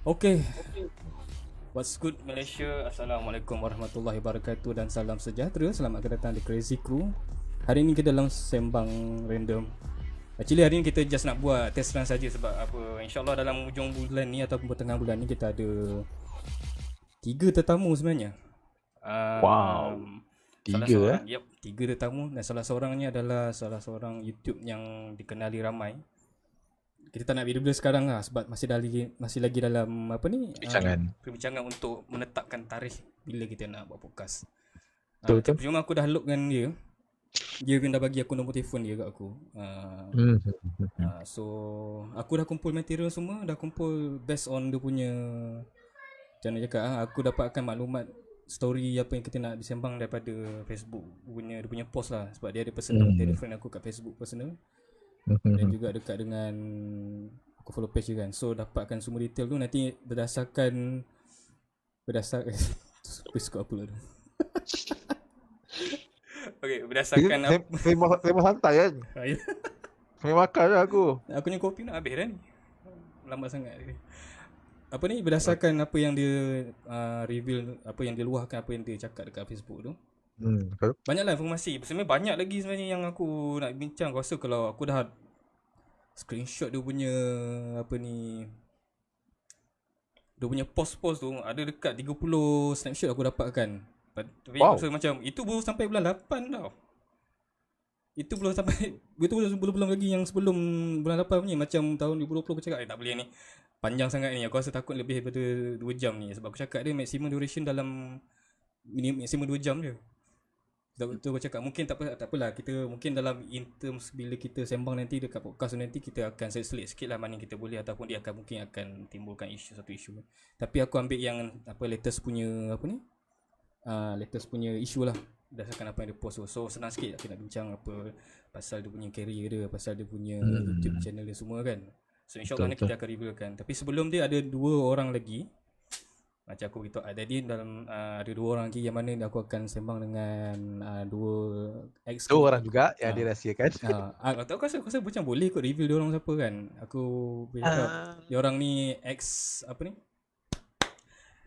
Okay, what's good Malaysia? Assalamualaikum warahmatullahi wabarakatuh dan salam sejahtera. Selamat datang di Crazy Crew. Hari ini kita dalam sembang random. Actually hari ini kita just nak buat test run saja sebab apa? InsyaAllah dalam hujung bulan ni ataupun pertengahan bulan ni kita ada 3 tetamu sebenarnya. Wow, Salah 3 seorang, 3 tetamu dan salah seorangnya adalah salah seorang YouTube yang dikenali ramai. Kita tak nak video sekarang lah sebab masih lagi dalam apa ni perbincangan untuk menetapkan tarikh bila kita nak buat podcast. Betul. Cuma aku dah lockkan dia. Dia pun dah bagi aku nombor telefon dia kat aku. So aku dah kumpul material semua, dah kumpul based on dia punya macam mana cakap aku dapatkan maklumat story apa yang kita nak disembang daripada Facebook dia punya post lah sebab dia ada personal, dia ada friend aku kat Facebook personal. Dan juga dekat dengan aku follow page dia kan. So dapatkan semua detail tu nanti berdasarkan suka apa lah tu. Okay, berdasarkan Saya santai kan. Saya makan lah aku. Aku ni kopi nak habis dah ni. Lambat sangat. Apa ni berdasarkan apa yang dia reveal, apa yang dia luahkan, apa yang dia cakap dekat Facebook tu. Banyaklah informasi. Sebenarnya banyak lagi sebenarnya yang aku nak bincang. Aku rasa kalau aku dah screenshot dia punya apa ni, dia punya post-post tu ada dekat 30 snapshot aku dapatkan. Tapi aku rasa macam itu baru sampai bulan 8 tau. Itu belum sampai belum lagi yang sebelum bulan 8 punya. Macam tahun 2020 aku cakap tak boleh ni, panjang sangat ni. Aku rasa takut lebih daripada 2 jam ni. Sebab aku cakap dia maximum duration dalam maksimum 2 jam je. Betul aku cakap mungkin tak apalah kita mungkin dalam in terms bila kita sembang nanti dekat podcast nanti kita akan selit sikit lah mana yang kita boleh ataupun dia akan mungkin akan timbulkan satu isu. Tapi aku ambil yang apa latest punya apa ni latest punya isu lah berdasarkan apa yang dia post. So senang sikit kita nak bincang apa pasal dia punya career dia, pasal dia punya YouTube channel dia semua kan. So insyaAllah ni kita akan revealkan. Tapi sebelum dia ada 2 orang lagi macam aku beritahu tadi dalam ada 2 orang lagi yang mana aku akan sembang dengan 2 orang juga yang dirahsiakan. Aku rasa macam boleh kot reveal dia orang siapa kan. Aku bercakap dia orang ni apa ni?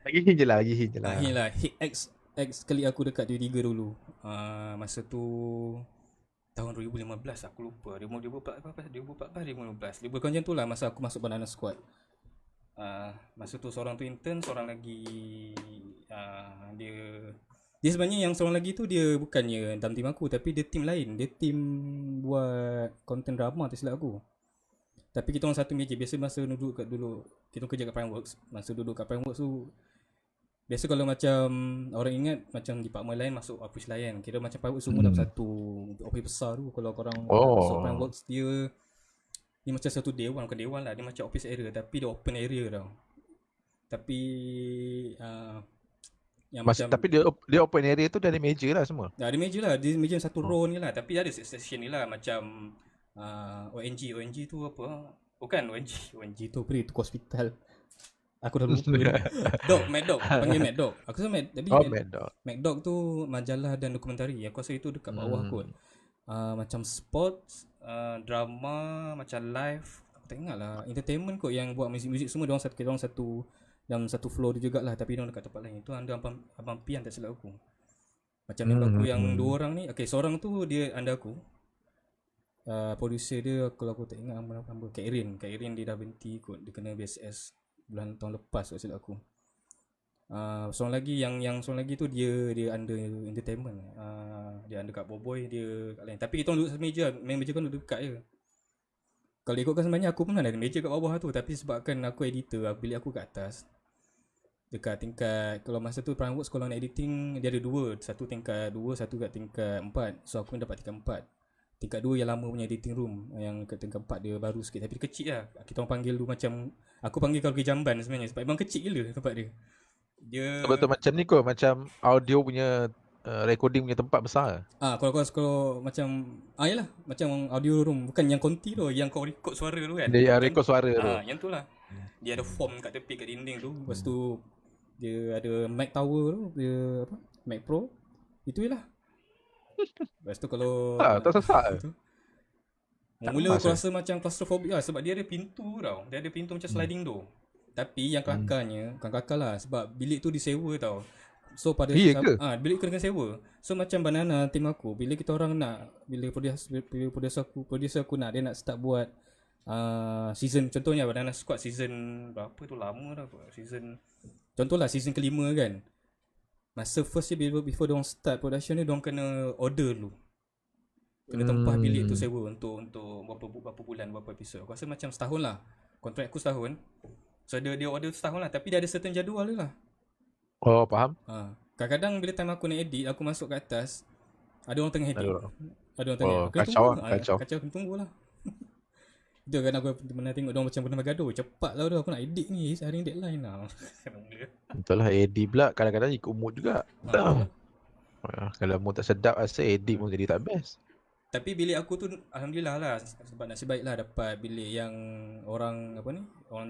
Lagi hint je lah. Ex kali aku dekat D3 dulu. Masa tu tahun 2015 aku lupa. 2014 2015. Lebih kurang macam tu lah masa aku masuk Banana Squad. Masa tu seorang tu intern, seorang lagi dia sebenarnya yang seorang lagi tu dia bukannya dalam tim aku tapi dia tim lain. Dia tim buat konten drama tak silap aku. Tapi kita orang satu meja. Biasa masa duduk kita kerja kat Primeworks. Masa duduk kat Primeworks tu biasa kalau macam orang ingat macam department lain masuk office lain. Kira macam Primeworks semua dalam satu office besar tu. Kalau korang masuk Primeworks dia macam satu dewan, bukan dewan lah, dia macam office area tapi dia open area tau. Tapi yang tapi dia open area tu dah ada meja lah semua. Dah ada meja lah, dia meja satu row ni lah. Tapi ada section ni lah macam ONG tu apa? Bukan ONG tu beri tu hospital. Aku dah lupa. Mad Dog, panggil Mad Dog. Aku rasa Mad Dog tu majalah dan dokumentari. Aku rasa itu dekat bawah kot. Macam sports, drama, macam live, aku tak ingat lah. Entertainment kot yang buat muzik semua. Diorang satu dalam satu floor dia jugalah. Tapi diorang dekat tempat lain. Itu under Abang Pian tak silap aku. Macam member aku yang 2 orang ni. Okay, seorang tu dia under aku. Producer dia kalau aku tak ingat nama Kak Irin dia dah berhenti kot. Dia kena BSS tahun lepas tak silap aku. Seorang lagi yang seorang lagi tu dia under entertainment. Dia under kat Boboy, dia kat lain. Tapi kita duduk satu meja, main meja kan duduk dekat je. Kalau ikutkan sebenarnya aku pun ada meja kat bawah tu, tapi sebabkan aku editor, bilik aku kat atas. Dekat tingkat, kalau masa tu Primeworks kalau nak editing dia ada 2, satu tingkat 2, satu kat tingkat 4. So aku dapat tingkat 4. Tingkat 2 yang lama punya editing room, yang kat tingkat 4 dia baru sikit tapi dia kecil lah. Kita orang panggil dulu macam aku panggil kalau pergi jamban sebenarnya sebab memang kecil gila tempat dia. Betul macam ni kot, macam audio punya recording punya tempat besar. Kalau macam yalah, macam audio room, bukan yang konti tu, yang kau record suara tu kan. Dia record suara tu. Yang tu lah. Dia ada form kat tepi kat dinding tu. Lepas tu dia ada mic tower tu, dia apa? Mac Pro. Itu je lah. Lepas tu kalau tak sesak. Mula aku rasa macam claustrophobic lah sebab dia ada pintu tau. Dia ada pintu macam sliding door. Tapi yang kelakarnya, bukan kelakar lah, sebab bilik tu disewa tau. So pada Iya ke? bilik tu kena sewa. So macam Banana tim aku, bila kita orang nak, bila producer aku nak, dia nak start buat season, contohnya Banana Squad season berapa tu, lama dah kot. Contohlah season kelima kan. Masa first year before diorang start production ni, diorang kena order dulu. Kena tempah bilik tu sewa untuk berapa bulan, berapa episod. Aku rasa macam setahun lah. Kontrak aku setahun. So dia order setahun lah, tapi dia ada certain jadual dia lah. Oh, faham. Kadang-kadang bila time aku nak edit, aku masuk kat atas, ada orang tengah edit. Ada orang tengah. Kacau lah, kacau. Kena tunggu lah. Itu kan aku pernah tengok diorang macam pernah bergaduh. Cepat lah aku nak edit ni, hari ni deadline lah. Betul lah, AD pula kadang-kadang ikut mood juga. Kalau mood tak sedap, rasa AD pun jadi tak best. Tapi bilik aku tu alhamdulillah lah, sebab nasib baik lah dapat bilik yang orang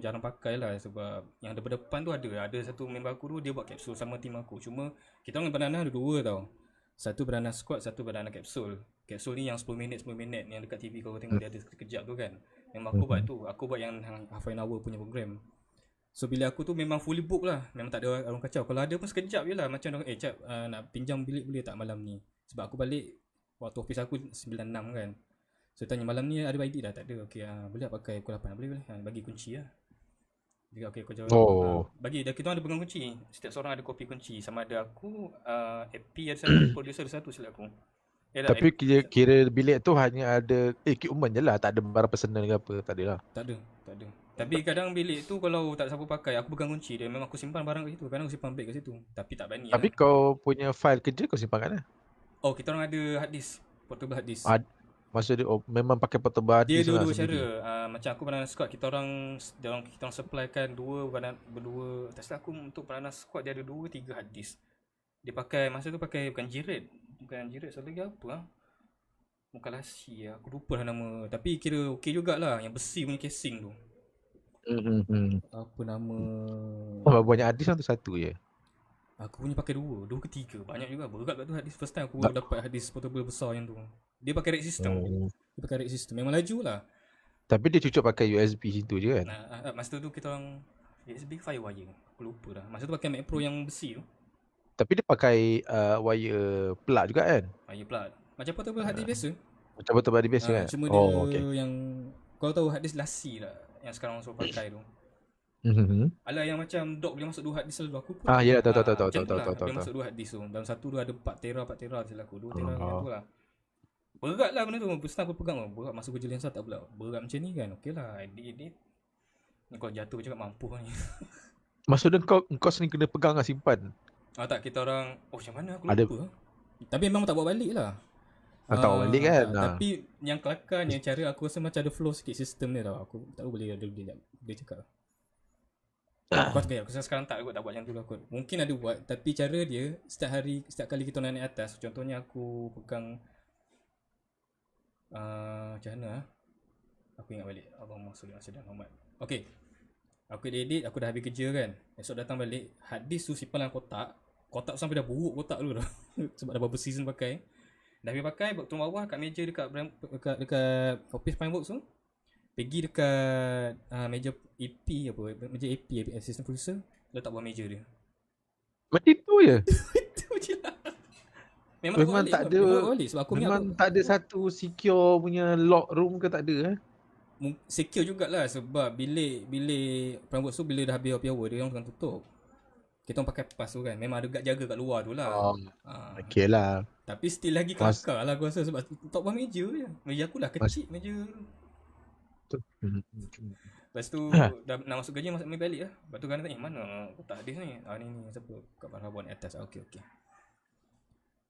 jarang pakai lah. Sebab yang depan tu ada satu member aku tu, dia buat kapsul sama tim aku. Cuma kita orang Banana ada dua tau. Satu Banana Squad, satu Banana Kapsul. Kapsul ni yang 10 minit yang dekat TV kau tengok dia ada sekejap tu kan. Memang aku buat tu. Aku buat yang half an hour punya program. So bila aku tu memang fully book lah. Memang tak ada orang kacau. Kalau ada pun sekejap je lah. Macam Cap, nak pinjam bilik boleh tak malam ni? Sebab aku balik waktu office aku 9.6 kan. So tanya malam ni ada ID dah? Tak ada. Okay, boleh tak pakai pukul 8? Boleh. Bagi kunci lah. Dia okay, aku jawab. Bagi dah, kita ada pegang kunci. Setiap seorang ada kopi kunci. Sama ada aku, AP ada satu, producer ada satu, silap aku. Tapi kira bilik tu hanya ada equipment je lah, tak ada barang personal ke apa, tak ada lah. Tak ada. Tapi kadang bilik tu kalau tak ada siapa pakai, aku pegang kunci dia. Memang aku simpan barang kat situ. Kadang aku simpan beg kat situ. Tapi tak berani. Tapi kau punya file kerja kau simpan kat mana? Oh, kita orang ada hard disk, portable hard disk. Maksud dia memang pakai portable hard disk lah. Dia dua cara. Macam aku Banana Squad, kita orang supplykan berdua. Tak silap aku, untuk Banana Squad dia ada 2-3 hard disk. Dia pakai masa tu bukan Jiret, satu lagi apa bukan Lasi lah. Aku lupa lah nama. Tapi kira okey jugalah, yang besi punya casing tu. Apa nama? Banyak hard disk tu satu je. Aku punya pakai 2 ke 3. Banyak juga, berat kat tu hard disk. First time aku dapat hard disk portable besar yang tu. Dia pakai RAID system. Memang laju lah. Tapi dia cucuk pakai USB situ je kan? Masa tu kita orang USB Firewire. Aku lupa dah. Masa tu pakai Mac Pro yang besi tu. Tapi dia pakai wire plug juga kan? Wire plug. Macam portable hard disk biasa. Macam portable hard disk biasa kan? Cuma dia yang, kau tahu hard disk Lasi lah, yang sekarang orang suruh pakai tu. Alah yang macam dock boleh masuk 2 hard disk selalu. Aku pun ya, tahu. Dia masuk 2 hard disk tu. Dalam satu tu ada 4 tera selalu aku. 2 tera macam tu lah. Berat lah benda tu. First aku pegang berat. Masuk kerja lensa tak pula berat macam ni kan. Okey lah, edit. Ni kalau jatuh cakap mampu ni. Maksudnya kau sering kena pegang lah, simpan? Tak, kita orang macam mana aku lupa. Tapi memang tak bawa balik lah. Tak bawa balik kan? Tapi yang kelakarnya, cara aku rasa macam ada flow sikit sistem ni tau. Aku tak tahu boleh dia cakap. Aku sekarang tak buat macam tu lah kot. Mungkin ada buat, tapi cara dia setiap kali kita naik atas. Contohnya aku pegang macam mana aku ingat balik. Allahumma salli ala sayyidina Muhammad. Okay, aku edit, aku dah habis kerja kan. Esok datang balik, hard disk tu simpan dalam kotak sampai dah buruk kotak dulu dah. Sebab dah beberapa season pakai. Dah habis pakai, turun bawah kat meja dekat office Pineworks tu. Pergi dekat meja AP meja AP assistant producer, letak bawah meja dia. Macam tu je? Itu je lah. Memang tak ada. Memang tak ada satu secure punya lock room ke, tak ada secure jugalah, sebab bilik Pineworks tu bila dah habis happy hour dia orang akan tutup. Kita orang pakai pas tu kan. Memang ada guard jaga kat luar tu lah. Okay lah. Tapi still lagi kelakar lah aku rasa, sebab letak bawah meja je. Meja aku lah kecil meja. Lepas tu dah nak masuk kerja, ambil balik lah. Lepas tu kan tanya, mana kotak hadis ni? Ni siapa? Kat Marhaban atas. Okey.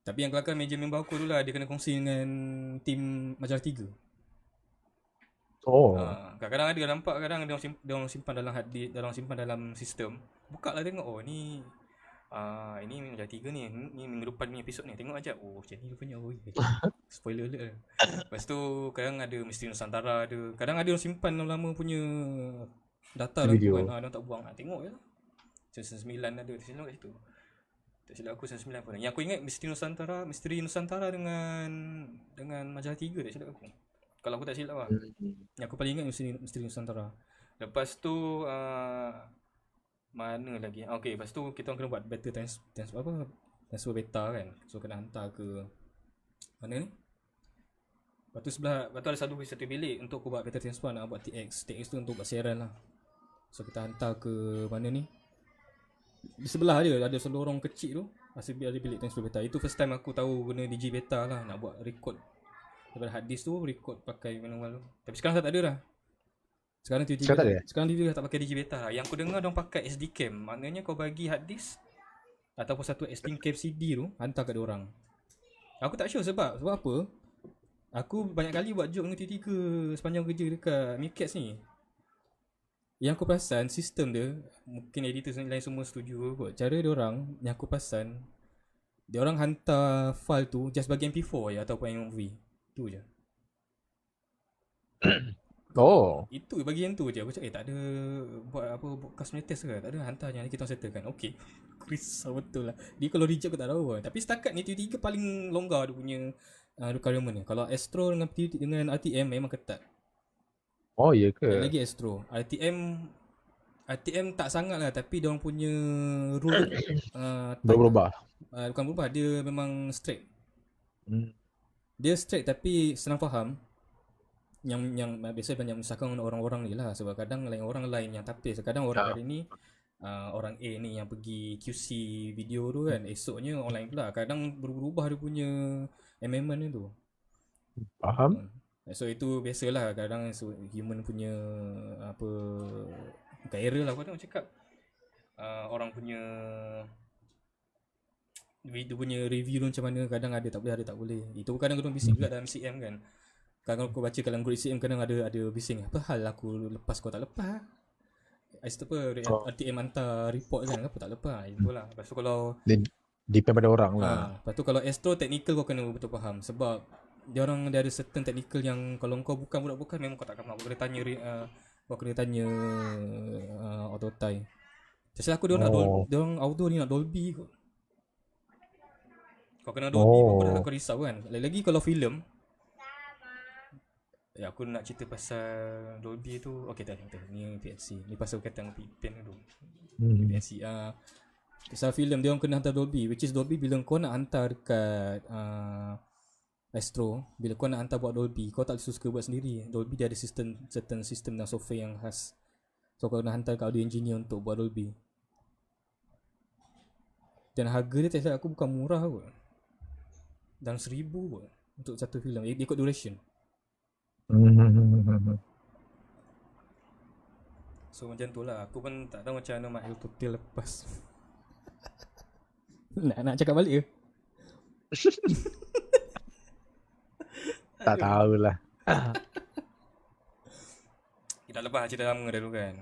Tapi yang kelakar meja member aku tu lah, dia kena kongsi dengan tim Majalah 3. Kadang-kadang ada nampak, kadang dia orang simpan dalam hard disk, simpan dalam sistem. Buka lah tengok, ni ini Majalah 3 ni minggu depan ni episod ni, tengok aja. Macam ni rupanya. Spoiler alert. Lepas tu kadang ada Misteri Nusantara ada. Kadang ada orang simpan lama punya data lah kan. Dia tak buang. Tengok je lah. Season 9 ada. Silap kat situ. Tak silap aku season 9 pun. Yang aku ingat Misteri Nusantara dengan Majalah 3 tak silap aku. Kalau aku tak silap lah. Yang aku paling ingat Misteri Nusantara. Lepas tu Mana lagi? Okay, lepas tu kita orang kena buat beta transfer beta kan. So kena hantar ke mana ni? Lepas tu ada satu bilik untuk aku buat beta transfer, nak buat TX. TX tu untuk buat siaran lah. So kita hantar ke mana ni? Di sebelah dia ada lorong kecil tu. Ada bilik transfer beta. Itu first time aku tahu guna digi beta lah, nak buat record daripada hard disk tu, record pakai manual tu. Tapi sekarang tak ada dah. Sekarang Sekarang tak ada? Sekarang TV dah tak pakai digi beta lah. Yang aku dengar diorang pakai SD cam. Maknanya kau bagi hard disk ataupun satu SD cam CD tu, hantar kat diorang. Aku tak sure sebab apa. Aku banyak kali buat joke dengan T3 sepanjang kerja dekat Micats ni. Yang aku perasan sistem dia, mungkin editor lain semua setuju kot. Cara diorang yang aku perasan, diorang hantar file tu just bagi MP4 je ataupun MOV. Tu je. Oh. Itu bagian tu je. Aku cakap tak ada buat apa customer test ke? Tak ada, hantar je, nanti kita orang settlekan. Okay. Aku risau betul lah. Dia kalau reject aku tak tahu pun. Tapi setakat ni T3 paling longgar dia punya requirement ni. Kalau Astro dengan RTM memang ketat. Oh iya ke? Dan lagi Astro. RTM tak sangat lah, tapi dia orang punya rule Berubah. bukan berubah, dia memang strict. Hmm. Dia strict tapi senang faham. Yang biasa banyak menyusahkan orang-orang ni lah, sebab kadang orang lain yang tapis. Kadang orang hari ni orang A ni yang pergi QC video tu kan, esoknya online pula. Kadang berubah dia punya amendment tu. Faham? So itu biasalah, kadang human punya apa, bukan error lah, kadang cakap orang punya video punya review tu macam mana, kadang ada tak boleh, ada tak boleh. Itu kadang bising juga dalam CM kan. Kalau aku baca dalam group CM kadang ada bising. Apa hal aku lepas kau tak lepas? RTM hantar report kan, apa tak lepas? Itulah. Lepas tu kalau depend pada orang lah. Lepas tu kalau Astro technical kau kena betul faham, sebab dia ada certain technical yang kalau kau bukan budak-budak memang kau takkan mampu. Kau kena tanya auto tie. Terus aku dia orang auto ni nak Dolby kot. Kau kena Dolby pun aku risau kan. Lagi kalau filem, aku nak cerita pasal Dolby tu. Okay tak. Ni PNC. Ni pasal kata pen tu. PNC. Pasal filem dia orang kena hantar Dolby, which is Dolby bila kau nak hantar dekat Astro, bila kau nak hantar buat Dolby, kau tak suka buat sendiri. Dolby dia ada certain sistem dan software yang khas. So kau nak hantar ke audio engineer untuk buat Dolby. Dan harga dia tak salah aku bukan murah kot. Dan 1,000 kot untuk satu filem. Ikut duration. So macam tu lah. Aku pun tak tahu macam mana mahal total lepas. nak cakap balik ke? Tak tahulah. Kita lepas cerita lama dah dulu kan.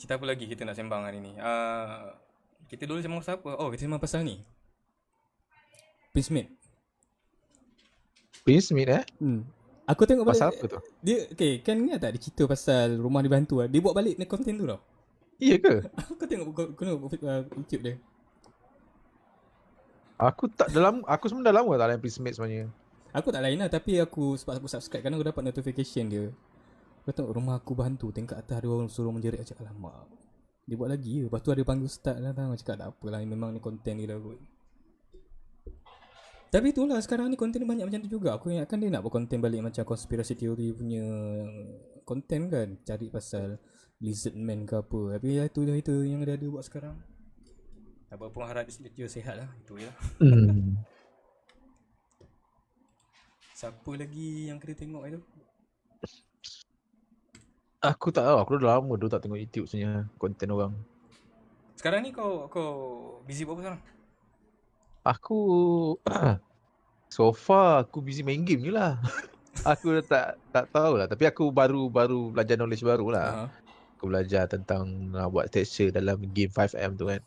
Cerita apa lagi kita nak sembang hari ni? Kita dulu sembang pasal apa? Oh, kita sembang pasal ni. Pinsmith Aku tengok balik. Pasal apa tu? Dia kan ni tak ada cerita pasal rumah dibantu lah. Dia buat balik konten tu tau. Iya ke? Aku tengok YouTube dia. Aku sebenarnya dah lama tak layan Prismate sebenarnya. Aku tak lain lah, tapi sebab aku subscribe, kadang aku dapat notification dia. Aku tengok rumah aku bantu, tingkat atas ada orang suruh menjerit. Aku cakap alamak, dia buat lagi. Lepas tu ada panggil start lah. Aku cakap tak apalah, memang ni konten dia dah kot. Tapi itulah, sekarang ni konten banyak macam tu juga. Aku ingatkan dia nak buat konten balik macam konspirasi teori punya konten kan, cari pasal Lizard Man ke apa. Tapi itu yang dia ada buat sekarang. Apa pun harap dia sihat lah. Itu je lah. Siapa lagi yang kena tengok itu? Aku tak tahu. Aku dah lama dulu tak tengok YouTube sebenarnya, konten orang. Sekarang ni kau busy buat apa sekarang? Aku so far aku busy main game je lah. Aku tak tahulah, tapi aku baru belajar knowledge baru lah. Aku belajar tentang buat texture dalam game 5M tu kan.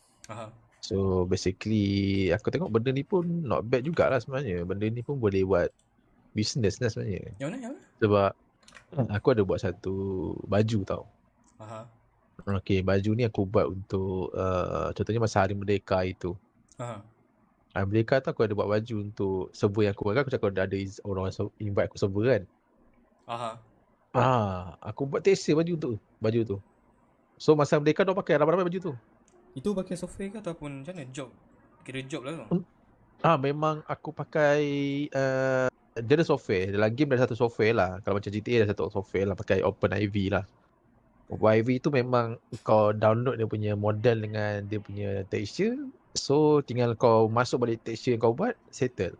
So basically aku tengok benda ni pun not bad jugalah sebenarnya. Benda ni pun boleh buat business lah sebenarnya. Yang mana? Sebab aku ada buat satu baju tau. Okay, baju ni aku buat untuk contohnya masa Hari Merdeka itu. Hari Merdeka tu aku ada buat baju untuk server yang aku buat kan. Aku cakap ada orang invite aku server kan. Aku buat texture baju tu. So masa Merdeka dia pakai ramai-ramai baju tu. Itu pakai software ke ataupun macam mana? Job? Kira job lah tu. Memang aku pakai dia ada software. Dalam game ada satu software lah. Kalau macam GTA ada satu software lah, pakai OpenIV lah. OpenIV tu memang kau download dia punya model dengan dia punya texture. So tinggal kau masuk balik texture yang kau buat, settle.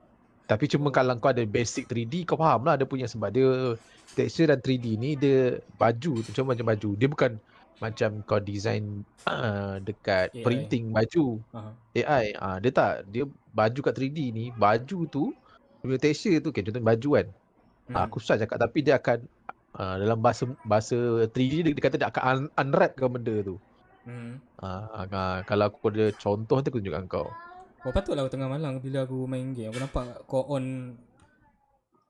Tapi cuma kalau kau ada basic 3D, kau faham lah dia punya, sebab dia texture dan 3D ni dia baju tu macam baju. Dia bukan macam kau design dekat AI. printing baju. AI. Dia tak. Dia baju kat 3D ni, baju tu dia punya texture tu, contohnya baju kan. Aku susah cakap tapi dia akan dalam bahasa 3D dia kata dia akan unwrapkan benda tu. Kalau aku ada contoh nanti aku tunjukkan kau. Patutlah aku tengah malam bila aku main game aku nampak kau on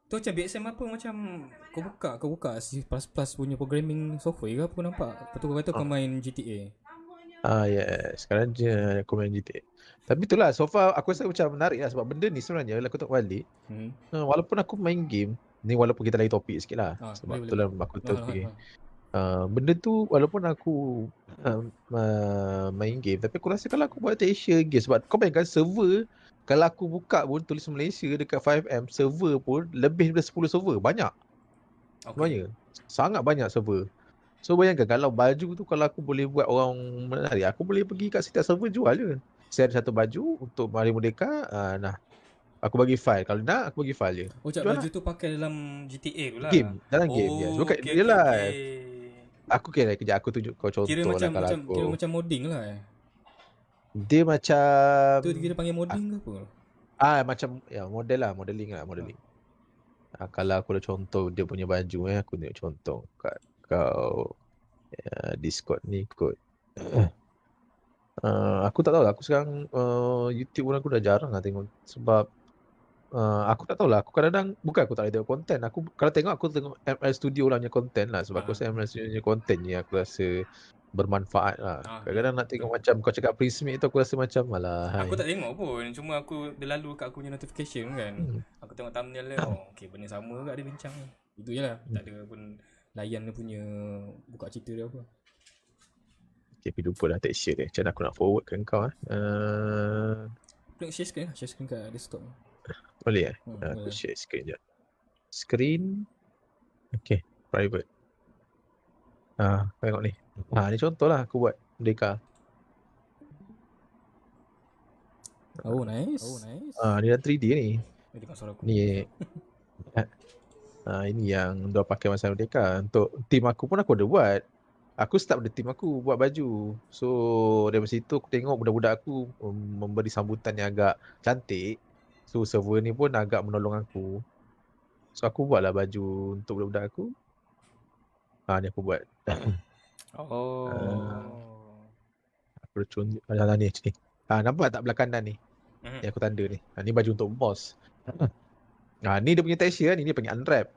tu macam BSM apa, macam kau buka C++ punya programming software ke apa, nampak betul kau kata kau main GTA. Yes. Sekarang je aku main GTA. Tapi itulah, so far aku rasa macam menarik lah, sebab benda ni sebenarnya aku tengok balik. Walaupun aku main game ni, walaupun kita lagi topik sikit lah, sebab betul lah aku terfikir. Benda tu walaupun aku main game, tapi aku rasa kalau aku buat Asia game, sebab kau bayangkan server, kalau aku buka pun tulis Malaysia dekat 5M, server pun lebih daripada 10 server, banyak. Sebenarnya sangat banyak server. So bayangkan kalau baju tu, kalau aku boleh buat orang menarik, aku boleh pergi kat setiap server jual je. Saya ada satu baju untuk Hari Merdeka, nah aku bagi file. Kalau nak aku bagi file je. Baju tu pakai dalam GTA tu lah. Game, dalam game je. Sebab dia live. Aku kira kejap aku tunjuk kau contoh kira lah kalau aku. Kira macam modding lah Dia macam tu kira panggil modding ke apa? Macam model lah, modeling. Kalau aku ada contoh dia punya baju aku tunjuk contoh kat kau Discord ni kot. Aku tak tahu lah, aku sekarang YouTube pun aku dah jarang lah tengok, sebab aku tak tahu lah, aku kadang-kadang bukan aku tak boleh tengok konten. Aku kalau tengok, aku tengok ML Studio lah punya konten lah, sebab aku rasa ML Studio punya konten ni aku rasa bermanfaat lah. Kadang-kadang nak tengok macam kau cakap Prismic tu, aku rasa macam malah aku tak tengok pun, cuma aku dia lalu kat aku punya notification kan. Aku tengok thumbnail dia, okey benda sama ke dia bincang. Itu je lah, tak ada pun layan dia punya buka cerita dia apa. Tapi lupa lah texture dia. Macam aku nak forwardkan kau Klik share screen kat desktop. Boleh aku share screen je. Screen. Okay, private. Tengok ni. Ni contoh lah aku buat Merdeka. Nice. Ni dah 3D ni. Ni ini yang dia pakai masa Merdeka. Untuk team aku pun aku ada buat. Aku start pada team aku buat baju. So dari situ aku tengok budak-budak aku memberi sambutan yang agak cantik. So server ni pun agak menolong aku. So aku buatlah baju untuk budak-budak aku. Ni aku buat. Aku dah tunjuk ni. Nampak tak belah kanan ni? Yang aku tanda ni. Ni baju untuk boss. Ni dia punya texture ni, dia panggil unwrap.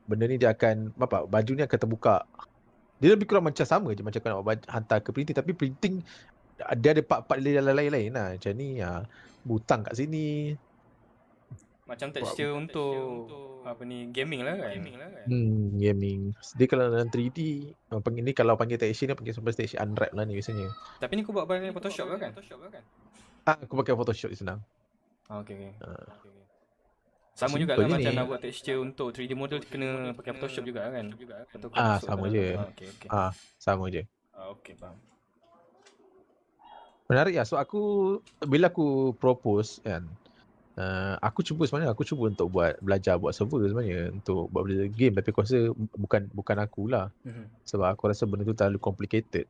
Benda ni dia akan baju ni akan terbuka. Dia lebih kurang macam sama je macam kau nak hantar ke printing, tapi printing dia ada part-part lain-lain lah. Macam ni butang kat sini. Macam texture untuk apa ni, gaming lah kan. Gaming. Dia kalau dalam 3D ni, kalau panggil texture ni panggil sampai texture unwrap lah ni biasanya. Tapi ni kau buat pakai Photoshop ke kan? Aku pakai Photoshop je senang. Okay. Sama juga lah macam nak buat texture untuk 3D model kena pakai Photoshop juga kan? Sama je. Sama je. Okay, faham. Menarik lah. So bila aku propose kan, aku cuba untuk belajar buat server sebenarnya, untuk buat benda game, tapi aku rasa bukan akulah. Sebab aku rasa benda tu terlalu complicated.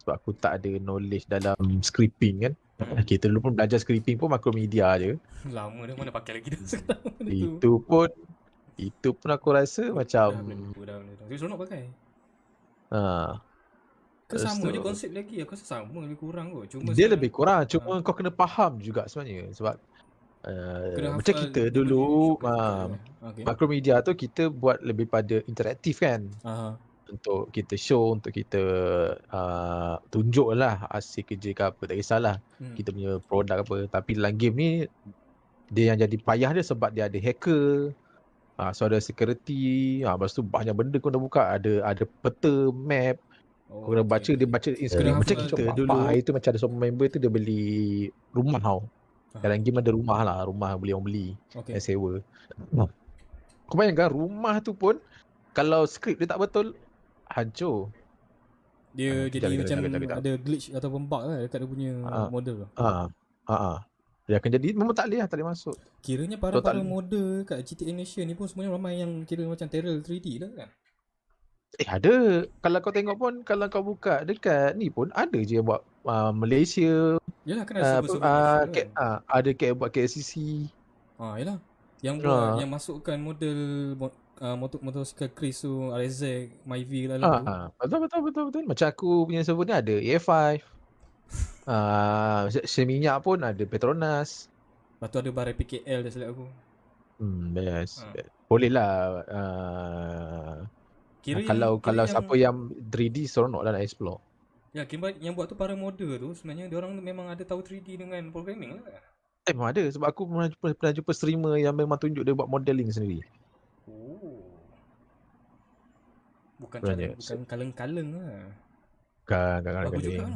Sebab aku tak ada knowledge dalam scripting kan. Kita dulu pun belajar scripting pun Macromedia je. Lama dah, mana pakai lagi dah sekarang. Itu pun aku rasa macam tapi seronok pakai. Sama je konsep lagi. Aku rasa sama, lebih kurang kot. Dia lebih kurang, cuma kau kena faham juga sebenarnya. Sebab macam kita dulu Macromedia tu kita buat lebih pada interaktif kan. Untuk kita show, untuk kita tunjuk lah hasil kerja ke apa, tak kisahlah kita punya produk apa. Tapi dalam game ni, dia yang jadi payah dia sebab dia ada hacker, So ada security, lepas tu banyak benda kau dah buka, ada peta, map. Kau kena baca, dia baca macam kita dulu. Itu macam ada seorang member tu dia beli rumah tau. Dalam game ada rumah lah, rumah boleh orang beli, sewa. Kau bayangkan rumah tu pun kalau skrip dia tak betul, hancur. Dia jadi macam ada glitch ataupun bug lah dekat dia punya model tu. Dia akan jadi, memang tak boleh masuk. Kiranya para model kat GTA Nation ni pun sebenarnya ramai yang kira macam Terrell 3D lah kan? Ada. Kalau kau tengok pun, kalau kau buka dekat ni pun ada je yang buat Malaysia. Yalah, kan ada server-server Malaysia kan? Ada buat KLCC. Yalah. Yang buat, yang masukkan model motosikal Chris tu, RZ, Myvi lalu tu. Betul. Macam aku punya server ni ada A5. Seminyak pun ada Petronas. Lepas tu ada Barai PKL dah silap aku. Best. Boleh lah. Kalau siapa yang 3D seronok lah nak explore. Ya, yang buat tu para model tu sebenarnya diorang memang ada tahu 3D dengan programming lah. Memang ada, sebab aku pernah jumpa streamer yang memang tunjuk dia buat modeling sendiri. Bukan kaleng-kaleng lah. Bukan kaleng-kaleng.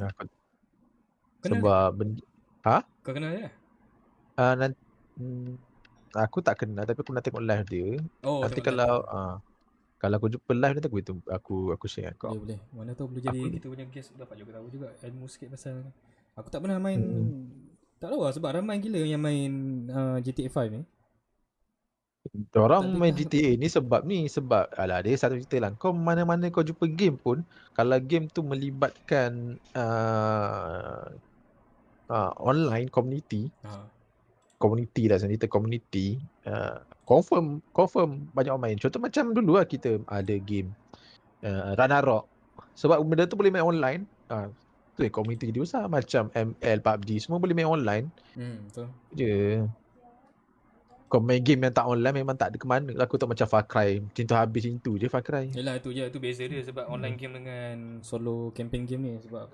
Sebab Kau kenal dia? Aku tak kenal, tapi aku nak tengok live dia. Nanti kalau aku jumpa live nanti aku share kau. Boleh. Mana tahu boleh jadi kita punya guest dapat juga tahu juga ilmu sikit pasal aku tak pernah main. Tak tahu lah, sebab ramai gila yang main GTA 5 ni. Orang main GTA ni sebab dia satu cerita lah. Kau mana-mana kau jumpa game pun, kalau game tu melibatkan online community lah, cerita community, confirm banyak orang main. Contoh macam dulu lah kita ada game Ragnarok. Sebab benda tu boleh main online. Tu community dia besar. Macam ML, PUBG, semua boleh main online. Betul je. Kau main game yang tak online memang tak ada ke mana. Aku tak macam Far Cry, cinta habis cintu je Far Cry. Yelah, itu je, itu beza dia sebab online game dengan solo campaign game ni. Sebab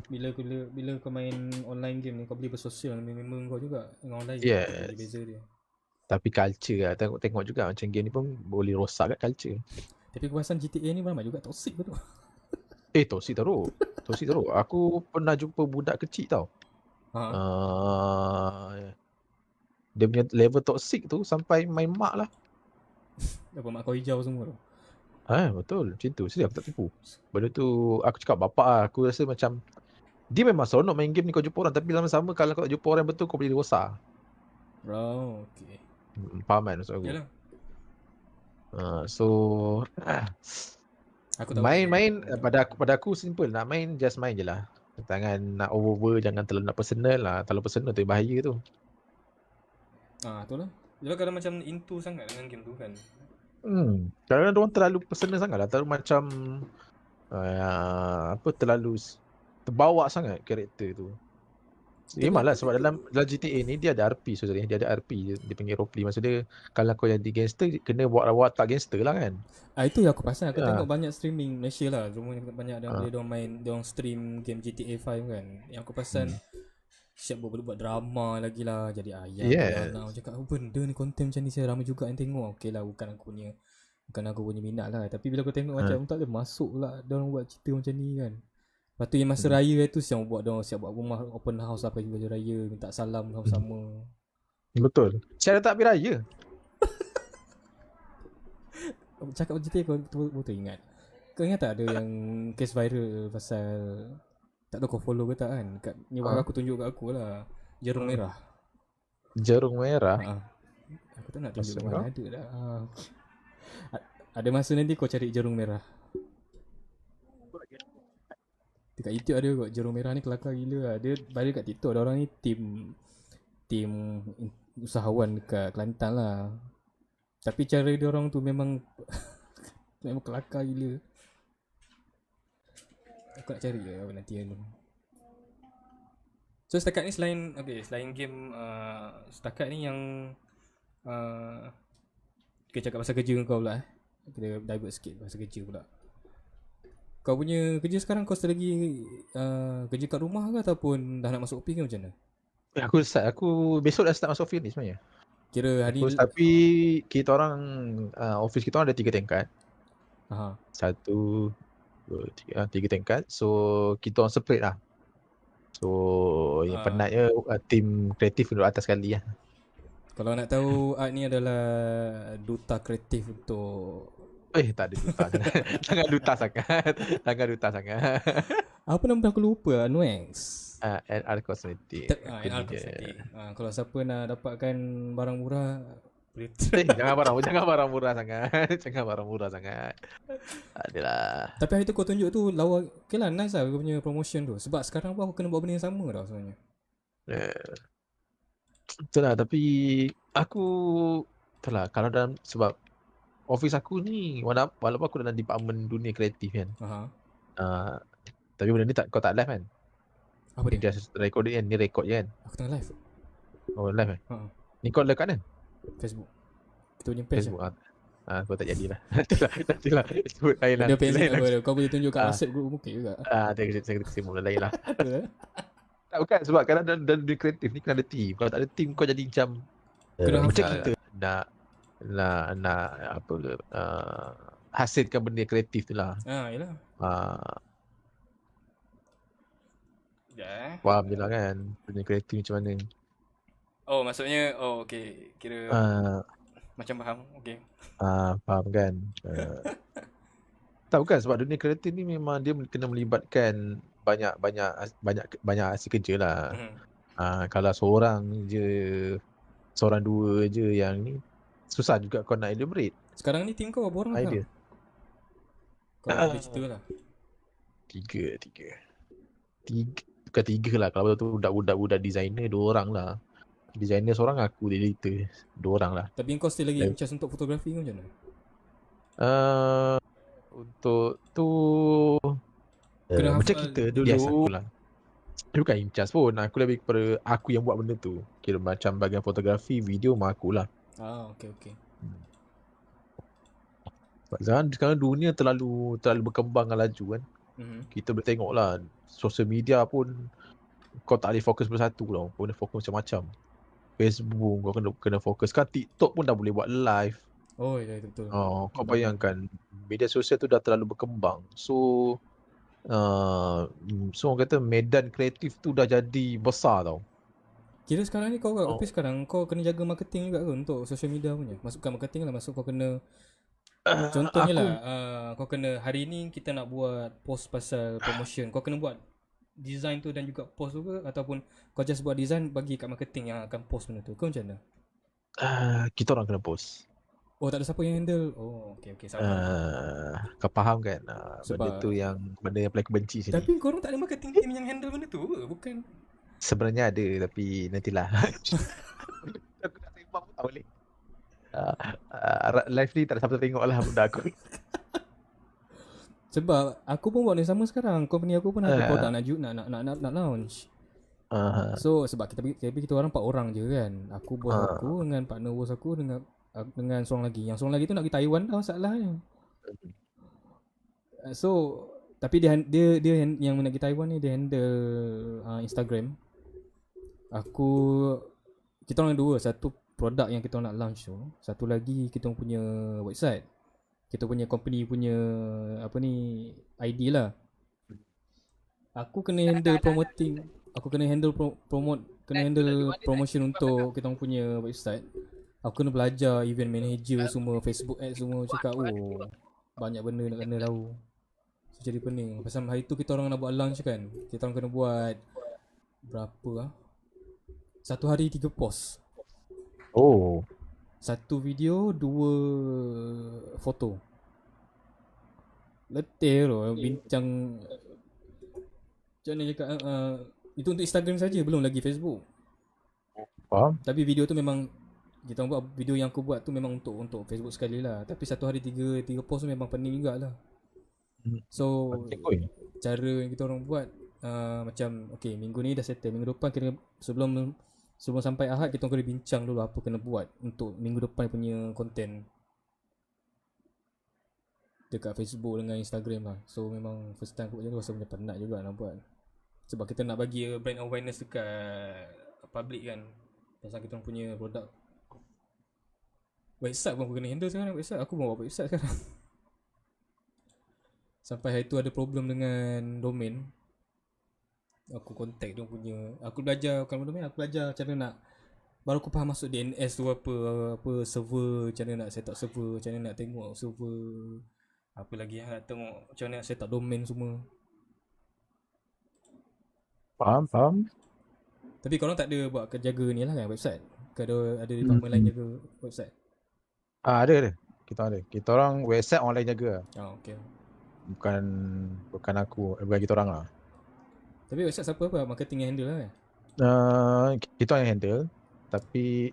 bila kau main online game ni, kau boleh bersosial dengan member kau juga dengan online. Jadi beza dia. Tapi culture lah, tengok juga macam game ni pun boleh rosak kat culture. Tapi aku rasa GTA ni ramai juga toxic betul. Toxic teruk. Aku pernah jumpa budak kecil tau. Dia punya level toxic tu sampai main mak lah. Dapat mak kau hijau semua tu. Betul. Macam tu. Sedih aku tak tipu. Benda tu aku cakap bapak lah. Aku rasa macam dia memang seronok main game ni kau jumpa orang. Tapi sama-sama kalau kau jumpa orang betul kau boleh rosak. Okay. Faham kan maksud aku? Yalah. So main pada aku simple. Nak main just main je lah. Jangan nak over, jangan terlalu nak personal lah. Terlalu personal tu bahaya tu. Betul lah. Jadi kalau macam into sangat dengan game tu kan. Kadang-kadang orang terlalu personal sangat lah. Terlalu macam terlalu terbawa sangat karakter tu. Memanglah sebab dalam GTA ni dia ada RP sebenarnya. Dia ada RP, dia panggil roleplay. Maksud dia kalau kau jadi gangster kena buat watak gangster lah kan. Itu yang aku pasal. Aku tengok banyak streaming Malaysia lah. Banyak dia main, dia stream game GTA 5 kan. Yang aku pasal siap buat drama lagi lah. Jadi ayah nak cakap benda ni konten macam ni saya ramai juga yang tengok. Okey lah, bukan aku punya minat lah. Tapi bila aku tengok macam tak ada masuk lah diorang buat cerita macam ni kan. Lepas tu yang masa raya tu siap buat rumah open house apa juga raya, minta salam sama-sama. Betul. Saya tak pergi raya. Cakap GTA kau betul ingat. Kau ingat tak ada yang case viral pasal tak tahu kau follow ke tak kan? Kat nyewa aku tunjuk kat aku lah. Jarum merah. Jarum merah? Aku tak nak tunjuk mana ada dah. Ada masa nanti kau cari jarum merah. Dekat YouTube ada kot jarum merah ni kelakar gila lah. Dia viral kat TikTok. Ada orang ni tim usahawan dekat Kelantan lah. Tapi cara dia orang tu memang memang kelakar gila. Aku nak cari je nanti kan. So setakat ni selain game setakat ni yang kita cakap pasal kerja kau pula Kita divert sikit pasal kerja pula. Kau punya kerja sekarang kau still lagi kerja kat rumah ke ataupun dah nak masuk office ke macam mana? Aku besok dah start masuk office ni sebenarnya. Kira hari Bagus, tapi kita orang office kita orang ada 3 tingkat. Satu, dua, tiga tingkat. So kita orang separate lah. So yang penatnya tim kreatif duduk atas sekali lah. Kalau nak tahu, Art ni adalah duta kreatif untuk Tak ada duta sangat. Jangan duta sangat. Jangan duta sangat. apa nama aku lupa, Nuex. NR Cosmetic. NR Cosmetic. Kalau siapa nak dapatkan barang murah, jangan barang murah sangat. Jangan barang murah sangat. Adalah. Tapi hari tu kau tunjuk tu lawa, okay lah, nice lah kau punya promotion tu. Sebab sekarang pun aku kena buat benda yang sama tau sebenarnya. Betul lah, tapi aku betul lah, kalau dalam, sebab office aku ni walaupun aku dalam department dunia kreatif kan. Tapi benda ni kau tak live kan? Apa dia? Dia recording kan, ni record je kan? Aku tengah live. Oh live kan? Ni kau live kat mana? Facebook. Kita punya page Facebook lah. Kau tak jadilah. Nantilah. Sebut lain lah. Dia page apa, kau boleh tunjuk kat WhatsApp group mungkin juga. Saya kena simul lain lah. Tak, bukan, sebab kadang dalam dunia kreatif ni kena ada team. Kalau tak ada team kau jadi macam macam kita nak apa hasilkan benda kreatif tu lah. Yelah. Faham je lah kan benda kreatif macam mana. Oh maksudnya, okay. Kira macam faham, okay. Faham kan. Tak, bukan, sebab dunia kreatif ni memang dia kena melibatkan banyak hasil kerja lah. Kalau seorang dua je yang ni, susah juga kau nak elaborate. Sekarang ni team kau berapa orang idea kau boleh cerita lah. Tiga. Bukan tiga lah, kalau betul tu budak designer 2 orang lah. Designer seorang, aku editor 2 orang lah. Tapi kau still lagi in charge untuk fotografi kau macam mana? Untuk tu macam kita dulu biasa aku lah. Dia bukan in charge pun, aku lebih kepada aku yang buat benda tu. Kira macam bahagian fotografi, video memang aku lah. Okay. Sekarang dunia terlalu berkembang dengan laju kan. Kita boleh tengok lah, sosial media pun kau tak boleh fokus bersatu tau. Kau kena fokus macam-macam. Facebook kau kena fokus. Kan TikTok pun dah boleh buat live. Oh ya, betul. Kau bayangkan media sosial tu dah terlalu berkembang. So orang kata medan kreatif tu dah jadi besar tau. Kira sekarang ni kau kat office sekarang, kau kena jaga marketing juga ke untuk social media punya? Masukkan marketing lah, kau kena contohnya lah, kau kena hari ni kita nak buat post pasal promotion, kau kena buat design tu dan juga post tu ke? Ataupun kau just buat design bagi kat marketing yang akan post benda tu? Kau macam mana? Kita orang kena post. Oh, tak ada siapa yang handle? Oh, okay. Kau faham kan? Benda tu yang benda yang paling aku benci sini. Tapi korang tak ada marketing team yang handle benda tu ke? Bukan? Sebenarnya ada, tapi nantilah. Aku tak sembang pun tak boleh. Live ni tak ada siapa tengok lah benda aku. Sebab aku pun buat yang sama sekarang. Company aku pun ada produk nak launch. So sebab kita orang 4 orang je kan. Aku bos aku dengan partner bos aku dengan seorang lagi. Yang seorang lagi tu nak pergi Taiwan dah masalahnya. So tapi dia yang nak pergi Taiwan ni dia handle Instagram. Kita orang 2, satu produk yang kita nak launch tu, satu lagi kita punya website. Kita punya company punya ID lah. Aku kena handle promoting, aku kena handle promotion untuk kita punya website. Aku kena belajar event manager semua, Facebook ads semua, cakap banyak benda nak kena tahu. So, jadi pening. Pasal hari tu kita orang nak buat launch kan. Kita orang kena buat berapa satu hari 3 post. Satu video, 2 foto. Letih loh bincang. Macam mana cakap, itu untuk Instagram saja, belum lagi Facebook. Tapi video tu memang kita buat, video yang aku buat tu memang untuk Facebook sekali lah. Tapi satu hari 3 post tu memang pening jugalah. So cara yang kita orang buat macam okay, minggu ni dah settle, minggu depan kena sebelum sampai Ahad kita kena bincang dulu apa kena buat untuk minggu depan punya konten dekat Facebook dengan Instagram lah. So memang first time aku buat rasa macam penat juga nak buat. Sebab kita nak bagi brand awareness dekat public kan pasal kita punya produk. Website pun aku kena handle sekarang. Website aku mau buat website sekarang. Sampai hari tu ada problem dengan domain. Aku contact dia punya. Aku belajar kalau domain, aku belajar macam mana nak. Baru aku faham masuk DNS tu apa server, macam mana nak set up server, macam mana nak tengok server. Apa lagi nak tengok macam mana nak set up domain semua. Faham. Tapi korang tak ada buat jaga ni lah kan website? Ke ada department lain jaga website? Ada. Kita orang website online jaga. Okay. Bukan aku, bukan kita orang lah. Tapi website siapa marketing yang handle lah kan? Kita orang yang handle. Tapi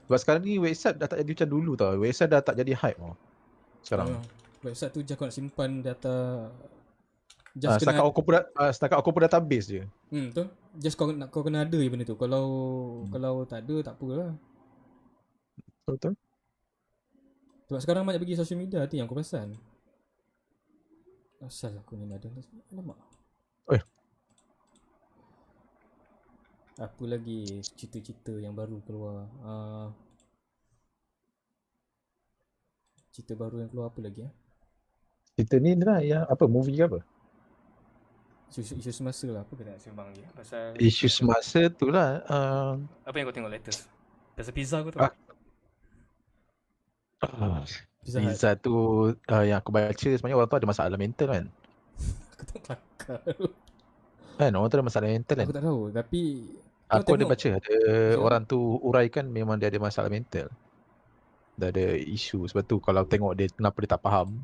sebab sekarang ni website dah tak jadi macam dulu tau. Website dah tak jadi hype tau sekarang. Website tu je kau nak simpan data. Setakat aku pun database je. Betul. Just kau kena ada je benda tu. Kalau tak ada tak apalah. Betul. Sebab sekarang banyak pergi social media tu yang aku perasan. Asal aku ni ada. Alamak. Apa lagi cerita-cerita yang baru keluar? Cerita baru yang keluar apa lagi? Cerita ni lah yang apa? Movie ke apa? Isu semasa lah. Apa kena nak sembang lagi? Pasal isu semasa tu lah. Apa yang kau tengok latest? Pasal pizza kau tu? Pizza tu yang aku baca sebenarnya orang tu ada masalah mental kan. Aku tak kelakar. Kan orang tu ada masalah mental kan. Aku tak tahu tapi aku ada baca ada orang tu uraikan memang dia ada masalah mental. Dia ada isu sebab tu kalau tengok dia kenapa dia tak faham.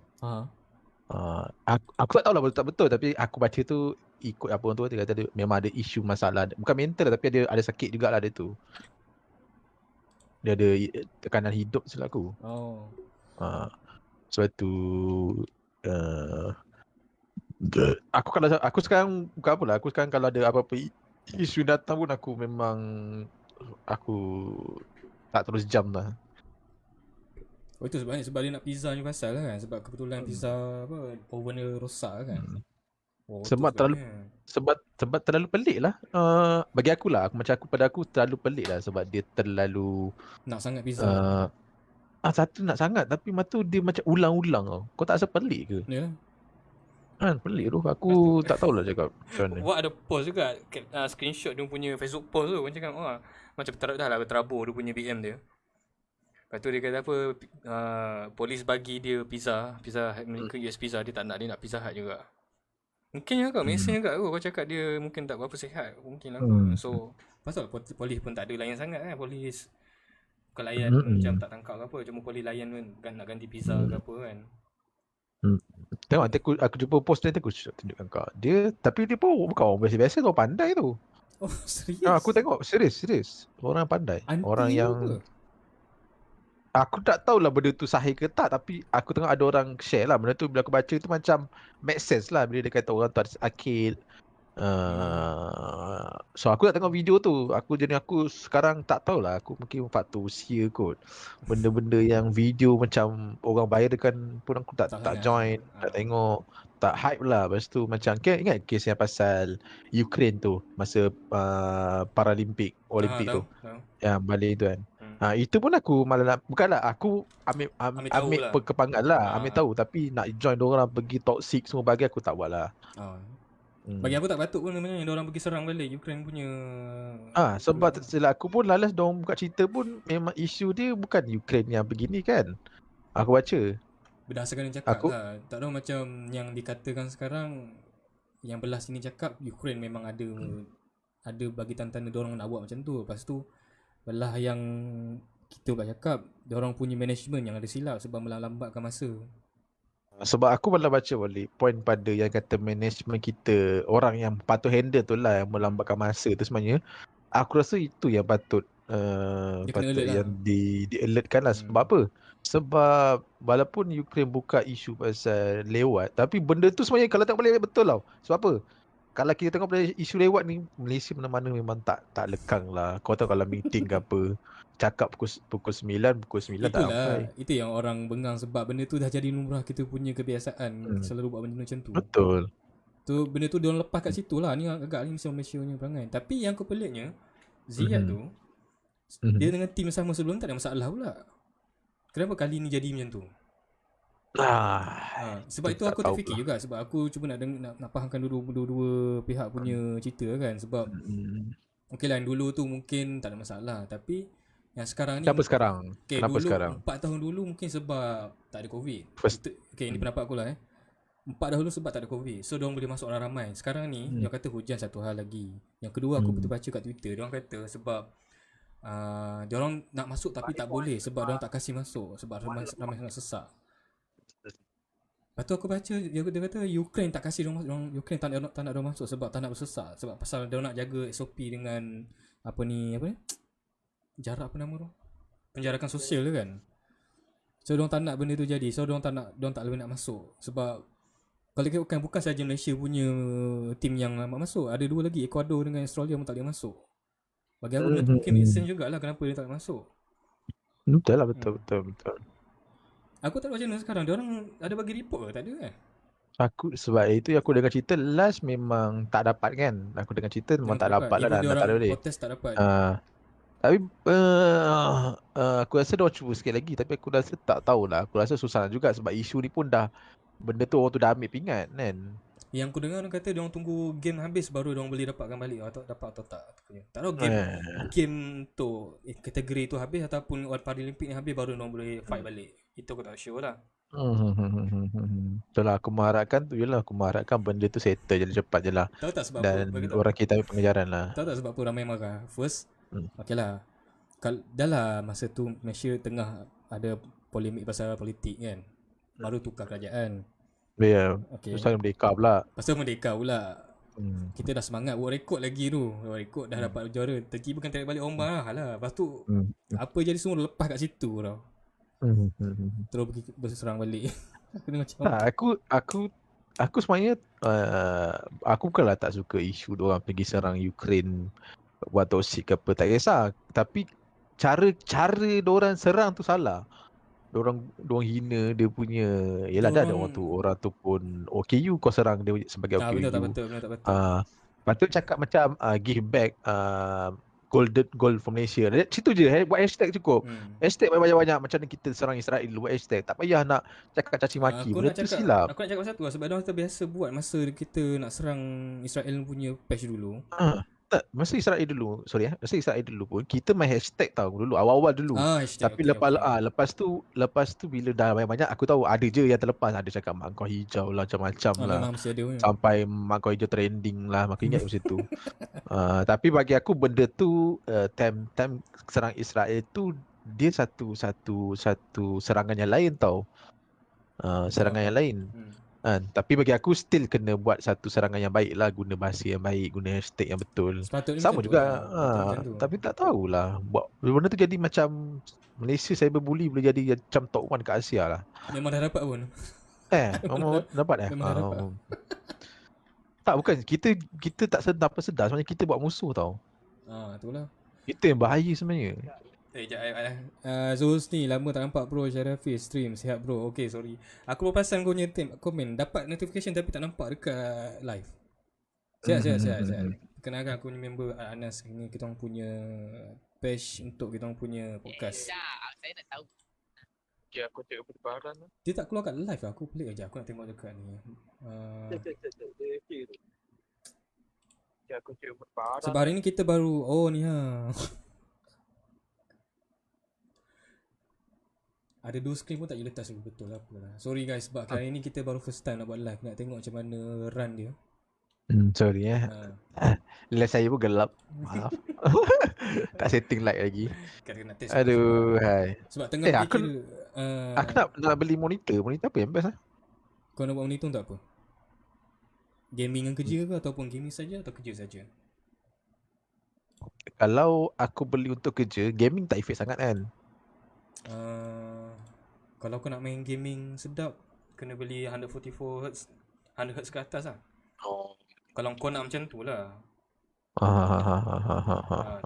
Aku tak tahu lah betul tak betul tapi aku baca tu ikut apa orang tu dia kata dia memang ada isu masalah bukan mental tapi ada sakit jugalah dia tu. Dia ada tekanan hidup selaku. Sebab tu aku sekarang bukan apalah aku sekarang kalau ada apa-apa isu datang pun aku memang aku tak terus jam lah. Itu sebab dia nak pizza ni pasal lah kan. Sebab kebetulan pizza oven dia rosak kan. Sebab terlalu pelik lah. Bagi aku lah pada aku terlalu pelik lah sebab dia terlalu nak sangat pizza. Satu nak sangat tapi tu dia macam ulang-ulang tau. Kau tak rasa pelik ke? Ya. Pelik tu. Aku tak tahulah cakap macam mana. Buat ada post juga screenshot dia punya Facebook post tu. Macam macam dah lah terabur dia punya BM dia. Lepas tu dia kata apa polis bagi dia pizza American US pizza. Dia tak nak, dia nak Pizza Hut juga. Mungkin juga mesin juga kau cakap dia mungkin tak berapa sihat. Mungkin lah so pasal polis pun tak ada layan sangat kan. Polis bukan layan macam tak tangkap ke apa. Cuma polis layan kan nak ganti pizza ke apa kan. Tengok aku jumpa post dia aku tunjukkan kau. Tapi dia pun bukan orang biasa-biasa tu, pandai tu. Oh serius? Aku tengok serius. Orang pandai. Anti orang yang apa? Aku tak tahulah benda tu sahih ke tak tapi aku tengok ada orang share lah benda tu bila aku baca tu macam make sense lah bila dia kata orang tu ada sakit. So aku tak tengok video tu. Aku sekarang tak tahulah. Aku mungkin faktor usia kot. Benda-benda yang video macam orang viral kan pun aku tak join, tak tengok, tak hype lah. Lepas tu macam ingat kes yang pasal Ukraine tu masa Paralimpik Olimpik tu. Yang balik tu kan. Itu pun aku malah bukanlah aku ambil perkembangan lah, ambil tahu tapi nak join diorang pergi toxic semua bagi aku tak buat lah. Bagi aku tak patut pun namanya diorang pergi serang balik Ukraine punya. Sebab aku pun lalas diorang buka cerita pun memang isu dia bukan Ukraine yang begini kan. Aku baca. Berdasarkan yang cakap lah. Tak tahu macam yang dikatakan sekarang yang belah sini cakap Ukraine memang ada bagi tanda-tanda diorang nak buat macam tu. Lepas tu belah yang kita cakap diorang punya management yang ada silap sebab melambatkan masa. Sebab aku malah baca balik point pada yang kata management kita, orang yang patut handle tu lah yang melambatkan masa tu sebenarnya. Aku rasa itu yang patut patut yang di-alertkan lah. Sebab apa? Sebab walaupun Ukraine buka isu pasal lewat tapi benda tu sebenarnya kalau tengok balik betul tau. Sebab apa? Kalau kita tengok pada isu lewat ni, Malaysia mana-mana memang tak lekang lah. Kau tahu kalau meeting ke apa, cakap pukul 9 tak sampai. Itu yang orang bengang sebab benda tu dah jadi lumrah kita punya kebiasaan selalu buat benda macam tu. Betul. Tu benda tu diorang lepas kat situ lah. Ni agak ni Malaysia punya perangai. Tapi yang peliknya Ziyad tu dia dengan tim sama sebelum tak ada masalah pula. Kenapa kali ni jadi macam tu? Sebab itu aku terfikir juga. Sebab aku cuba nak fahamkan dua-dua pihak punya cerita kan. Sebab okey lah, dulu tu mungkin tak ada masalah. Tapi yang sekarang ni, Kenapa sekarang? Okay, Kenapa dulu, sekarang? 4 tahun dulu mungkin sebab tak ada COVID. Okay, ini pendapat aku lah 4 tahun dulu sebab tak ada COVID. So diorang boleh masuk orang ramai. Sekarang ni dia kata hujan satu hal lagi. Yang kedua aku betul baca kat Twitter, diorang kata sebab diorang nak masuk tapi tak boleh sebab diorang tak kasih masuk sebab ramai sangat sesak. Lepas tu aku baca dia kata Ukraine tak kasih diorang, Ukraine tak nak diorang masuk sebab tak nak bersesak, sebab pasal diorang nak jaga SOP dengan apa ni jarak apa nama tu, penjarakan sosial tu kan. So diorang tak nak benda tu jadi. So diorang tak boleh nak masuk. Sebab kalau ikutkan bukan saja Malaysia punya tim yang nak masuk, ada dua lagi, Ecuador dengan Australia pun tak boleh masuk. Bagi aku mungkin make sense jugalah kenapa dia tak boleh masuk. Betul lah, betul. Aku tak tahu macam mana sekarang. Diorang ada bagi report ke? Tak ada kan? Sebab itu aku dengar cerita last memang tak dapat kan. Aku dengar cerita memang tak dapat lah, dan tak ada boleh. Protest tak dapat. Tapi aku rasa dia cuba sikit lagi, tapi aku rasa tak tahulah. Aku rasa susah juga sebab isu ni pun dah, benda tu orang tu dah ambil pingat kan. Yang aku dengar orang kata diorang tunggu game habis baru diorang boleh dapatkan balik atau dapat atau tak. Tak tahu game tu kategori tu habis ataupun Paralimpik ni habis baru diorang boleh fight balik. Itu aku tak sure lah. Betul lah, aku mengharapkan tu je lah. Aku mengharapkan benda tu settle je cepat je lah. Tahu tak sebab dan apa? Orang kita ambil pengejaran lah. Tahu tak sebab apa ramai marah? First, okay lah, dah lah masa tu Malaysia tengah ada polemik pasal politik kan. Baru tukar kerajaan. Ya, okay. Pasal merdeka pula. Kita dah semangat buat rekod lagi tu. Buat rekod dah dapat juara. Tiba-tiba kan tarik balik ombak lah. Lepas tu apa jadi semua lepas kat situ tau. Terus pergi berserang balik. Aku sebenarnya aku bukanlah tak suka isu diorang pergi serang Ukraine buat toksik ke apa, tak kisah. Tapi cara diorang serang tu salah. Diorang hina dia punya, yelah dah ada orang tu pun OKU, kau serang dia sebagai OKU. Betul. Lepas tu cakap macam give back gold for Malaysia. Situ je, buat hashtag cukup. Hashtag banyak-banyak, macam mana kita serang Israel dulu, buat hashtag. Tak payah nak cakap caci maki. Benda tu silap. Aku nak cakap satu lah, sebab diorang terbiasa buat masa kita nak serang Israel punya patch dulu. Tak, masa Israel dulu pun kita main hashtag tau dulu, awal-awal dulu. Tapi lepas tu bila dah banyak, aku tahu ada je yang terlepas. Ada cakap mak kau hijau lah, macam-macam lah. Sampai mak kau hijau trending lah. Maka ingat masa tu. Tapi bagi aku benda tu time serang Israel tu dia satu serangan yang lain tau. Serangan yang lain. Tapi bagi aku still kena buat satu serangan yang baik lah, guna bahasa yang baik, guna hashtag yang betul. Sepatutnya sama juga tapi tak tahulah buat benda tu jadi macam Malaysia cyberbully boleh jadi macam top 1 kat Asia lah. Memang dah dapat pun. Dapat Memang dah dapat. Tak, bukan kita tak sedar sebenarnya kita buat musuh tau. Itulah. Itu yang bahaya sebenarnya. Zulz ni lama tak nampak bro. Syarafi stream sihat bro. Okay, sorry, aku baru perasan kau punya komen dapat notification tapi tak nampak dekat live. Sihat. Kenalkan aku ni member Anas. Ini kita orang punya page untuk kita orang punya podcast. Saya nak tahu. Okay, aku tengok perbaharan. Dia tak keluar kat live. Aku pelik aja. Aku nak tengok dekat ni. Aku tengok perbaharan. Sebab hari ni kita baru ni ada 2 screen pun tak boleh letas betul lah. Sorry guys, sebab kali ni kita baru first time nak buat live. Nak tengok macam mana run dia. Sorry Lihat saya pun gelap. Maaf. Tak setting light lagi. Kena test. Aduh, hai. Sebab tengah aku nak beli monitor. Monitor apa yang best lah? Kau nak buat monitor tak apa? Gaming dengan kerja ke ataupun gaming saja atau kerja saja? Kalau aku beli untuk kerja, gaming tak efek sangat kan? Kalau kau nak main gaming sedap, kena beli 144Hz 100Hz ke atas lah. Kalau kau nak macam tu lah.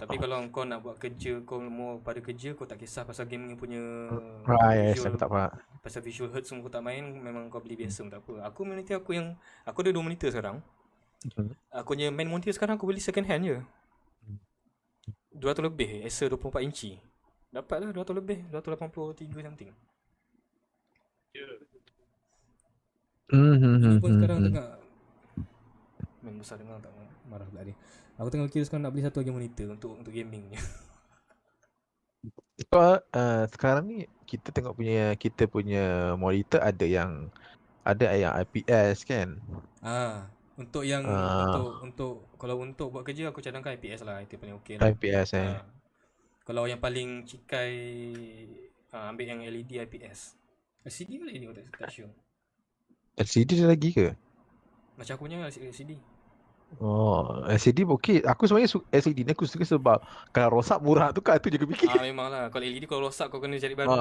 Tapi kalau kau nak buat kerja, kau mau pada kerja, kau tak kisah pasal gaming punya visual, aku tak faham. Pasal visual hertz semua kau tak main, memang kau beli biasa pun tak apa. Aku ada 2 monitor sekarang. Aku punya main monitor sekarang aku beli second hand je. 200 lebih, Acer 24 inci. Dapat lah 200 lebih, 283 something. Ya. Ini pun sekarang tengah main besar dengar tak marah pula dia. Aku tengah kira sekarang nak beli satu lagi monitor untuk gamingnya. Sekarang ni kita tengok kita punya monitor ada yang IPS kan. Untuk yang untuk kalau untuk buat kerja aku cadangkan IPS lah, itu paling okey lah. IPS Kalau yang paling cikai ambil yang LED IPS. LCD ke LED aku tak sure. LCD ada lagi ke? Macam aku punya LCD. Oh, LCD okey. Aku sebenarnya LCD ni aku suka sebab kalau rosak murah tu kan, tu je aku fikir. Memanglah. Kalau LED kalau rosak kau kena cari baru.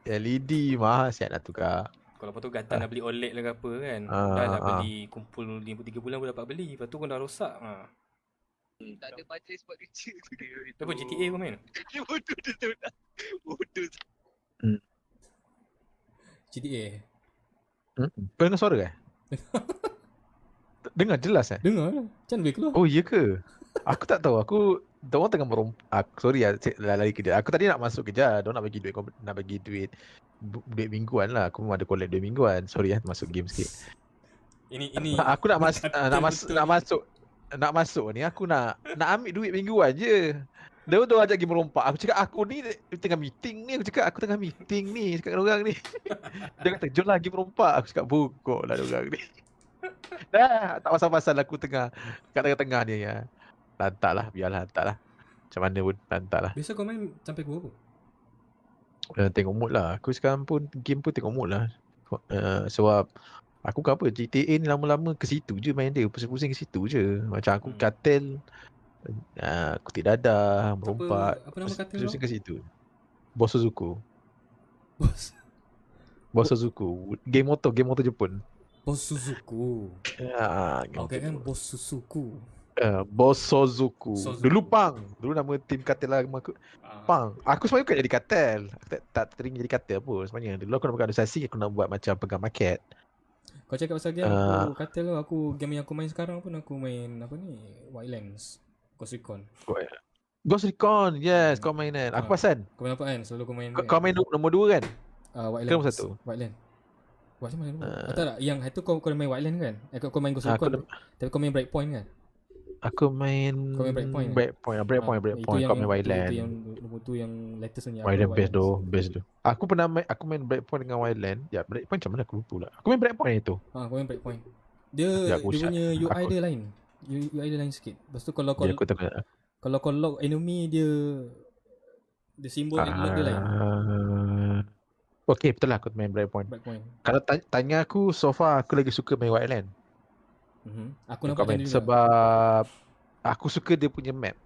LED mahal siap nak tukar. Kalau lepas tu gatal nak beli OLED lah ke apa kan. Dah lah beli kumpul 3 bulan pun dapat beli. Lepas tu kau dah rosak. Tak ada majlis buat kerja. Apa GTA kau main? Bodoh tu lah. Bodoh. GTA? Kau dengar suara ke? Dengar jelas Dengar lah. Macam boleh keluar? Oh iya ke? Aku tak tahu. Diorang tengah sorry lari kerja. Aku tadi nak masuk kerja. Diorang nak bagi duit mingguan lah. Aku memang ada collect duit mingguan. Sorry masuk game sikit. Ini aku nak masuk ni. Aku nak ambil duit mingguan je. Dia ajak pergi merompak. Aku cakap aku ni tengah meeting ni. Aku tengah meeting ni. Cakap dengan orang ni. Dia kata jom lah pergi merompak. Aku cakap bokok lah orang ni. Dah tak pasal-pasal aku tengah kat tengah-tengah ni ya. Lantak lah, biarlah lantak lah. Macam mana pun lantak lah. Biasa kau main sampai pukul apa? Tengok mood lah. Aku sekarang pun game pun tengok mood lah. Sebab aku kan apa, GTA ni lama-lama ke situ je main dia. Pusing-pusing ke situ je. Macam aku katel, kutik dadah, merompak. Apa nama katil pusing ke situ. Boss Suzuku. Boss Suzuku. Game motor Jepun. Boss Suzuku. Okay kan Boss Suzuku. Boss Suzuku. Dulu Pang. Dulu nama tim katel lah aku. Pang. Aku sebenarnya bukan jadi katel. Aku tak teringin jadi katel pun sebenarnya. Dulu aku nak buat organisasi, aku nak buat macam pegang market. Kau cakap pasal game, aku katel lah. Game yang aku main sekarang pun aku main apa ni? Wildlands. Ghost Recon. Ghost Recon, yes. Kau main kan? Aku pasan. Kau main apa kan? Selalu kau main Kau main nombor 2 kan? Wildlands. Nombor 1? Wildlands. Macam mana? Tak lah. Yang itu kau main Wildlands kan? Kau main Ghost Recon. Tapi kau main Breakpoint kan? Aku main Breakpoint. Kau main Wildlands. Itu yang nombor tu yang latest ni. Wildlands best tu. Aku main Breakpoint dengan Wildlands. Ya, Breakpoint macam mana aku lupa lah. Aku main Breakpoint itu. Kau main Breakpoint. Dia punya UI dia lain. UI dia lain sikit. Lepas tu kalau kau lock enemy dia simbol dia lain. Okay, betul lah aku main Breakpoint. Kalau tanya aku, so far aku lagi suka main Wildlands. Aku nampak main sebab aku suka dia punya map.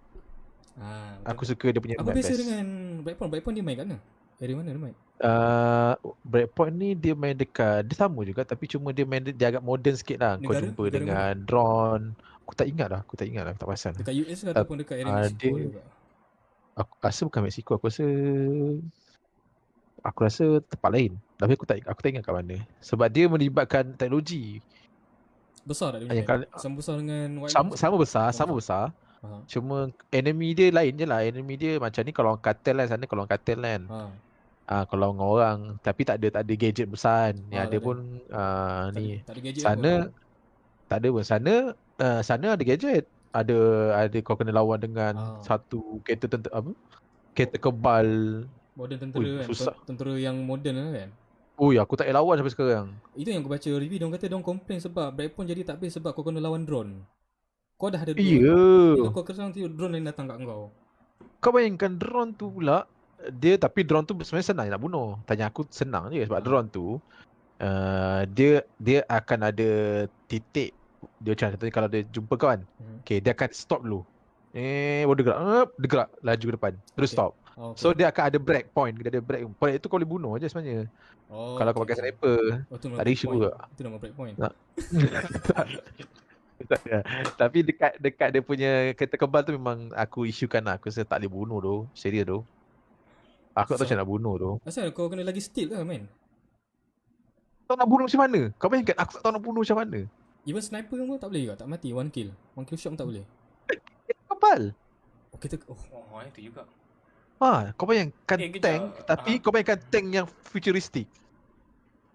Aku suka dia punya map. Apa beza dengan Breakpoint? Breakpoint dia main kat mana? Area mana dia main? Breakpoint ni dia main dekat, dia sama juga tapi cuma dia main dia agak modern sikit lah. Kau jumpa dengan drone. Aku tak ingat lah, tak pasal. Dekat US ke ataupun dekat area Mexico juga? Aku rasa bukan Mexico, aku rasa tempat lain. Tapi aku tak ingat kat mana. Sebab dia melibatkan teknologi. Besar tak dia? Sama besar dengan Wildlands? Sama besar. Cuma enemy dia lain je lah. Enemy dia macam ni kalau orang katel kan, sana kalau orang katel kan. Kalau dengan orang tapi tak ada gadget besar kan. Yang ada pun ni. Sana tak ada pun. Sana ada gadget. Ada kau kena lawan dengan satu kereta kereta kebal. Modern tentera kan. Susah. Tentera yang moden kan. Aku tak boleh lawan sampai sekarang. Itu yang aku baca review, diorang kata diorang komplain sebab Breakpoint jadi tak best sebab kau kena lawan drone. Kau dah ada drone. Bila kau kesan nanti drone lain datang kat kau. Kau bayangkan drone tu pula, tapi drone tu sebenarnya senang nak bunuh. Tanya aku senang je sebab drone tu dia akan ada titik. Dia macam kalau dia jumpa kau kan, dia akan stop dulu. Baru dia gerak laju ke depan. Terus stop. So dia akan ada break point. Dia ada break point itu kau boleh bunuh je sebenarnya. Kalau kau pakai sniper, tak ada isu juga. Itu nama break point. Tapi dekat dia punya kereta kebal tu memang aku isukan lah. Aku rasa tak boleh bunuh tu. Serius tu. Aku tak tahu macam nak bunuh tu. Asal kau kena lagi steal lah man? Tak nak bunuh macam mana? Kau bayangkan aku tak tahu nak bunuh macam mana? Even sniper pun tak boleh juga? Tak mati? One kill shot pun tak boleh? Kereta kebal. Kita itu juga. Kau bayangkan kejap. tank, tapi kau bayangkan tank yang futuristik.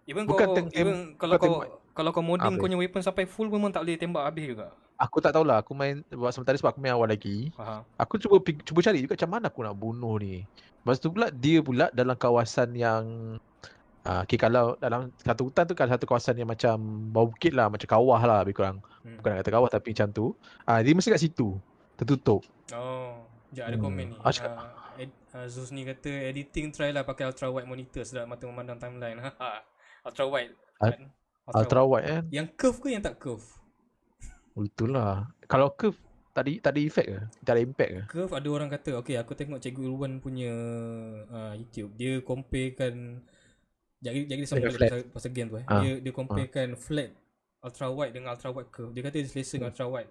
Even Bukan kau tank kalau bukan tank kalau kau modding apa? kau punya weapon sampai full memang tak boleh tembak habis juga. Aku tak tahulah, aku main buat sementara sebab aku main awal lagi. Faham. Aku cuba cari juga macam mana aku nak bunuh ni. Lepas tu pula dia pula dalam kawasan yang okay, kalau dalam satu hutan tu kan satu kawasan yang macam bawah bukit lah, macam kawah lah lebih kurang. Bukan nak kata kawah tapi macam tu. Dia mesti kat situ. Tertutup. Oh, sekejap ada komen ni. Zeus ni kata editing try lah pakai ultra wide monitor sedap mata memandang timeline. Ultra wide kan? Ultra wide kan? Yang curve ke yang tak curve? Itulah. Kalau curve tak ada efek ke? Tak ada impact ke? Curve ada orang kata, okay aku tengok Cikgu Irwan punya YouTube. Dia comparekan, jadi dia sambung balik pasal game tu Dia comparekan flat ultra wide dengan ultra wide curve. Dia kata dia selesa dengan ultra wide.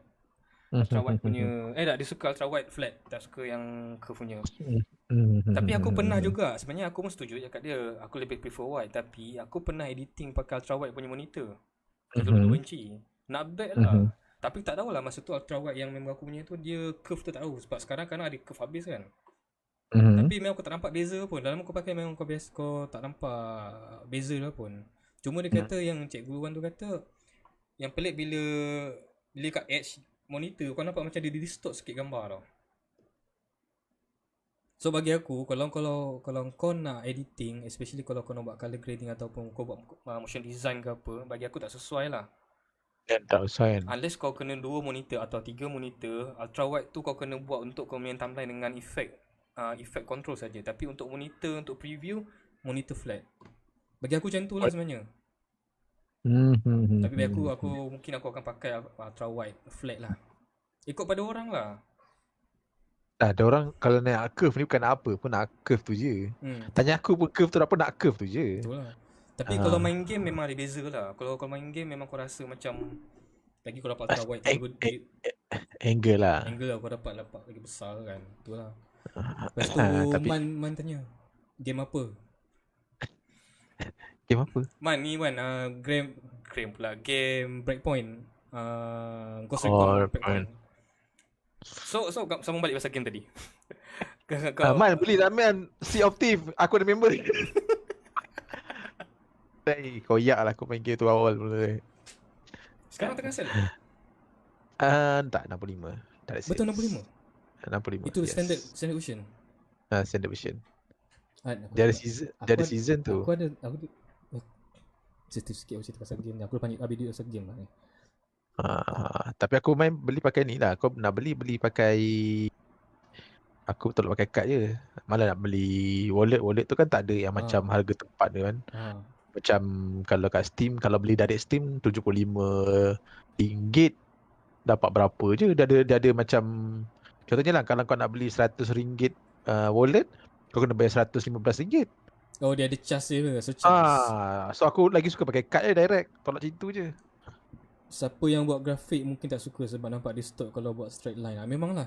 Ultra wide punya dia suka ultra wide flat, tak suka yang curve punya. Tapi aku pernah juga, sebenarnya aku pun setuju cakap dia, aku lebih prefer wide, tapi aku pernah editing pakai ultra wide punya monitor 32 inci. Not bad lah. Tapi tak tahulah masa tu ultra wide yang memang aku punya tu dia curve tu tak tahu, sebab sekarang kan ada curve habis kan. Tapi memang aku tak nampak beza pun. Dalam aku pakai memang kau tak nampak beza lah pun. Cuma dia kata yang Cikgu Wan tu kata yang pelik bila kat edge monitor kau nampak macam dia distort sikit gambar tau. So bagi aku kalau kau nak editing, especially kalau kau nak buat color grading ataupun kau buat motion design ke apa, bagi aku tak sesuai lah. Tak usah kan. Unless kau kena 2 monitor atau 3 monitor, ultra wide tu kau kena buat untuk kau main timeline dengan effect control saja. Tapi untuk monitor, untuk preview, monitor flat. Bagi aku macam tu lah sebenarnya. Tapi bagi aku mungkin aku akan pakai ultra wide flat lah. Ikut pada orang lah. Ada orang kalau nak curve ni bukan apa pun nak curve tu je. Tanya aku pun curve tu apa, nak curve tu je. Betul lah. Tapi kalau main game memang ada beza lah. Kalau kau main game memang kau rasa macam lagi kau dapat ultra wide angle lah. Angle lah kau dapat lagi besar kan. Itulah. Lepas tu Man tanya, game apa? Game apa? Man ni game pula. Game Breakpoint. Ghost Recon Breakpoint. So sambung balik pasal game tadi. Man beli lah man, Sea of Thieves. Aku ada member. Koyak lah aku main game tu awal mula. Sekarang tengah sell? Tak, 65. Tak ada betul 65? 65. Itu standard version? Standard version. Dia ada season tu. Aku ada sensitif sikit cerita pasal game ni. Aku dah panggil duit pasal game lah ni. Tapi aku beli pakai ni lah. Aku nak beli pakai, aku betul pakai kad je. Malah nak beli wallet tu kan tak ada yang macam harga tempat dia kan. Macam kalau kat Steam, kalau beli direct Steam RM75 dapat berapa je. Dia ada macam, contohnya lah kalau kau nak beli RM100 wallet, kau kena bayar RM115. Oh dia ada charge dia ke? So aku lagi suka pakai kad je direct. Tolak macam tu je. Siapa yang buat grafik mungkin tak suka sebab nampak distort kalau buat straight line lah. Memang lah.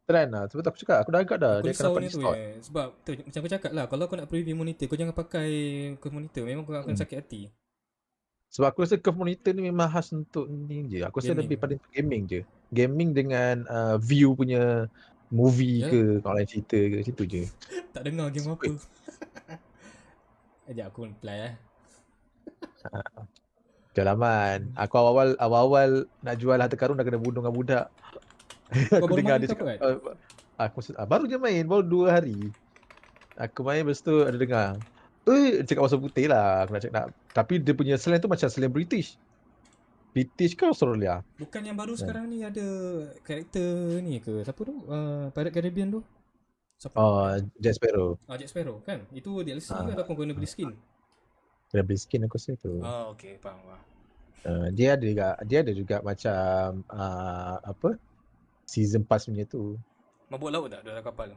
Trend lah. Sebab tu aku cakap, aku dah agak dah. Aku risau ni tu sebab tu, macam aku cakap lah, kalau kau nak preview monitor, kau jangan pakai curve monitor. Memang kau akan sakit hati. Sebab aku rasa curve monitor ni memang khas untuk ni je. Aku rasa lebih pada untuk gaming je. Gaming dengan view punya movie ke, kalau lain cerita ke, situ je. Tak dengar game apa. Sekejap aku reply Jalaman. Aku awal-awal nak jual harta karun dah kena bunuh dengan budak. Aku dengar dia cakap, aku baru je main, baru 2 hari. Aku main, lepas tu ada dengar, dia cakap pasal putih lah. Aku nak cakap, tapi dia punya slang tu macam slang British ke Australia. Bukan yang baru sekarang ni ada karakter ni ke, siapa tu? Pirate Caribbean tu. Jack Sparrow. Jack Sparrow kan? Itu DLC ke ataupun kena beli skin? Kena beli skin aku rasa tu. Okay, faham lah. Dia ada juga macam season pass punya tu. Mabuk laut tak dalam kapal?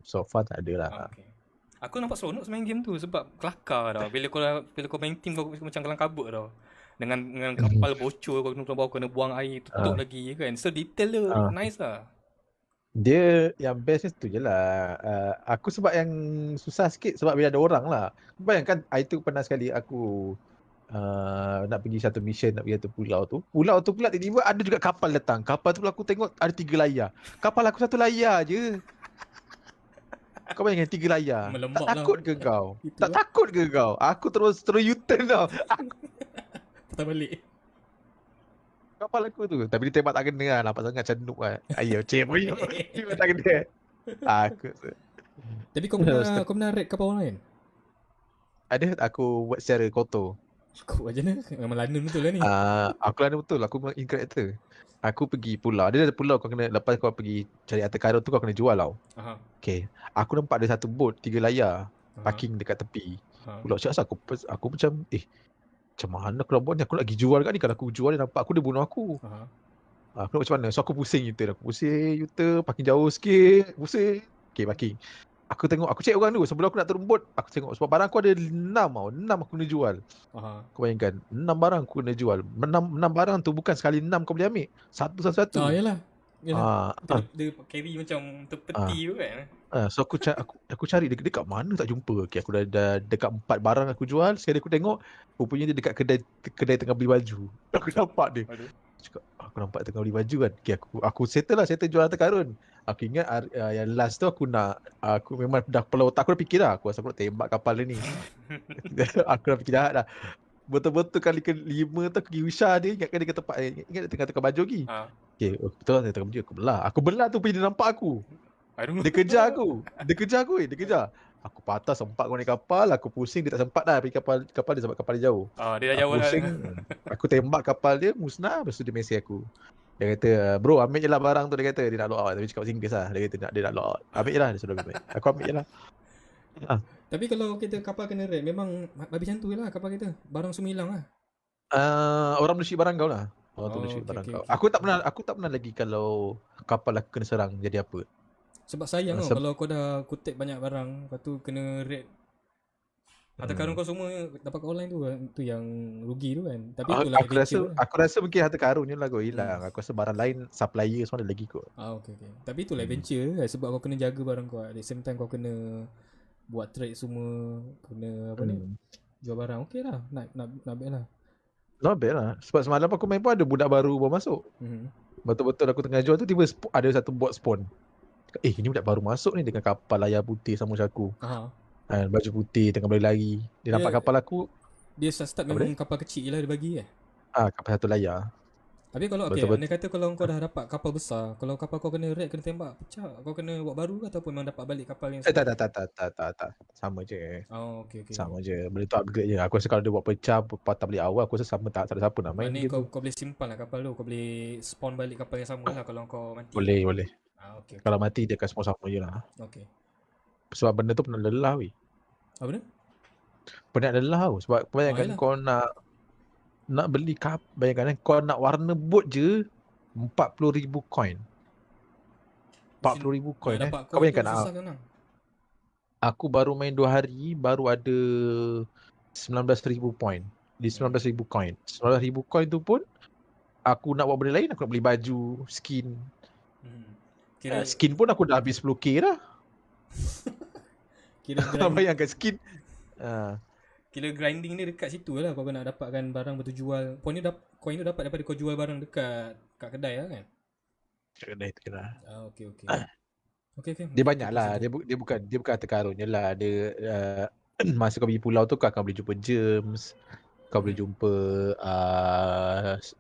So far tak ada lah. Okay. Aku nampak seronok main game tu sebab kelakar tau. Bila kau main team kau macam kelang kabut tau. Dengan kapal bocor kau kena buang air tutup lagi kan. So detail dia nice lah. Dia yang best tu je lah. Aku sebab yang susah sikit sebab bila ada orang lah. Bayangkan itu pernah sekali aku nak pergi satu mission, nak pergi satu pulau tu. Pulau tu pula tiba-tiba ada juga kapal datang. Kapal tu pula aku tengok ada 3 layar. Kapal aku 1 layar je. Kau bayangkan 3 layar. Melembab Tak lah. takut ke kau? Itu Tak lah. takut ke kau? Aku terus U-turn tau. Patah balik. Kapal aku tu. Tapi dia tembak tak kena lah. Nampak sangat macam noob lah. Ayo, cik boyo. Tembak tak kena. Aku Tapi kau pernah raid kapal orang lain? ada aku buat secara kotor. Kau macam mana? Memang London betul lah ni. Aku lah betul. Aku memang in character. Aku pergi pulau. Ada pulau kau kena, lepas kau pergi cari harta karun tu kau kena jual tau. Aha. Okay. Aku nampak ada satu boat 3 layar. Aha. Parking dekat tepi. Aha. Pulau cakap aku macam macam mana aku nak buat ni? Aku nak pergi jual kat ni. Kalau aku jual dia nampak aku, dia bunuh aku. Aha. Aku nak macam mana? So aku pusing U-turn. Aku pusing U-turn. Parking jauh sikit. Pusing. Okay, parking. Aku tengok, aku check orang dulu. Sebelum aku nak turun boat, aku tengok. Sebab barang aku ada 6 tau. 6 aku kena jual. Aha. Kau bayangkan, 6 barang aku kena jual. 6 barang tu bukan sekali 6 kau boleh ambil. Satu-satu. Yalah. Dia Dia carry macam terpeti tu kan. So aku cari dia kat mana tak jumpa. Okay, aku dah dekat 4 barang aku jual. Sekali aku tengok, rupanya dia dekat kedai tengah beli baju. Aku nampak dia. Aduh. Aku nampak tengah beli baju kan. Okay, aku settle jual harta karun. Aku ingat yang last tu aku memang dah kepala otak aku dah fikir dah. Aku rasa aku nak tembak kapal dia ni. Aku dah fikir jahat dah. Betul-betul kali ke-5 tu aku pergi Wisha dia. Ingatkan dia ke tempat ingat dia tengah baju lagi. Okay, betul lah dia tengah baju. Aku belah tu pergi dia nampak aku. Dia kejar aku. Dia kejar. Aku patah sempat kau naik kapal. Aku pusing dia tak sempat dah pergi kapal dia sebab kapal dia jauh. Dia dah jauh lah. Pusing. Aku tembak kapal dia musnah. Lepas tu dia mesej aku. Dia kata, bro ambil je lah barang tu. Dia kata dia nak lock out. Tapi cakap English lah. Dia kata dia nak lock out. Ambil je lah. Dia suruh ambil. Aku ambil je lah. Tapi kalau kita kapal kena raid, memang habis macam tu lah kapal kita. Barang semua hilang lah. Orang boleh shoot barang kau lah. Orang tu boleh shoot Okay. kau. Aku tak pernah lagi kalau kapal aku kena serang jadi apa. Sebab sayang tau kalau kau dah kutip banyak barang, lepas tu kena raid. Harta karun kau semua dapat kat online tu yang rugi tu kan. Tapi itulah aku rasa mungkin harta karun je lah kau hilang. Aku rasa barang lain supplier semua ada lagi kot. Okay. Tapi itulah adventure kan, sebab kau kena jaga barang kau. At the same time kau kena buat trade semua, kena apa ni, jual barang. Okay lah, nak ambil lah. Not bad lah. Sebab semalam aku main pun ada budak baru baru masuk. Betul-betul aku tengah jual tu tiba ada satu bot spawn. Ini budak baru masuk ni dengan kapal layar putih sama macam aku. Baju putih tengah berlari. Dia nampak kapal aku. Dia start memang kapal kecil je lah dia bagi kapal satu layar. Tapi kalau anda kata kalau kau dah dapat kapal besar, kalau kapal kau kena raid, kena tembak, pecah, kau kena buat baru ke ataupun memang dapat balik kapal yang tak. Sama je. Okay. Sama je. Boleh tu upgrade je. Aku rasa kalau dia buat pecah, patah balik awal, aku rasa sama tak ada siapa nak main. Maknanya kau boleh simpan lah kapal tu. Kau boleh spawn balik kapal yang sama lah kalau kau mati. Boleh. Okay. Kalau mati dia akan semua sama je lah. Okay. Sebab benda tu pernah lelah weh. Apa benda? Pernah lelah tau. Sebab bayangkan kau nak beli bayangkan kau nak warna boat je 40,000 coin. 40,000 coin dapat kau bayangkan aku baru main 2 hari baru ada 19,000 point. Di 19,000 coin. 19,000 coin tu pun aku nak buat benda lain, aku nak beli baju, skin. Skin pun aku dah habis 10k dah. Bayangkan skin. Kira grinding ni dekat situ lah. Kau kena dapatkan barang bertujual. Coin tu dapat daripada kau jual barang dekat kedai lah kan? Kedai tu kena. Okay. Dia banyak lah. Dia bukan harta karun je lah. Dia masa kau pergi pulau tu kau akan boleh jumpa gems. Kau boleh jumpa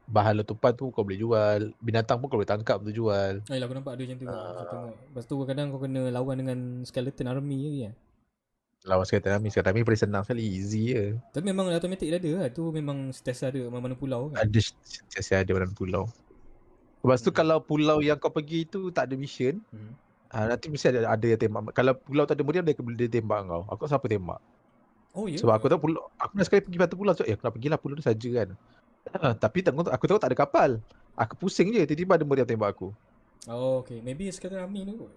bahan letupan tu kau boleh jual. Binatang pun kau boleh tangkap tu jual. Aku nampak ada macam tu. Lepas tu kadang kau kena lawan dengan skeleton army lagi kan? Lawan skeleton army paling senang sekali. Easy je. Tapi memang automatic dah ada lah. Tu memang setiasa ada mana-mana pulau kan? Ada setiasa ada mana-mana pulau. Lepas tu kalau pulau yang kau pergi tu tak ada mission, nanti mesti ada yang tembak. Kalau pulau tak ada meriam dia tembak kau. Aku tak siapa tembak. Sebab aku tahu pulau, aku nak sekali pergi satu pulau tu, aku nak pergilah pulau tu saja kan. Tapi aku tahu tak ada kapal. Aku pusing je, tiba-tiba ada meriam tembak aku. Okay. Maybe skeleton army tu kot.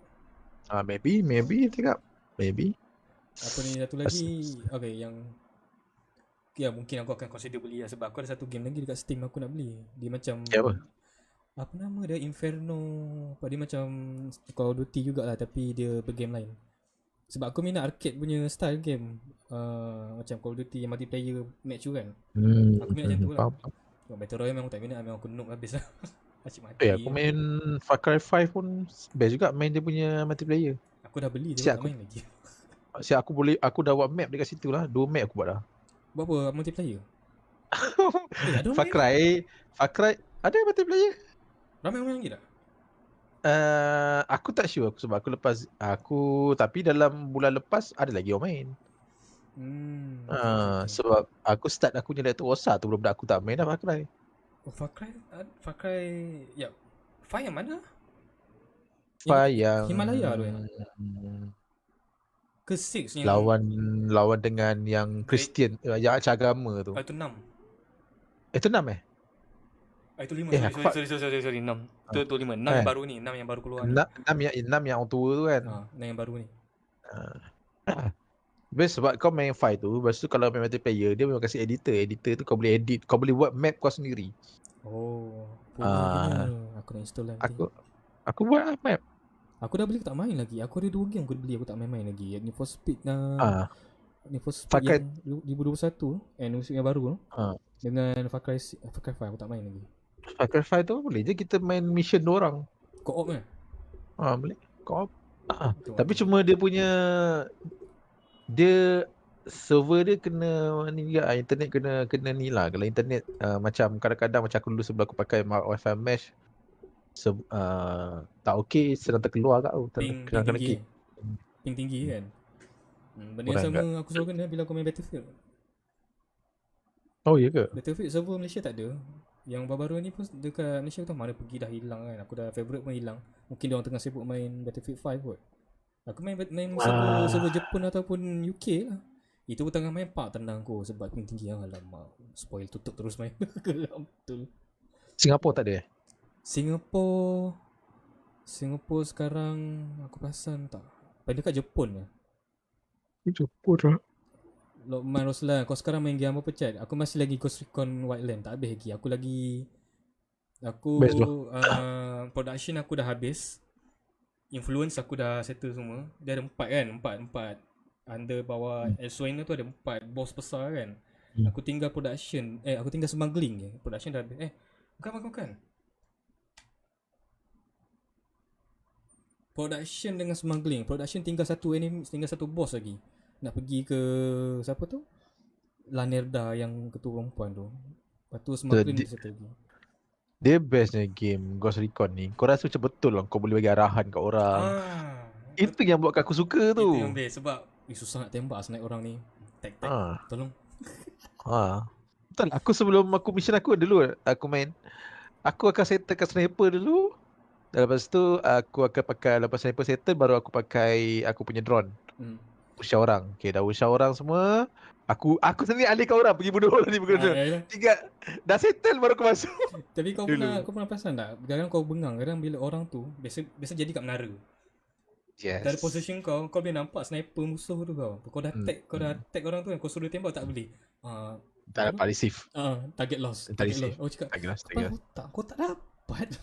Maybe tengok. Maybe. Apa ni satu lagi? Okay, yang mungkin aku akan consider beli lah. Sebab aku ada satu game lagi dekat Steam aku nak beli. Dia macam apa nama dia? Inferno. Dia macam Call of Duty jugalah, tapi dia bergame lain. Sebab aku minat arcade punya style game. Macam Call of Duty yang multiplayer match tu kan. Aku minat macam tu lah. Battle Royale memang tak minat. Memang aku noob habis lah. Asyik mati. Aku main Far Cry 5 pun best juga main dia punya multiplayer. Aku dah beli tu, Siap tak aku. main lagi. Aku dah buat map dekat situ lah. 2 map aku buat dah. Buat apa multiplayer? Ada orang Far main? Cry ada multiplayer. Ramai orang lagi tak? Aku tak sure sebab tapi dalam bulan lepas ada lagi orang main. Okay. Sebab aku start aku punya laptop rosak tu budak-budak aku tak main dah Far Cry. Oh, Far Cry, ya. Far yang mana? Far yang Himalaya tu ke 6 yang lawan dengan yang Kristian, yang agama tu. Itu 6. Itu 6 Itu 5. Sorry 6. Tu 5. 6 yang baru ni, 6 yang baru keluar ni. 6 yang orang tua tu kan. 6 yang baru ni. Best sebab kau main file tu, lepas tu kalau main multiplayer dia memang kasi editor. Editor tu kau boleh edit, kau boleh buat map kau sendiri. Oh, gila. Aku nak install nanti. Aku buat map. Aku dah beli, aku tak main lagi. Aku ada 2 game aku beli, aku tak main-main lagi. Need for Speed Need for Speed yang 2021 musim yang baru tu. Dengan Far Cry 5 aku tak main lagi. Far Cry 5 tu boleh je kita main mission 2 orang. Co-op kan? Boleh. Co-op. Tapi cuma dia punya server dia kena ni juga, internet kena ni lah. Kalau internet macam kadang-kadang macam aku dulu sebelum aku pakai Wi-Fi mesh tak okey, sedang terkeluar kat tu. Ping tinggi kan? Benda yang sama aku selalu kena bila aku main Battlefield. Oh ya ke? Battlefield server Malaysia tak ada. Yang baru-baru ni pun dekat Malaysia tu mana pergi dah hilang kan. Aku dah favourite pun hilang. Mungkin dia orang tengah sibuk main Battlefield 5 kot. Aku main server Jepun ataupun UK lah. Itu pun tengah main pak tendang aku sebab ping tinggi. Alamak, spoil, tutup terus main. Betul. Singapura tak ada? Singapura sekarang aku perasan tak. Pada dekat Jepun lah. Jepun lah. Lokman Roslan, kau sekarang main game apa Chat? Aku masih lagi Ghost Recon Wildland, tak habis lagi. Production aku dah habis. Influence aku dah settle semua. Dia ada 4 kan? 4 under bawah Elsewhere tu ada 4 boss besar kan. Aku tinggal production. Aku tinggal smuggling je. Production dah habis. Bukan. Production dengan smuggling. Production tinggal satu boss lagi. Nak pergi ke siapa tu? Lanerda yang ketua perempuan tu. Lepas tu smuggling dia satu lagi. Dia bestnya game Ghost Recon ni. Kau rasa macam betul lah kau boleh bagi arahan kat orang. Itu yang buat aku suka tu. Itu yang best sebab susah nak tembak snipe orang ni. Tag. Tolong. Betul. Aku sebelum mission aku dulu aku main. Aku akan settlekan sniper dulu. Dan lepas tu aku akan pakai, lepas sniper settle baru aku pakai aku punya drone. Usah orang. Okay, dah usah orang semua. Aku sendiri alihkan orang pergi bunuh orang ni. Dah settle baru aku masuk. Tapi kau pernah perasan tak? Kadang kau bengang, kadang bila orang tu biasa jadi kat menara. Yes. Dari position kau boleh nampak sniper musuh tu kau. Kau dah tag orang tu kan, kau suruh tembak tak boleh. Tak dapat receive. Target loss. Oh cakap, kau tak dapat.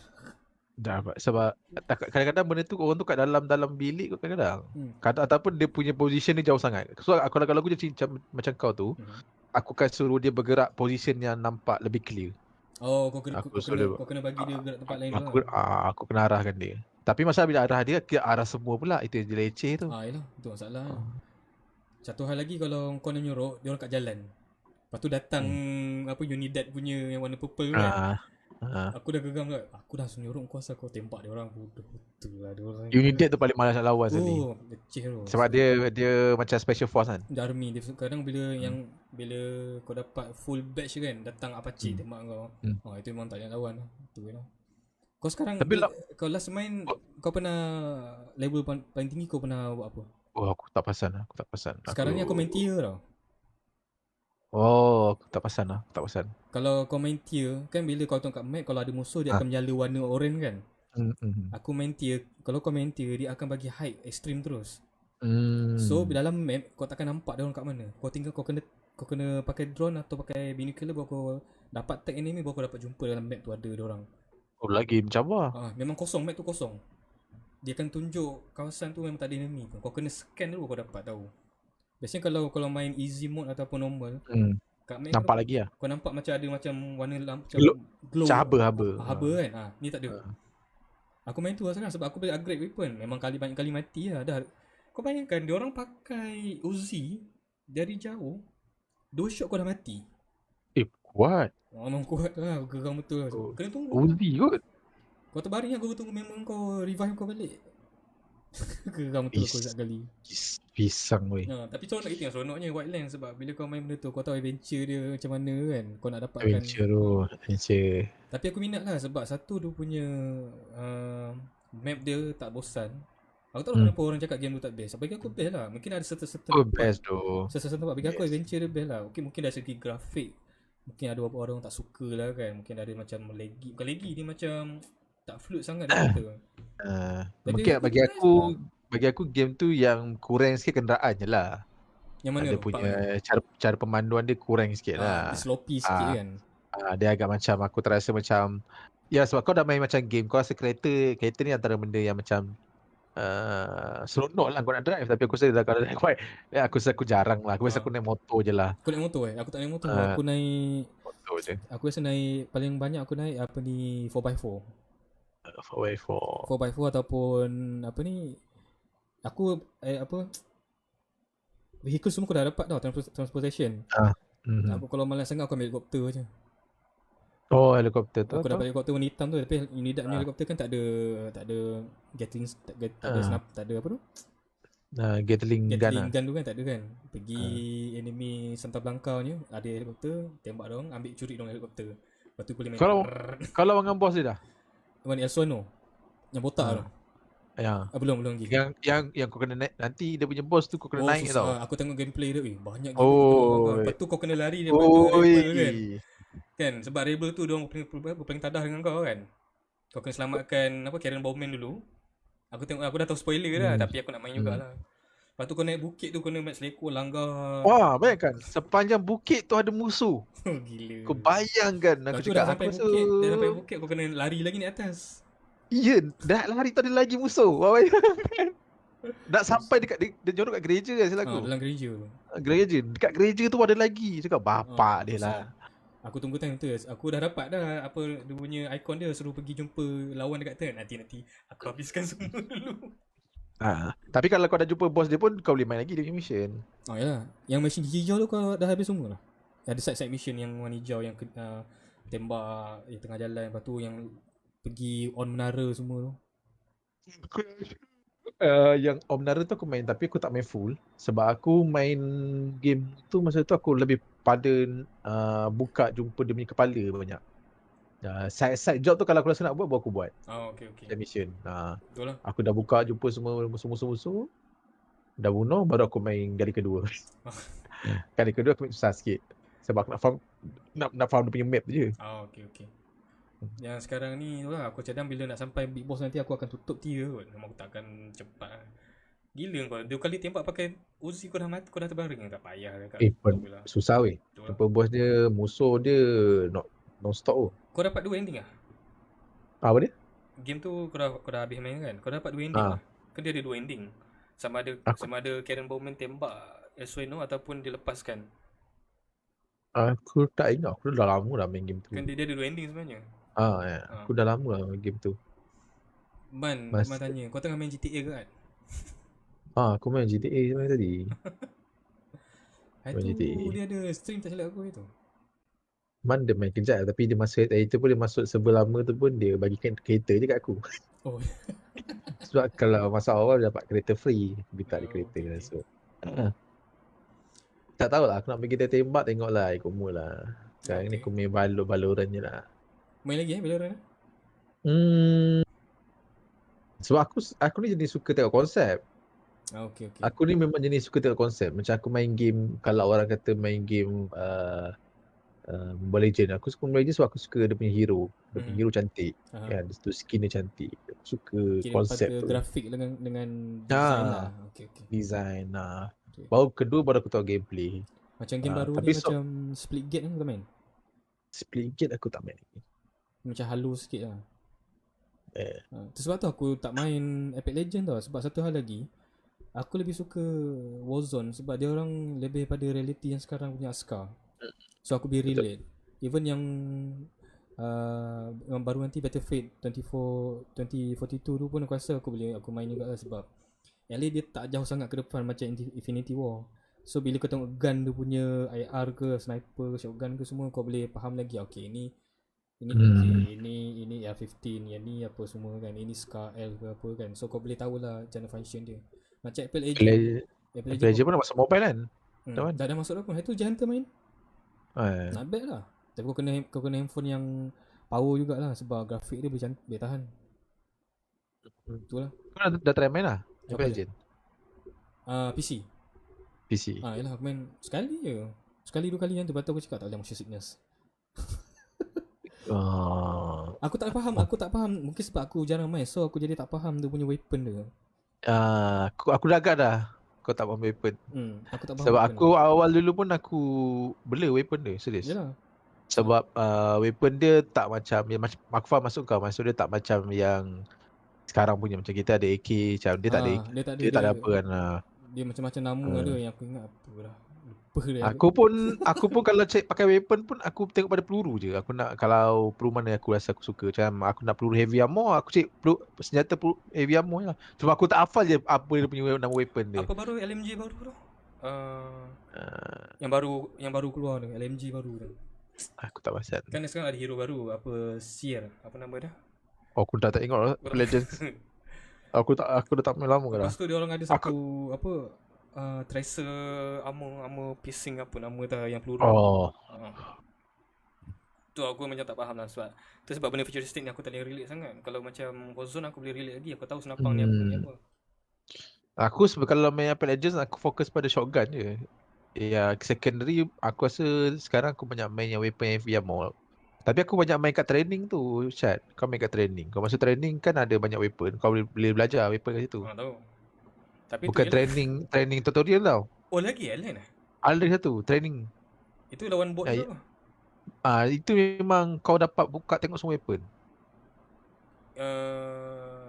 Dapat sebab kadang-kadang benda tu orang tu kat dalam bilik kadang-kadang. Ataupun dia punya position dia jauh sangat. So kalau aku jadi macam kau tu, aku akan suruh dia bergerak position yang nampak lebih clear. Oh, kau kena bagi dia gerak tempat lain tu. Aku kena arahkan dia. Tapi masalah bila arah dia arah semua pula, itu yang leceh tu. Yalah, itu masalah. Satu hal lagi, kalau kau nak nyorok, dia orang kat jalan. Lepas tu datang Unidad punya yang warna purple kan. Aku dah geram kat. Aku dah nyorok kau asal kau tembak dia orang. Bodoh betul lah dia orang. Unidad tu paling malas nak lawan sekali. Leceh tu. Sebab dia macam special force kan. Dia army dia kadang bila kau dapat full batch kan, datang Apache tembak kau. Itu memang tak nak lawan lah. Itu lah. Kau sekarang kau last main kau pernah level paling tinggi kau pernah buat apa? Aku tak perasan. Sekarang ni aku main tier tau. Aku tak perasan. Kalau kau main tier kan, bila kau tengok kat map, kalau ada musuh dia akan menyala warna orange kan. Aku main tier, kalau kau main tier dia akan bagi height extreme terus. So dalam map kau takkan nampak dia orang kat mana. Kau tinggal kau kena pakai drone atau pakai binocular baru kau dapat tag enemy, baru kau dapat jumpa dalam map tu ada dia orang. Lagi mencabar. Memang kosong, map tu kosong. Dia akan tunjuk kawasan tu memang tak ada enemy. Kau kena scan dulu kau dapat tahu. Biasanya kalau main easy mode ataupun normal, kat map nampak lagi lah. Kau nampak macam ada macam warna macam glow. Macam haba kan. Ni tak ada. Aku main tu lah sekarang sebab aku boleh upgrade weapon. Memang banyak kali mati lah. Dah Kau bayangkan dia orang pakai Uzi dari jauh, 2 shot kau dah mati. Kuat. Memang kuat lah, geram betul lah. Oh, Kena tunggu. Uzi kot. Kau terbaring lah, kau tunggu memang kau revive kau balik. Geram betul kau setiap kali. Pisang weh. Tapi seronok itu yang seronoknya Wildlands, sebab bila kau main benda tu, kau tahu adventure dia macam mana kan. Kau nak dapatkan Adventure. Tapi aku minat lah sebab satu dia punya map dia tak bosan. Aku tak tahu kenapa orang cakap game tu tak best. Bagi aku best lah. Mungkin ada certain Best tu. certain tempat. Bagi aku adventure dia best lah. Mungkin dari segi grafik, mungkin ada beberapa orang tak suka lah kan. Mungkin ada macam laggy. Bukan laggy, dia macam tak fluid sangat dia kata. Mungkin bagi aku game tu yang kurang sikit kenderaan je lah. Yang mana? Dia punya cara pemanduan dia kurang sikit lah. Dia sloppy sikit kan. Dia agak macam, aku terasa macam, ya sebab kau dah main macam game, kau rasa kereta ni antara benda yang macam seronok lah kau nak drive. Tapi aku rasa kalau aku rasa aku jarang lah. Aku rasa aku naik motor je lah. Kau naik motor Aku tak naik motor. Aku naik motor je. Aku rasa naik paling banyak aku naik apa ni 4x4. 4x4 ataupun apa ni, aku vehicle semua aku dah dapat tau, transportation. Aku kalau malas sangat aku ambil helikopter je. Oh, helikopter tu. Aku dapat helikopter warna hitam tu, tapi Unidad punya helikopter kan tak ada Gatling, tak ada apa tu? Gatling gun tu kan tak ada kan. Pergi enemy Santa Blanca ni ada helikopter, tembak dong, ambil curi dong helikopter. Lepas tu boleh main. Kalau dengan bos dia dah. Mana El Suano yang botak tu. Ya. Belum lagi. Yang kau kena naik nanti, dia punya boss tu kau kena naik tau. Aku tengok gameplay dia, banyak gila. Lepas tu kau kena lari daripada rebel kan. Kan sebab rebel tu diorang paling tadah dengan kau kan. Kau kena selamatkan Karen Bowman dulu. Aku dah tahu spoiler dah, tapi aku nak main jugalah. Lepas tu kau naik bukit tu, kau kena match lekor langgar. Wah, bayangkan sepanjang bukit tu ada musuh. Gila. Kau bayangkan aku cakap dah sampai bukit kau kena lari lagi naik atas. Ya, dah lari tu ada lagi musuh. Wah, bayangkan. Dah sampai dekat dia jorok kat gereja kan silap aku. Dalam gereja. Dekat gereja tu ada lagi. Cakap bapak dia lah. Aku tunggu time tu. Aku dah dapat dah apa dia punya ikon dia, suruh pergi jumpa lawan dekat turn. Nanti aku habiskan semua dulu. Tapi kalau kau dah jumpa bos dia pun kau boleh main lagi dia punya mission. Ya. Yang mission hijau tu kau dah habis semua lah. Ada side mission yang warna hijau yang tembak di tengah jalan. Lepas tu yang pergi on menara semua tu. Yang on menara tu aku main, tapi aku tak main full. Sebab aku main game tu masa tu aku lebih pada buka jumpa dia punya kepala banyak. Side job tu kalau aku rasa nak buat, baru aku buat. Okay. Mission. Betul lah. Aku dah buka jumpa semua musuh-musuh. Dah bunuh, baru aku main kali kedua. Kali kedua aku main susah sikit. Sebab aku nak faham dia punya map je. Okay. Yang sekarang ni tu lah, aku cadang bila nak sampai big boss nanti aku akan tutup tier kot. Memang aku tak akan cepat. Gila kau, 2 kali tembak pakai Uzi kau dah mati, kau dah terbaring. Tak payah dekat. Susah weh. Jumpa bos dia, musuh dia non-stop. Kau dapat 2 ending lah? Apa dia? Game tu kau dah habis main kan? Kau dapat 2 ending lah? Kan dia ada 2 ending. Sama ada Karen Bowman tembak Sueno ataupun dilepaskan. Aku tak ingat, aku dah lama dah main game tu. Kan dia ada 2 ending sebenarnya. Aku dah lama lah main game tu. Man tanya, kau tengah main GTA ke kan? Aku main GTA main tadi. Dia ada stream tak silap aku itu. Man dia main kejap, tapi dia masuk server lama tu pun dia bagikan kereta je kat aku. Sebab kalau masa awal dapat kereta free, minta dia kereta lah. So tak tahulah, aku nak pergi tembak, tengoklah ikut mood lah. Sekarang ni aku main Valorant je lah. Main lagi Valorant? Sebab aku ni jenis suka tengok konsep. Okay. Aku ni memang jenis suka tengok konsep. Macam aku main game, kalau orang kata main game Mobile Legends, aku suka Mobile Legends sebab aku suka dia punya hero. Dia punya hero cantik. Kan, tu skin dia cantik. Aku suka konsep tu. Grafik dengan design lah. Okay. Design Baru kedua baru aku tahu gameplay. Macam game baru ni macam Splitgate kan kau main? Splitgate aku tak main lagi. Macam halus sikit lah. Sebab tu aku tak main Apex Legends tau. Sebab satu hal lagi, aku lebih suka Warzone sebab dia orang lebih pada reality yang sekarang punya askar. So aku boleh relate. Even yang baru nanti Battlefield 2042 tu pun aku rasa aku main juga lah sebab At least dia tak jauh sangat ke depan macam Infinity War. So bila kau tengok gun dia punya IR ke, sniper ke, shotgun ke semua, kau boleh faham lagi. Okay, ini okay, ini R15, yang ni apa semua kan. Ini Scar L ke apa kan. So kau boleh tahulah macam function dia. Macam Apple Agent. Apple Agent pun dah masuk mobile kan? Dah masuk dah pun. Itu je Hunter main. Not bad lah. Tapi kau kena handphone yang power jugalah sebab grafik dia boleh tahan. Itulah. Kau dah try main lah Apple Agent? PC. Yalah aku main sekali je. Sekali 2 kali yang tu. Lepas tu aku cakap tak boleh motion sickness. Aku tak faham. Mungkin sebab aku jarang main. So aku jadi tak faham dia punya weapon dia. Aku dah agak dah kau tak faham weapon. Aku tak faham. Sebab aku awal dulu pun aku blur weapon dia. Serius. Yalah. Sebab weapon dia tak macam aku faham maksud kau. Maksud dia tak macam yang sekarang punya. Macam kita ada AK, macam dia tak ada AK, dia tak ada apa kan. Dia macam-macam nama ada yang aku ingat apa dah. Lupa dia. Aku pun kalau check pakai weapon pun aku tengok pada peluru je. Aku nak kalau peluru mana aku rasa aku suka. Macam aku nak peluru heavy armor, aku check senjata peluru heavy armor je lah. Cuma aku tak hafal je apa dia punya nama weapon dia. Apa baru LMG baru tu? Yang baru keluar tu, LMG baru tu. Aku tak pasal. Kan sekarang ada hero baru, apa Seer, apa nama dia? Aku dah tak tengok Legends. Aku dah tak main lama kan. Lepas tu dia orang ada satu apa tracer armor piercing apa nama dah yang peluru. Tu aku macam tak faham lah sebab benda futuristik ni aku tak boleh relate sangat. Kalau macam Warzone aku boleh relate lagi. Aku tahu senapang ni apa. Aku sebab kalau main Apple Legends aku fokus pada shotgun je. Ya, secondary aku rasa sekarang aku banyak main yang weapon heavy armor. Tapi aku banyak main kat training tu, Syed. Kau main kat training. Kau masuk training kan ada banyak weapon. Kau boleh belajar weapon kat situ. Tahu. Tapi bukan training tutorial tau. Oh lagi lain Ada satu training. Itu lawan bot tu. Itu memang kau dapat buka tengok semua weapon.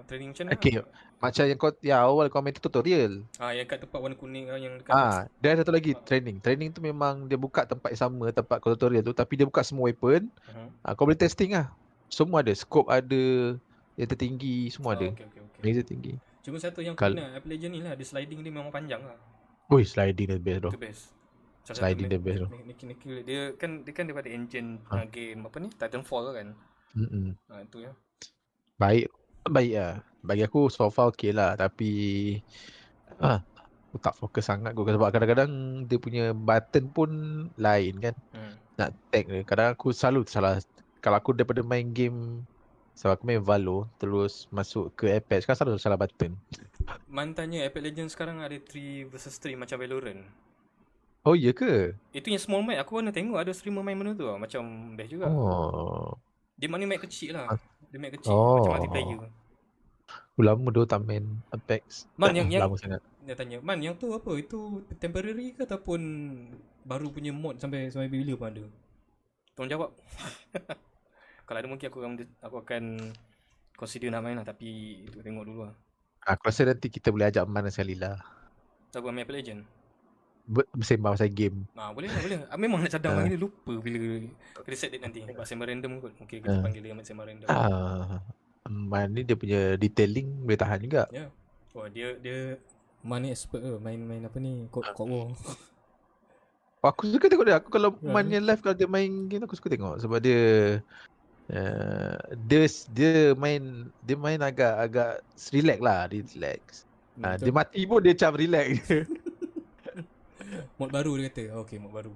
Training macam mana? Okay. Macam yang awal kau main tutorial. Yang kat tempat warna kuning yang dekat. Dia ada satu lagi training. Training tu memang dia buka tempat yang sama tempat kau tutorial tu, tapi dia buka semua weapon. Kau boleh testing lah. Semua ada, scope ada, yang tertinggi semua ada. Okay. Laser tinggi. Cuma satu yang aku nak Apple Legend ni lah, dia sliding dia memang panjang lah. Oi, sliding the best bro. The best. Sliding the best bro. Dia kan daripada engine game apa ni? Titanfall kan. Itu ya. Baik lah. Bagi aku so far okay lah. Tapi aku tak fokus sangat sebab kadang-kadang dia punya button pun lain kan. Nak tag dia. Kadang aku selalu salah. Kalau aku daripada main game, sebab aku main Valo terus masuk ke Apex kan selalu salah button. Mantannya Apex Legends sekarang ada 3 versus 3 macam Valorant. Oh iya ke? Itu yang small map. Aku pernah tengok ada streamer main benda tu lah. Macam best juga. Dia maknanya map kecil lah. Dia map kecil macam multiplayer. Lama dah tak main Apex. Man yang lama sangat. Dia tanya, Man yang tu apa? Itu temporary ke ataupun baru punya mod sampai bila pun ada? Tolong jawab. Kalau ada mungkin aku akan consider nak main lah, tapi itu tengok dulu lah. Aku rasa nanti kita boleh ajak Man sekali lah. Tak buat main Apple Legend? Bersembang pasal game. Boleh. Memang nak cadang lagi ni, lupa bila kita set date nanti. Buat sembang random kot. Mungkin kita panggil dia sembang random. Man ni dia punya detailing boleh tahan juga. Ya. Dia Man ni expert ke main apa ni, Code War. Aku suka tengok dia. Aku kalau Man yang live, kalau dia main game aku suka tengok sebab dia main agak relax lah, dia mati pun dia macam relax je. Mod baru dia kata. Okay, mod baru.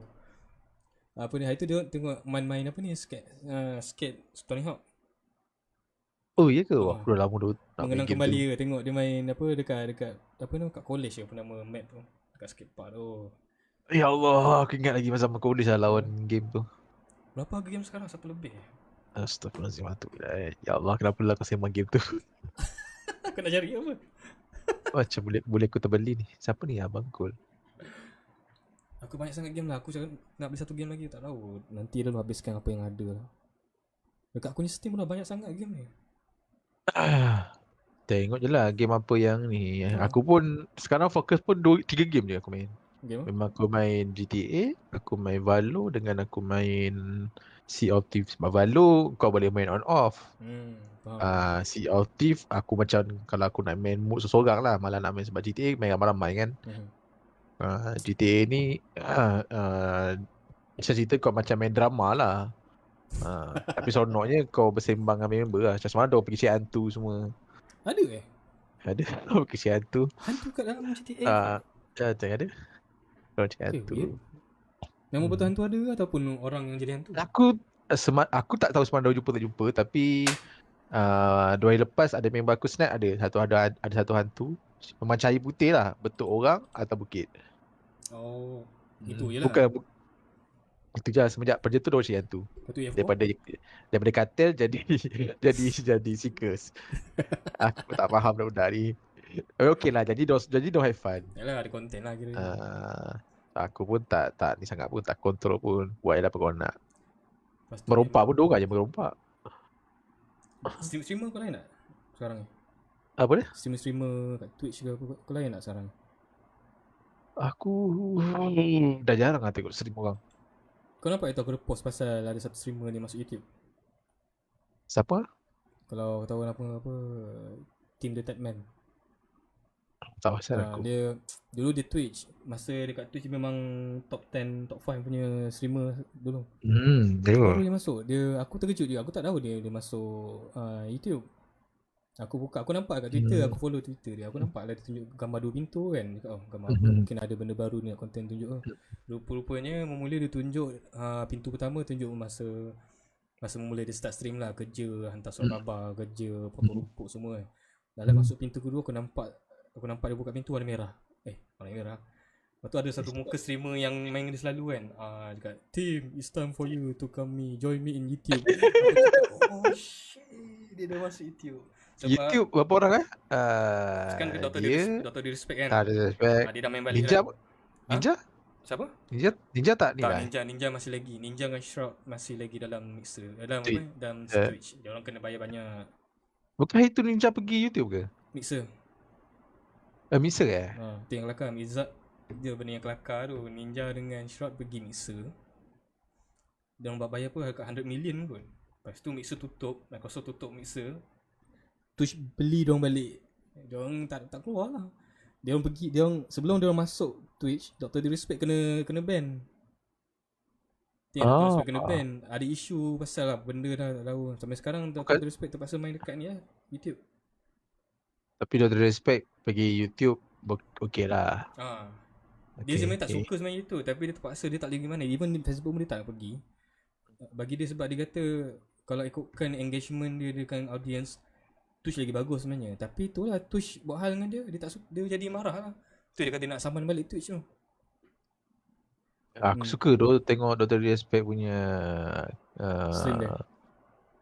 Apa ni, hari tu dia tengok Man main apa ni, skate Tony Hawk. Oh iya ke? Aku dah lama dah nak mengenang kembali ke tengok dia main apa dekat apa nama, kat college apa nama map tu, dekat skatepark tu. Ya Allah, aku ingat lagi masa college lah lawan game tu. Berapa game sekarang? 1 lebih. Astagfirullahaladzim, ya Allah, kenapa lah kau sembang game tu? Aku nak cari apa? Macam boleh aku terbeli ni. Siapa ni Abang Kul? Aku banyak sangat game lah. Aku cakap nak beli 1 game lagi, tak tahu. Nanti dah habiskan apa yang ada lah. Dekat aku ni Steam dah banyak sangat game ni. Tengok je lah game apa yang ni. Aku pun sekarang fokus pun 3 game je aku main. Game apa? Memang aku main GTA, aku main Valo dengan aku main Sea of Thieves baru kau boleh main on off. Faham. Sea of Thieves aku macam kalau aku nak main mood seorang lah, malah nak main sebab GTA main ramai-ramai kan. GTA ni macam cerita kau macam main drama lah. Tapi seronoknya kau bersembang dengan member lah. Macam mana pergi cek hantu semua. Ada Ada pergi cek hantu. hantu kat dalam GTA? Macam ada. Kau cek Okay, hantu. weird. Memang betul hantu ada ke ataupun orang yang jadi hantu? Aku tak tahu semalam jumpa tak jumpa, tapi 2 hari lepas ada member aku snap ada satu hantu memang cahaya putih lah, bentuk orang atau bukit. Oh, itu je lah. Bukan itu je semenjak pada tu dah macam hantu. Lepas tu F4? Daripada katil jadi seekers. Aku tak faham budak-budak ni. Okay lah, jadi don't have fun. Yalah, ada konten lah kira. Aku pun tak ni sangat pun, tak kontrol pun. Buat je lah apa kau nak. Lepas tu Merompak pun dorang je merompak. Streamer kau lain tak sekarang ni? Apa dia? Streamer kat Twitch ke apa, kau lain tak sekarang? Aku dah jarang lah tengok stream orang. Kau nampak itu aku ada post pasal ada satu streamer ni masuk YouTube? Siapa? Kalau tahu apa Team the Tatman. Tak pasal aku. Dia dulu dia Twitch. Masa dekat Twitch dia memang top 10, top 5 punya streamer dulu. Baru dia masuk. Aku terkejut dia. Aku tak tahu dia masuk YouTube. Aku nampak kat Twitter, aku follow Twitter dia. Aku nampak lah dia tunjuk gambar 2 pintu kan. Gambar apa? Mungkin ada benda baru ni nak konten tunjuk ke. Rupa-rupanya memula dia tunjuk pintu pertama tunjuk masa memula dia start stream lah, kerja, hantar surat khabar, kerja, potong rumput semua kan. Dalam masuk pintu kedua aku nampak dia buka pintu warna merah. Warna merah. Lepas tu ada satu muka streamer yang main dia selalu kan. Dia kata, "Team, it's time for you to join me in YouTube." Aku cakap, oh shit, dia dah masuk YouTube. Sebab YouTube berapa orang kan Dr. Disrespect kan. Disrespect. Dia dah main balik Ninja? lah. Ninja? Siapa? Ninja tak ni Tak, lah. Ninja masih lagi. Ninja dengan Shroud masih lagi dalam mixer. Dalam Twitch. Dia orang kena bayar banyak. Bukan itu Ninja pergi YouTube ke? Mixer. Mixer Tu yang kelakar. Izzat dia benda yang kelakar tu. Ninja dengan Shroud pergi mixer. Dia orang bayar pun dekat 100 million pun. Lepas tu mixer tutup. Microsoft tutup mixer. Twitch beli dia orang balik. Dia orang tak keluar lah. Dia orang sebelum dia orang masuk Twitch, Dr. Disrespect kena ban. Dr. Disrespect kena ban. Ada isu pasal lah benda dah tak tahu. Sampai sekarang Dr. Disrespect terpaksa main dekat ni lah, YouTube. Tapi Dr. Disrespect pergi YouTube okey lah. Dia sebenarnya tak suka sebenarnya YouTube, tapi dia terpaksa, dia tak boleh gimana. Even Facebook pun dia tak nak pergi. Bagi dia sebab dia kata kalau ikutkan engagement dia dengan audience, Twitch lagi bagus sebenarnya. Tapi itulah Twitch buat hal dengan dia tak suka, dia jadi marah lah. Tu dia kata nak saman balik Twitch tu. Aku suka tengok Dr. Disrespect punya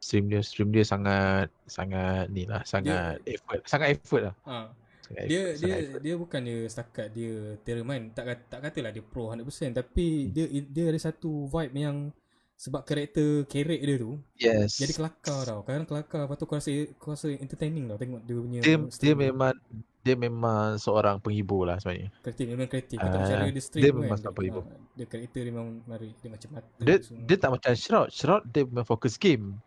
stream dia sangat ni lah, sangat effort lah. Dia bukan dia setakat dia termain, tak katalah dia pro 100%, tapi dia ada satu vibe yang sebab karakter dia tu jadi kelakar tau. Kadang kelakar, lepas tu kau rasa entertaining tau tengok dia punya dia memang seorang penghibur lah sebenarnya. Kreatif atau cara dia stream dia kan. memang seorang penghibur. Dia karakter dia memang menarik, dia macam mata dia tak macam Shroud dia memang fokus game.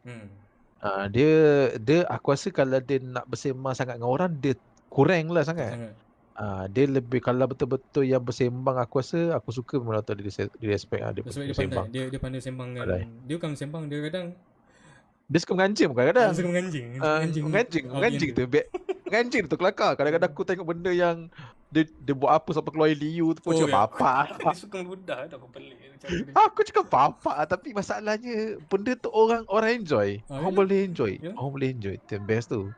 Dia aku rasa kalau dia nak bersembang sangat dengan orang, dia kurang lah sangat. Dia lebih kalau betul-betul yang bersembang, aku rasa aku suka memang Dr. Disrespect dia bersembang. Dia pandai sembang kan. Dia bukan sembang, dia kadang dia suka menganjing kadang-kadang. Dia suka menganjing. Menganjing tu. Menganjing tu kelakar. Kadang-kadang aku tengok benda yang dia buat apa sampai keluar liu tu pun cakap bapak. Dia suka budak tak, aku pelik. Aku cakap bapak, tapi masalahnya benda tu orang enjoy. Orang boleh enjoy. Orang boleh enjoy. The best tu.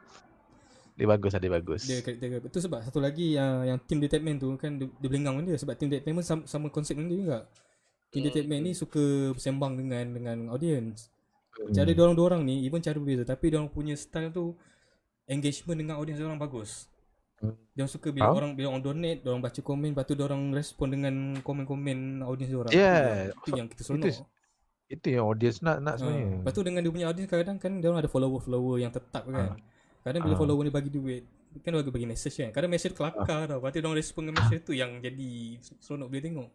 Dia bagus. Dia karakter. Betul, sebab satu lagi yang Team the Tatman tu kan dia belengang dengan dia, sebab Team the Tatman sama konsep dengan dia juga. Team the Tatman ni suka bersembang dengan audience. Cara diorang ni even cara berbeza, tapi diorang punya style tu engagement dengan audience diorang bagus. Diorang suka bila orang donate, diorang baca komen, lepas tu diorang respon dengan komen-komen audience diorang. Itu yang kita seronok. Itu yang audience nak sebenarnya. Lepas tu dengan dia punya audience kadang-kadang kan diorang ada follower yang tetap kan. Kadang bila follower ni bagi duit, kan dia bagi message kan. Kadang message kelakar tau. Lepas tu diorang respon dengan message tu yang jadi seronok bila tengok.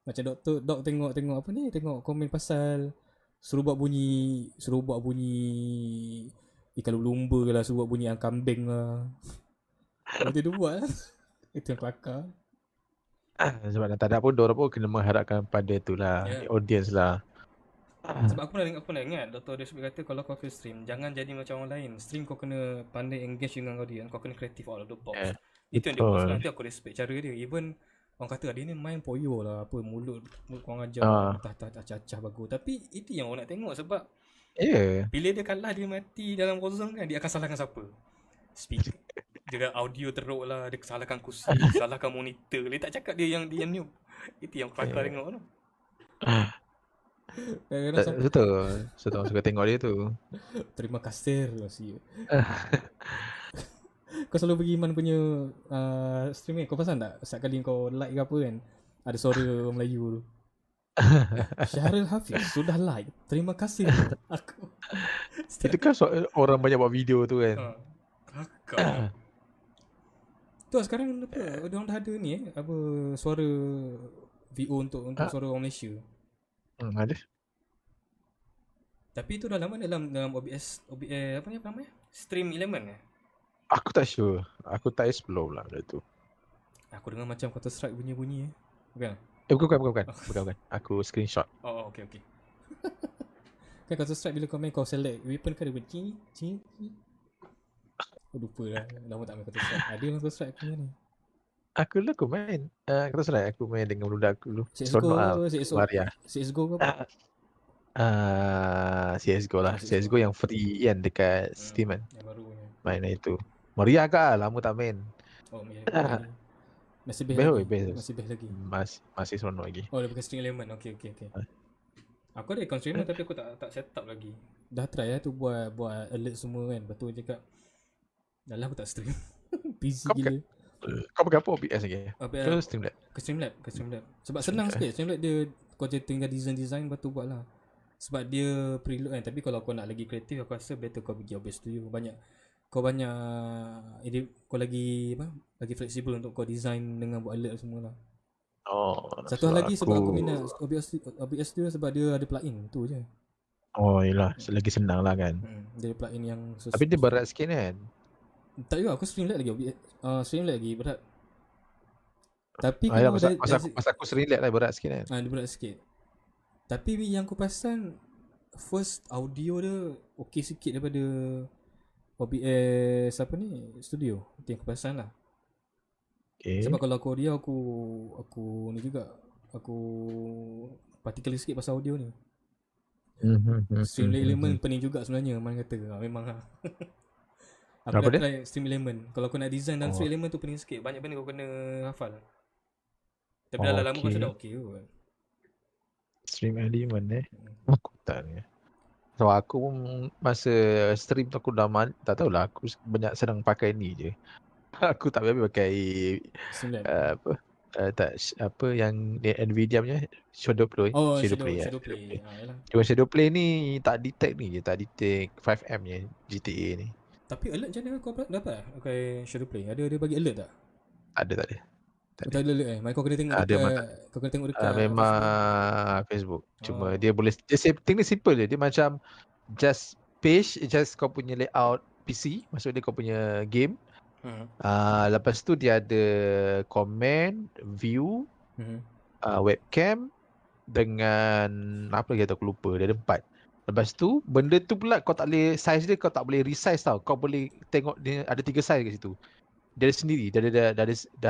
Macam Dok tengok apa ni, tengok komen pasal Suruh buat bunyi ikan lumba lah, suruh buat bunyi yang kambing lah. Lepas tu dia buat lah. Itu yang kelakar. Sebab tak ada pun diorang pun kena mengharapkan pada tu lah, audience lah. Sebab aku pernah ingat Dr. Desmond kata kalau kau akan stream, jangan jadi macam orang lain. Stream kau kena pandai engage dengan audience, kau kena kreatif out of the box. Itu yang dia buat. Nanti aku respect cara dia. Even orang kata dia ni main poyo lah, apa mulut korang ajar acah-acah bagus. Tapi itu yang orang nak tengok sebab bila dia kalah, dia mati dalam Warzone kan, dia akan salahkan siapa? Speaker. Dia audio teruk lah, dia salahkan kursi, salahkan monitor. Dia tak cakap dia yang noob. Itu yang kelakar tengok tu. Betul. Betul suka tengok dia tu. Terima kasih Rossi. Kau selalu pergi mana punya stream ni? Kau perasan tak? Setiap kali kau like ke apa kan, ada suara orang Melayu tu. Syahril Hafiz sudah like. Terima kasih aku. Itu kan orang banyak buat video tu kan. Kelakar. Tu sekarang apa? Orang dah ada ni apa suara VO untuk suara orang Malaysia. Ada. Tapi itu dah lama dalam OBS apa ni namanya? Stream Element Aku tak sure. Aku tak explore lah benda tu. Aku dengar macam Counter Strike bunyi-bunyi Bukan? Bukan. Aku screenshot. Oh, okey. Kan Counter Strike bila kau main, kau select weapon kan, dia bunyi cing. Aku lupa lah. Lama tak main Counter Strike. Ada Counter Strike aku ni. Aku main. Counter Strike aku main dengan budak aku dulu. CSGO ke apa? CSGO lah. CSGO yang free kan dekat Steam kan. Yang baru ni. Main itu. Meriah kah? Lama tak main. Oh, masih best lagi. Masih seronok lagi. Oh, dia pakai Stream Element. Okey. Aku ada account streamer tapi aku tak set up lagi. Dah try lah tu buat alert semua kan. Betul cakap. Dah lah aku tak stream. Busy gila. Kau pakai apa OBS lagi? Ke Streamlab? Ke Streamlab. Sebab senang sikit. Streamlab dia kau je tinggal design batu buat lah. Sebab dia preload kan. Tapi kalau kau nak lagi kreatif, aku rasa better kau pergi OBS Studio. Kau lagi fleksibel untuk kau design dengan buat alert semua lah. Satu hal lagi sebab aku minat OBS Studio sebab dia ada plugin tu je. Oh yelah, lagi senang lah kan. Dia ada plugin yang tapi dia berat sikit kan. Tak juga, aku Streamlab lagi berat. Tapi masa aku Streamlab lah berat sikit kan. Dia berat sikit. Tapi yang aku perasan first audio dia okey sikit daripada OBS Studio. Itu yang aku perasan lah. Sebab kalau aku audio aku ni juga aku particular sikit pasal audio ni. Stream Element pening juga sebenarnya, mana kata memang lah. Aku dah try Stream Element. Kalau kau nak design dalam Stream Element tu pening sikit. Banyak benda kau kena hafal. Tapi dah lama kau sudah okey kot. Stream Element aku tak ni. So aku masa stream tu aku dah tak tahulah, aku banyak senang pakai ni je. Aku tak biasa pakai yang Nvidia punya Shadowplay. Shadowplay. Cuma Shadowplay ni tak detect 5M je GTA ni. Tapi alert macam mana kau dapat pakai Shadowplay? Ada bagi alert tak? Tak ada. Tak ada alert Kau kena tengok kau kena tengok dekat memang Facebook. Cuma dia boleh, dia setting ni simple je. Dia macam just kau punya layout PC, maksudnya kau punya game. Lepas tu dia ada comment, view, webcam dengan apa lagi aku lupa. Dia ada 4. Lepas tu benda tu pula kau tak boleh size dia, kau tak boleh resize tau. Kau boleh tengok dia ada 3 size kat situ. Dia ada sendiri, dah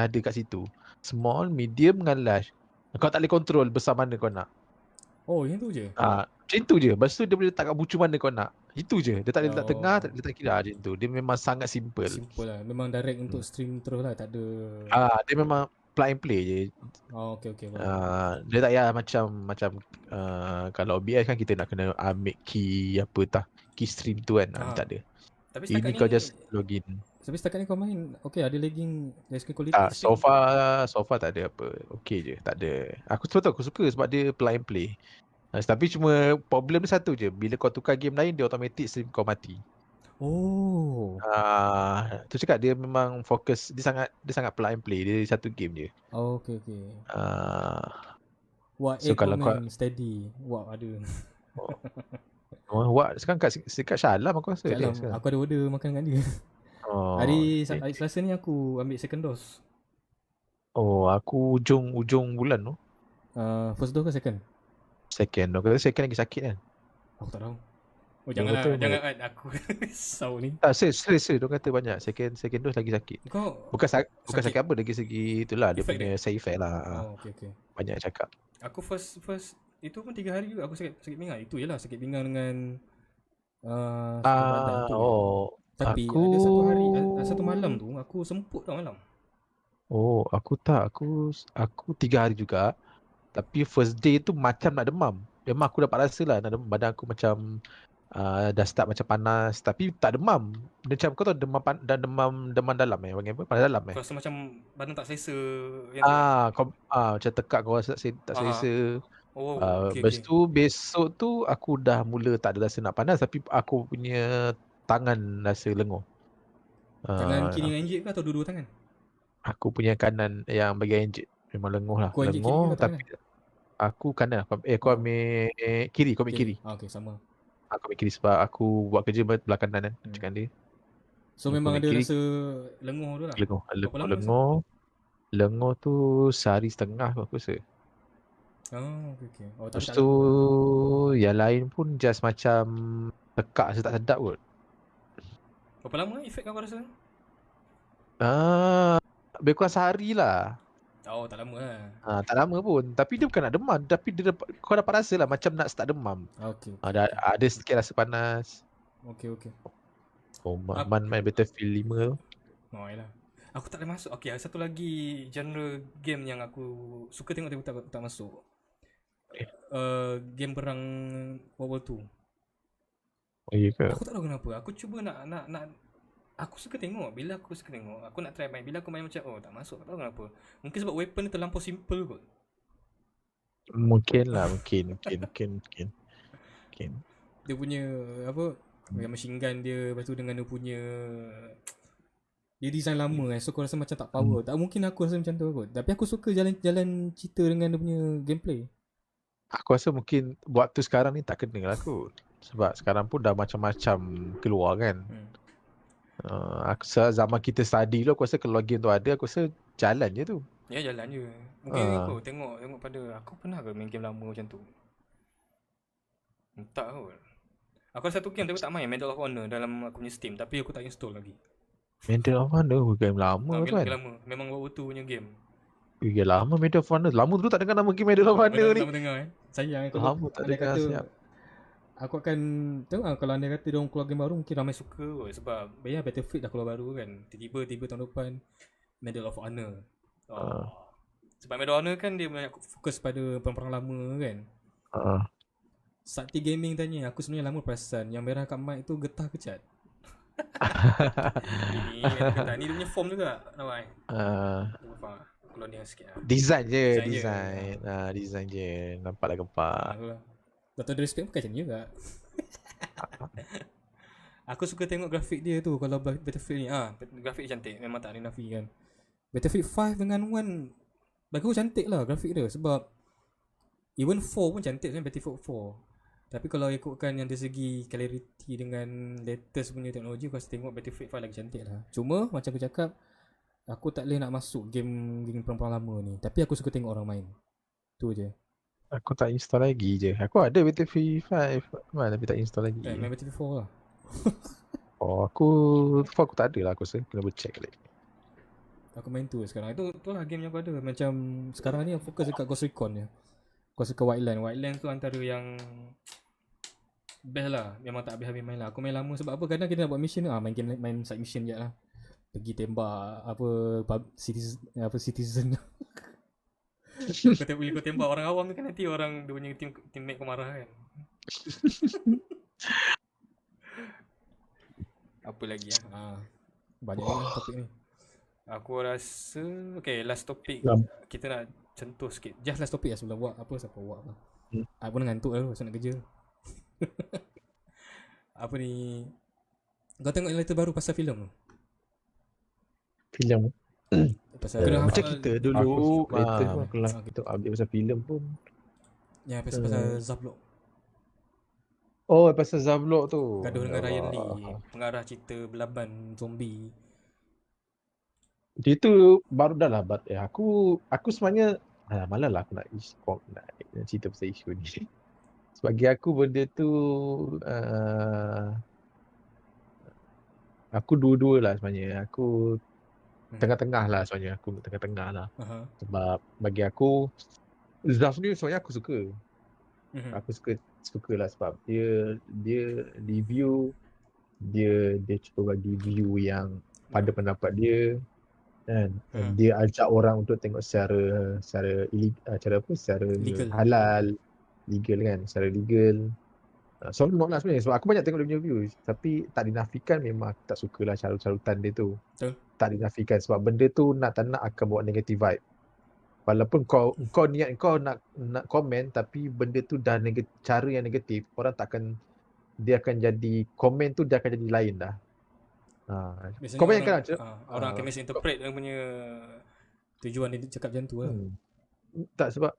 ada kat situ. Small, medium dengan large. Kau tak boleh control besar mana kau nak. Oh, yang tu je? Macam tu je. Lepas tu dia boleh letak kat bucu mana kau nak. Itu je. Dia tak boleh letak tengah, tak boleh letak kiri. Macam tu. Dia memang sangat simple. Simple lah. Memang direct untuk stream terus lah. Tak ada... dia memang plug and play je. Okay. Dia tak payah macam kalau OBS kan kita nak kena ambil key key stream tu kan. Tak ada. Tapi ini kau just login. Tapi setakat ni kau main okay, ada lagging dari segi quality? So far tak ada apa. Okay je, tak ada. Aku suka sebab dia plug and play. Tapi cuma problem dia satu je. Bila kau tukar game lain, dia automatic stream kau mati. Tu cakap dia memang fokus, dia sangat plug and play. Dia satu game je. Okay. So kalau kau steady. Wah, ada. Wak sekarang kat Shalam aku rasa dia Salam, sekarang. aku ada order makan dengan dia. Hari Selasa ni aku ambil second dose. Aku ujung bulan tu. First dose ke second? Second. Aku kata second lagi sakit kan. Aku tak tahu. Dia Janganlah, kata jangan aku risau ni. serius dia kata banyak second dose lagi sakit. Kau Bukan sakit apa dari segi itulah dia Effect punya side effect lah. okay. Banyak cakap. Aku first itu pun 3 hari juga aku sakit pinggang. Itu je lah, sakit pinggang dengan sakit badan tu je. Tapi aku ada satu malam tu aku semput tau malam. Aku tak. Aku 3 hari juga. Tapi first day tu macam nak demam. Memang aku dapat rasa lah badan aku macam dah start macam panas. Tapi tak demam. Macam kau tahu demam dalam panggil apa? Panas dalam Kau rasa macam badan tak selesa yang tu kan? Macam tekak kau rasa tak selesa. Okay. Lepas tu besok tu aku dah mula tak ada rasa nak panas. Tapi aku punya tangan rasa lenguh. Tangan kiri dengan injek ke atau dua-dua tangan? Aku punya kanan yang bagian injek memang lenguh lah. Kau injek kiri Lenguh ke tapi aku kanan. Kau ambil kiri. Kau ambil kiri. Okay, sama. Aku ambil kiri sebab aku buat kerja belah kanan kan. Macam dia. So memang ada rasa lenguh tu lah. Lenguh tu sehari setengah aku rasa. Okay. Lepas tu yang lain pun just macam tekak rasa tak sedap kot. Berapa lama efek kau rasa? Lebih kurang sehari lah. Tak lama lah. Tak lama pun. Tapi dia bukan nak demam. Tapi kau dapat rasa lah macam nak start demam. Okay. Ada sikit rasa panas. Okay. Main Battlefield 5 tu. Yalah. Aku tak boleh masuk. Okay, ada satu lagi genre game yang aku suka tengok tapi aku tak masuk. Game perang World War 2. Iya ke? Aku tak tahu kenapa. Aku cuba nak aku suka tengok. Bila aku suka tengok, aku nak try main. Bila aku main macam tak masuk. Tak tahu kenapa. Mungkin sebab weapon ni terlampau simple kot. Mungkin. Dia punya yang machine gun dia, lepas tu dengan dia punya dia design lama kan. So aku rasa macam tak power. Tak mungkin aku rasa macam tu kot. Tapi aku suka jalan cerita dengan dia punya gameplay. Aku rasa mungkin buat tu sekarang ni tak kena lah kot. Sebab sekarang pun dah macam-macam keluar kan. Aku zaman kita study dulu, aku rasa kalau game tu ada, aku rasa jalan je tu. Ya, jalan je. Mungkin aku tengok pada aku pernah ke main game lama macam tu. Tak kot. Aku ada satu game tapi tak main, Medal of Honor dalam aku punya Steam, tapi aku tak install lagi. Medal of Honor game lama tu kan? Game lama. Memang World War 2 punya game. Game lama Medal of Honor. Lama dulu tak dengar nama game Medal of Honor ni. Lama dengar sayang kalau lama tak dengar siap. Aku akan tengok kalau anda kata diorang keluar game baru mungkin ramai suka kot. Sebab banyak Battlefield dah keluar baru kan. Tiba-tiba tahun depan Medal of Honor. Sebab Medal of Honor kan dia banyak fokus pada perang lama kan. Sakti Gaming tanya, aku sebenarnya lama perasan yang merah kat mic tu getah ke cat? Ini dia punya form juga nampak keluar dia sikit lah. Design je. Design je. Nampak lah gempak. Dr. Disrespect bukan macam ni juga. Aku suka tengok grafik dia tu kalau Battlefield ni. Grafik dia cantik, memang tak ada nafikan. Battlefield 5 dengan 1 bagi aku cantik lah grafik dia. Sebab even 4 pun cantik kan, Battlefield 4. Tapi kalau ikutkan yang dari segi clarity dengan latest punya teknologi, aku rasa tengok Battlefield 5 lagi cantik lah. Cuma macam aku cakap, aku tak boleh nak masuk game perang-perang lama ni. Tapi aku suka tengok orang main. Tu je. Aku tak install lagi je. Aku ada Battlefield 5 tapi tak install lagi. Main Battlefield 4 lah. Aku tak ada lah, aku rasa. Kena check kali. Aku main tu sekarang. Itu lah game yang aku ada. Macam sekarang ni aku fokus dekat Ghost Recon je. Aku suka Wildlands. Wildlands tu antara yang best lah. Memang tak habis-habis main lah. Aku main lama sebab apa? Kadang kita nak buat mission main side mission je lah. Pergi tembak citizen. Kau tembak orang awam kan, nanti orang dia punya teammate kau marah kan. Apa lagi banyak lah topik ni. Aku rasa last topik kita nak sentuh sikit. Just last topik lah sebelum buat siapa buat apa. Aku pun ngantuk lah pasal nak kerja. Apa ni? Kau tengok yang baru pasal filem tu? Filem pasal macam kita dulu kita ambil pasal filem pun. Ya, pasal Zablok. Oh, pasal Zavlog tu. Gaduh Ya dengan Ryan Allah. Lee, pengarah cerita Belaban Zombie. Dia tu baru dah lah. Aku sebenarnya malah lah aku nak cerita pasal isu ni. Bagi aku benda tu aku dua-dua lah sebenarnya. Aku tengah-tengah lah sebenarnya. Aku tengah-tengah lah. Sebab bagi aku Zaf ni sebenarnya aku suka. Aku suka lah sebab dia review, dia cuba bagi view yang pada pendapat dia, kan. Dia ajak orang untuk tengok secara Legal. halal, legal kan, secara legal. Seronok lah sebenarnya sebab aku banyak tengok dia punya views, tapi tak dinafikan memang aku tak sukalah carut-carutan dia tu. Betul. Tak dinafikan sebab benda tu nak tak nak akan bawa negative vibe. Walaupun kau niat kau nak komen, tapi benda tu dah cara yang negatif, orang takkan, dia akan jadi komen tu dia akan jadi lain dah. Biasanya Kau bayangkan orang akan misinterpret dia punya tujuan dia cakap macam tu lah. Tak, sebab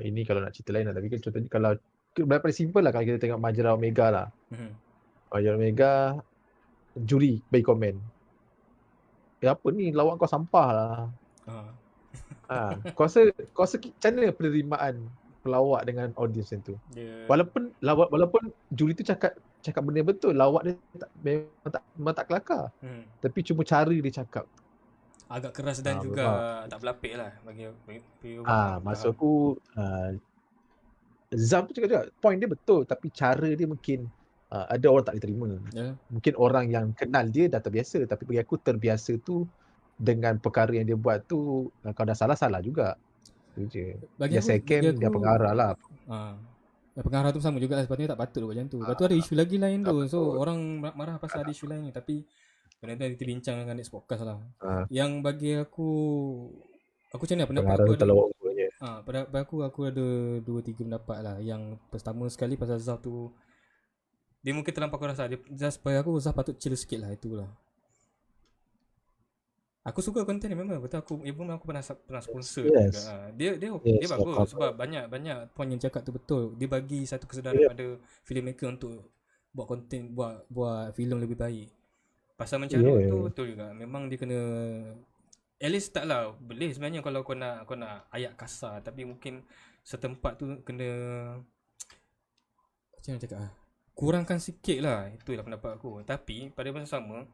ini kalau nak cerita lain lah, tapi kan contohnya kalau paling simple lah, kalau kita tengok Majalah Omega lah. Majalah Omega, juri bagi komen, apa ni, lawak kau sampah lah. Kau rasa macam mana penerimaan pelawak dengan audience macam tu? Walaupun juri tu cakap benda betul, lawak dia memang tak kelakar. Tapi cuma cara dia cakap agak keras dan juga tak berlapik lah bagi maksud aku Zam tu cakap juga point dia betul, tapi cara dia mungkin ada orang tak boleh terima. Mungkin orang yang kenal dia dah terbiasa, tapi bagi aku terbiasa tu dengan perkara yang dia buat tu, kalau dah salah juga. Itu je. Dia second, dia pengarah lah. Pengarah tu sama juga lah, sepatutnya tak patut buat macam tu. Lepas tu ada isu lagi lain tu. So orang marah pasal ada isu lain ni, tapi benda tu kita bincang dengan next podcast lah. Yang bagi aku macam mana pendapat aku ada pada aku ada 2-3 pendapat lah. Yang pertama sekali pasal Zaf tu, dia mungkin terlampau aku rasa dia just bagi aku Zaf patut chill sikit lah. Itulah, aku suka konten dia memang betul. Aku pernah sponsor juga. Dia bagus sebab banyak point yang cakap tu betul. Dia bagi satu kesedaran pada filmmaker untuk buat konten, buat filem lebih baik. Pasal mencarut tu betul juga. Memang dia kena, at least taklah boleh sebenarnya kalau kau nak ayat kasar, tapi mungkin setempat tu kena macam mana cakap kurangkan sikit lah. Itulah pendapat aku. Tapi pada masa sama,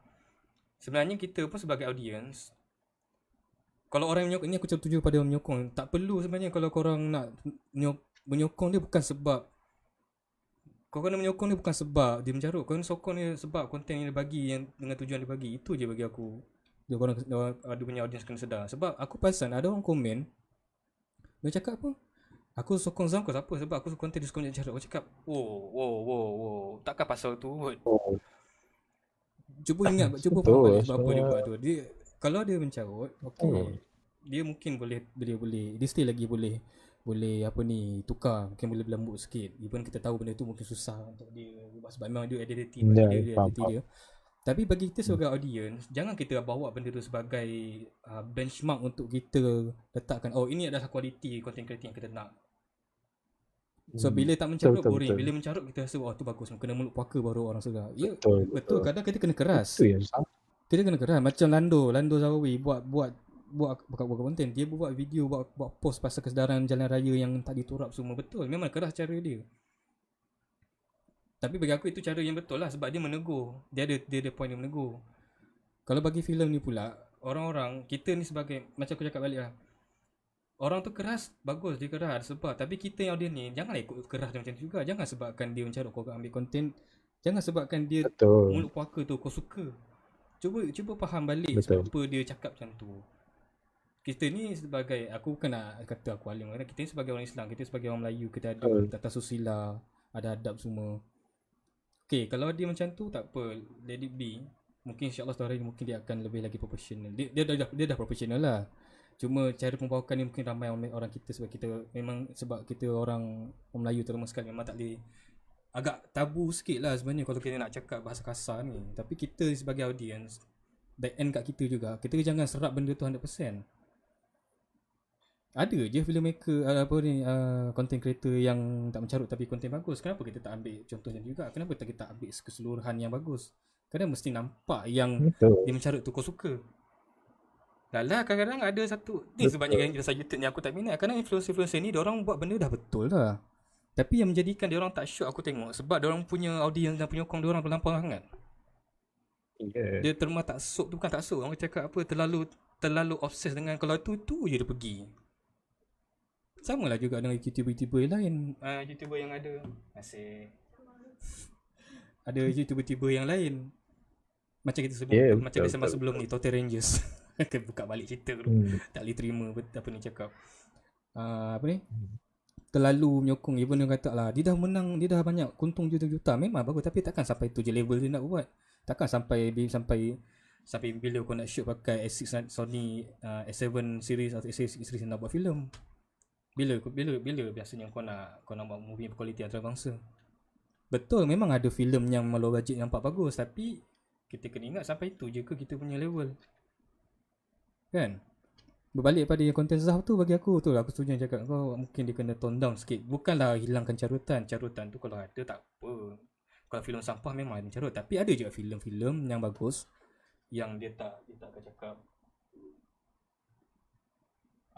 sebenarnya kita pun sebagai audience, kalau orang menyokong ni, aku setuju pada menyokong. Tak perlu sebenarnya kalau korang nak menyokong dia, bukan sebab kau kena menyokong dia bukan sebab dia mencarut. Kau kena sokong dia sebab konten yang dia bagi, yang dengan tujuan dia bagi. Itu je bagi aku. Dia punya audience kena sedar. Sebab aku perasan ada orang komen, dia cakap apa, aku sokong Zam, kau siapa? Sebab aku konten dia suka mencarut. Aku cakap, wow, takkan pasal tu kot. Cuba ingat, cuba faham balik sebab apa dia buat tu. Dia, kalau dia mencarut, dia mungkin boleh dia still lagi boleh apa ni, tukar, mungkin boleh berlembut sikit. Even kita tahu benda tu mungkin susah untuk dia sebab memang dia identity dia. Tapi bagi kita sebagai audience, jangan kita bawa benda tu sebagai benchmark untuk kita letakkan, ini adalah kualiti content creator yang kita nak. So bila tak mencarut boring, bila mencarut kita rasa tu bagus, kena mulut puaka baru orang sedar. Ya, betul. Kadang kita kena keras. Kita kena keras. Macam Lando Zawawi buat konten, dia buat video, buat post pasal kesedaran jalan raya yang tak diturap semua. Betul, memang keras cara dia. Tapi bagi aku itu cara yang betul lah, sebab dia menegur. Dia ada point yang menegur. Kalau bagi filem ni pula, orang-orang, kita ni sebagai, macam aku cakap balik lah, orang tu keras, bagus dia keras sebab, tapi kita yang audience ni janganlah ikut keras dia macam tu juga. Jangan sebabkan dia mencarut kau ambil konten, jangan sebabkan dia mulut puaka tu kau suka. Cuba faham balik sebab apa dia cakap macam tu. Kita ni sebagai, aku bukan nak kata aku alim, kita ni sebagai orang Islam, kita sebagai orang Melayu, kita ada tata susila, ada adab semua. Okay, kalau dia macam tu tak apa, let it be. Mungkin insyaAllah satu hari mungkin dia akan lebih lagi profesional. Dia dah profesional lah. Cuma cara pembawakan ni mungkin ramai orang kita, sebab kita orang Melayu terutama sekali, memang tak boleh, agak tabu sikit lah sebenarnya kalau kita nak cakap bahasa kasar ni. Tapi kita sebagai audience, back end kat kita juga, kita jangan serap benda tu 100%. Ada je filmmaker apa ni content creator yang tak mencarut tapi konten bagus. Kenapa kita tak ambil contohnya juga? Kenapa kita tak ambil keseluruhan yang bagus? Kadang mesti nampak yang dia mencarut tu kau suka. Lala kadang-kadang ada satu ni sebabnya yang pasal YouTube ni aku tak minat. Kadang influencer-influencer ni diorang buat benda dah betul lah. Tapi yang menjadikan diorang tak syok aku tengok sebab diorang punya audience dan penyokong diorang terlampau sangat. Dia terma tak sok tu bukan tak sok. Orang cakap apa terlalu obses dengan kalau tu je dia pergi. Sama lah juga dengan YouTuber-YouTuber yang lain. YouTuber yang ada ada YouTuber-YouTuber yang lain. Macam kita sebelum macam dia sembang sebelum ni Total Rangers. Buka balik cerita dulu. Tak boleh terima apa ni cakap. Apa ni? Terlalu menyokong. Even dia kata lah dia dah menang, dia dah banyak kuntung juta-juta. Memang bagus tapi takkan sampai tu je level dia nak buat. Takkan sampai bila kau nak shoot pakai S6 Sony S7 series atau S6 series nak buat filem. Bila biasanya kau nak buat movie berkualiti antarabangsa. Betul memang ada filem yang low budget yang nampak bagus tapi kita kena ingat sampai tu je ke kita punya level. Kan? Berbalik pada yang konten Zah tu bagi aku tu lah aku setuju cakap kau mungkin dia kena tone down sikit. Bukanlah hilangkan carutan tu kalau ada tak apa. Kalau filem sampah memang ada carut tapi ada juga filem-filem yang bagus yang dia tak akan cakap.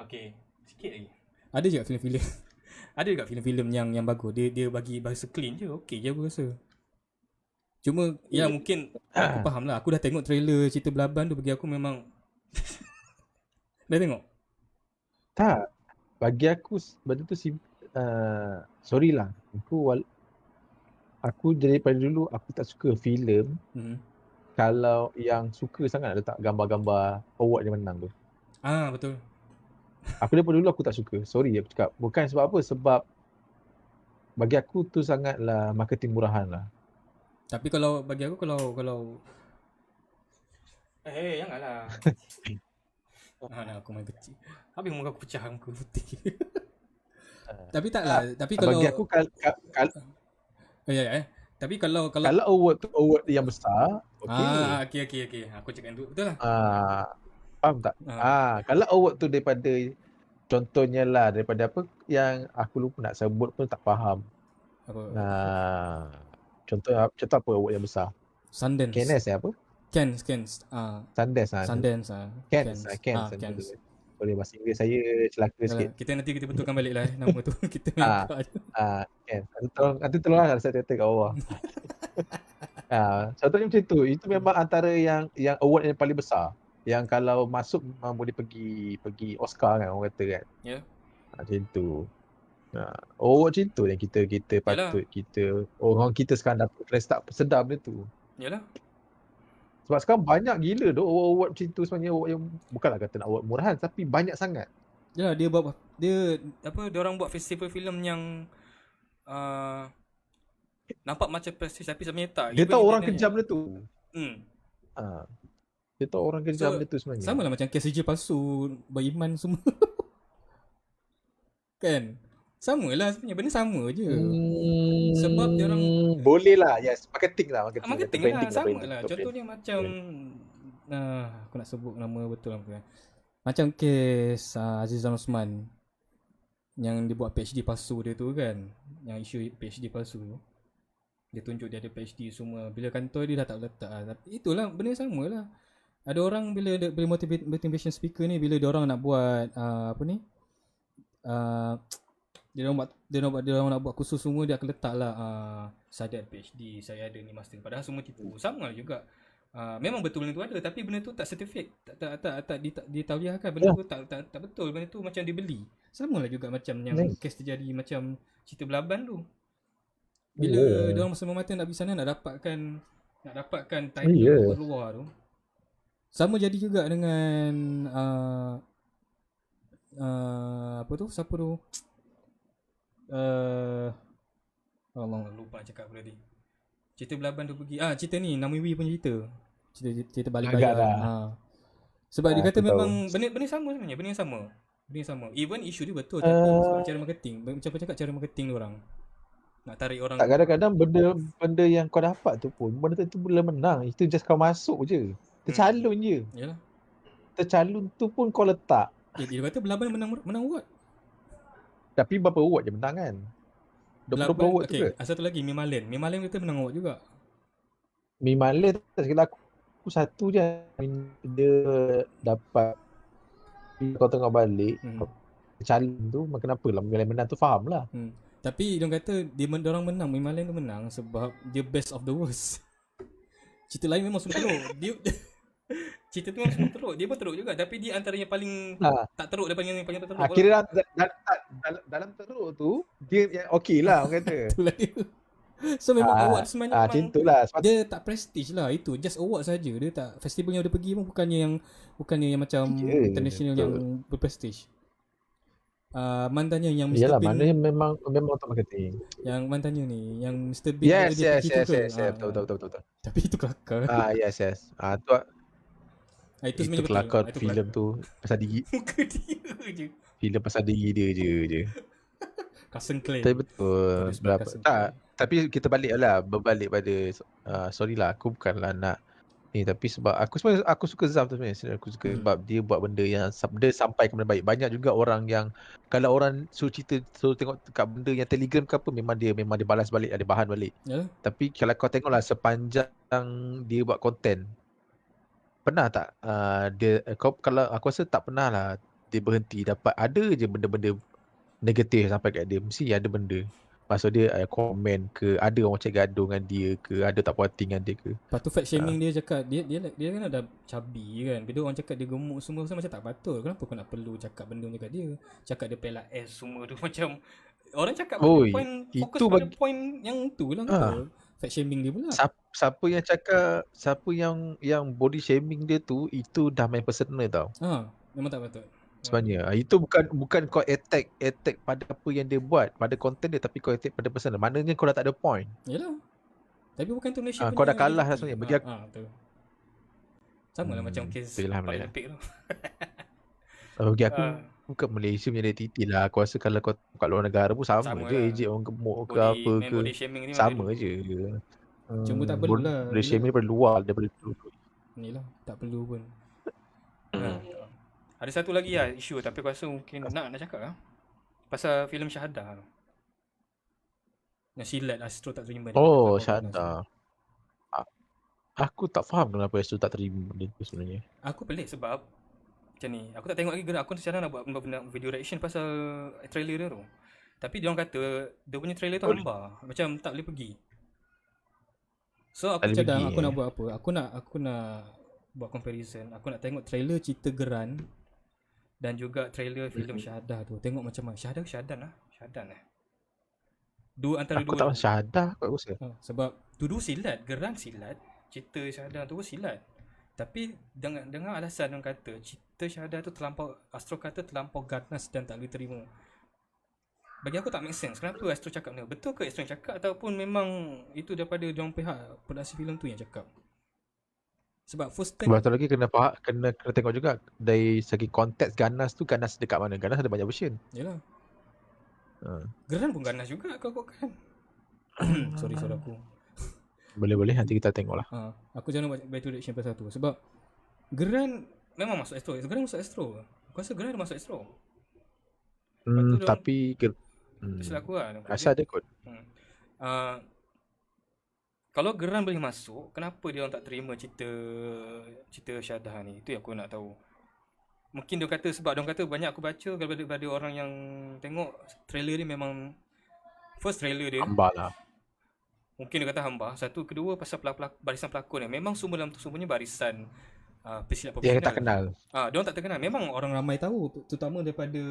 Okey, sikit lagi. Ada juga filem-filem yang bagus. Dia bagi bahasa clean je. Okey je aku rasa. Cuma ya mungkin aku faham lah. Aku dah tengok trailer cerita Belaban tu bagi aku memang dah tengok? Tak. Bagi aku benda tu sorry lah. Aku daripada dulu aku tak suka filem. Kalau yang suka sangat letak gambar-gambar award yang menang tu. Betul. Aku daripada dulu aku tak suka. Sorry aku cakap. Bukan sebab apa. Sebab bagi aku tu sangatlah marketing murahan lah. Tapi kalau bagi aku kalau janganlah. Aku main kecil. Habis muka aku pecah muka putih. Tapi taklah. Tapi kalau bagi aku Tapi kalau award yang besar, okey. Okey. Aku cakap dulu betul lah. Faham tak? Kalau award tu daripada contohnya lah daripada apa yang aku lupa nak sebut pun tak faham. Apa? Contoh apa award yang besar? Sundance. Cannes apa? Cannes. Sundance. Cannes. Boleh bahasa Inggeris saya celaka sikit. Kita betulkan balik lah nama tu. Kita Cannes. Nanti tolonglah saya kata kat bawah. Contohnya macam tu. Itu memang antara yang award yang paling besar. Yang kalau masuk memang boleh pergi Oscar kan orang kata kan. Ya. Macam tu. Award macam tu yang kita patut orang kita sekarang dapat start sedar benda tu. Yalah. Sebab sekarang banyak gila tu award macam tu sebenarnya award yang bukanlah kata nak award murahan tapi banyak sangat. Ya, dia orang buat festival filem yang nampak macam prestis tapi sebenarnya tak. Dia tahu orang kejam dia tu. Dia tahu orang kejam dia tu sebenarnya. Sama lah macam kes CJ palsu, beriman semua. Kan? Sama lah sebenarnya, benda sama je. Sebab dia orang boleh lah, yes, marketing lah. Marketing lah, sama lah. Contohnya macam aku nak sebut nama betul lah. Macam kes Azizan Osman yang dia buat PhD palsu dia tu kan, yang isu PhD palsu tu. Dia tunjuk dia ada PhD semua. Bila kantor dia dah tak letak lah. Tapi itulah benda sama lah. Ada orang bila motivation speaker ni, bila dia orang nak buat dia orang nak buat kursus semua, dia akan letak lah saya ada PhD, saya ada ni master. Padahal semua tipu. Sama juga. Memang betul benda tu ada tapi benda tu tak certificate, tak ditawiahkan. Benda tu tak betul. Benda tu macam dibeli. Sama lah juga macam yang kes terjadi macam cerita Belaban tu. Bila dia orang mata nak pergi sana nak dapatkan title keluar tu. Sama jadi juga dengan siapa tu? Allah lupa cakap apa tadi. Cerita Belaban tu pergi. Cerita ni Namiwi punya cerita. Cerita balik bayar. Sebab dia kata memang benda sama sebenarnya, benda yang sama. Even isu dia betul tapi sebab cara marketing. Macam apa cakap cara marketing dia orang. Nak tarik orang. Tak, kadang-kadang benda yang kau dapat tu pun benda tu boleh menang. Itu just kau masuk je. Tercalon je. Yalah. Tercalon tu pun kau letak. Dia kata Belaban menang award. Tapi berapa award je menang kan? 20 award tu ke? Satu lagi Mimalen kata menang award juga. Mimalen tak sekali aku satu je dia dapat kau tengok balik calon tu kenapa lah Mimalen menang tu faham lah. Tapi dia kata orang menang, Mimalen tu menang sebab dia best of the worst. Cerita lain memang semua teruk. Cerita tu memang semua teruk. Dia pun teruk juga, tapi dia antara yang paling tak teruk daripada yang paling tak teruk. Kira dalam teruk tu dia yang okey lah orang kata. Itulah dia. So memang award sebenarnya macam itulah. Dia tak prestige lah, itu just award saja. Dia tak, festival yang dia pergi pun bukannya yang macam international yang berprestige. Mantannya yang Mr. Yalah, Bean. maknanya memang untuk marketing. Yang mantannya ni, yang Mr. Bean Yes. Betul. Tapi itu kelakar. Yes. Itu kelakar filem tu pasal diri. Muka dia je. Filem pasal diri dia je. Cousin Clay. Tapi betul. Tapi kita berbalik pada sorry lah, aku bukanlah nak ni, tapi sebab aku suka Zaf tu sebenarnya. Aku suka sebab dia buat benda yang dia sampai ke benda baik. Banyak juga orang yang kalau orang suruh tengok kat benda yang Telegram ke apa, memang dia balas balik, ada bahan balik. Tapi kalau kau tengoklah sepanjang dia buat konten, pernah tak kalau aku rasa tak pernah lah dia berhenti dapat ada je benda-benda negatif sampai kat dia. Mesti ada benda. Maksud dia komen ke, ada orang cakap gaduh dengan dia ke, ada tak puas hati dengan dia ke. Lepas tu fat shaming dia cakap dia kan ada chubby kan. Bila orang cakap dia gemuk semua macam tak patut. Kenapa kau nak perlu cakap benda macam kat dia? Cakap dia pelah S semua tu macam orang cakap fokus pada point yang tu lah. Fat shaming dia pula. Siapa yang body shaming dia tu, itu dah main personal tau. Memang tak patut. Sebenarnya itu bukan kau attack pada apa yang dia buat, pada konten dia, tapi kau attack pada personal. Maknanya kau dah tak ada point. Yalah. Tapi bukan tu Malaysia. Kau dah kalah lah sebenarnya. Bagi aku betul. Sama lah macam kes Paralimpik tu. Bagi aku bukan Malaysia punya identiti lah. Aku rasa kalau kau kat luar negara pun sama je. Ejek orang gemuk ke apa ke, sama je. Cuma tak perlu lah. Body shaming daripada luar, daripada dulu. Inilah, tak perlu pun. Ada satu lagi lah isu, tapi aku rasa mungkin nak cakap lah. Pasal filem Syahadah tu. Yang silat Astro tak terima. Syahadah. Aku tak faham kenapa Astro tak terima benda tu sebenarnya. Aku pelik sebab macam ni, aku tak tengok lagi gerak. Aku sekarang nak buat video reaction pasal trailer dia tu. Tapi dia orang kata dia punya trailer tu hambar, macam tak boleh pergi. So aku cadang aku nak buat apa? Aku nak buat comparison. Aku nak tengok trailer cerita Geran dan juga trailer filem Syahadah tu. Tengok macam mana. Syahadan lah. Antara aku dua. Tak tahu Syahadah aku rasa. Sebab dua silat, Geran silat, cerita Syahadah tu pun silat. Tapi dengan alasan orang kata cerita Syahadah tu terlampau, Astro kata terlampau ganas dan tak boleh terima. Bagi aku tak make sense. Kenapa Astro cakap ni? Betul ke Astro yang cakap ataupun memang itu daripada diorang pihak produksi filem tu yang cakap? Sebab first time betul lagi kena tengok juga dari segi konteks ganas tu, ganas dekat mana. Ganas ada banyak version. Yalah. Geran pun ganas juga kau kan. Sorry aku. Boleh nanti kita tengok lah. Aku jangan buat battle reaction pasal tu. Sebab Geran memang masuk Astro. Geran masuk Astro. Aku rasa Geran ada masuk Astro. Tapi silap aku lah. Rasa ada kot. Kalau Geran boleh masuk, kenapa dia orang tak terima cerita Syahadah ni? Itu yang aku nak tahu. Mungkin dia kata sebab dia kata banyak aku baca daripada orang yang tengok trailer ni memang first trailer dia hambar lah. Mungkin dia kata hambar. Satu, kedua pasal barisan pelakon ni. Memang semua dalam tu semuanya barisan pesilat profesional. Yang tak kenal. Dia orang tak terkenal. Memang orang ramai tahu, terutama daripada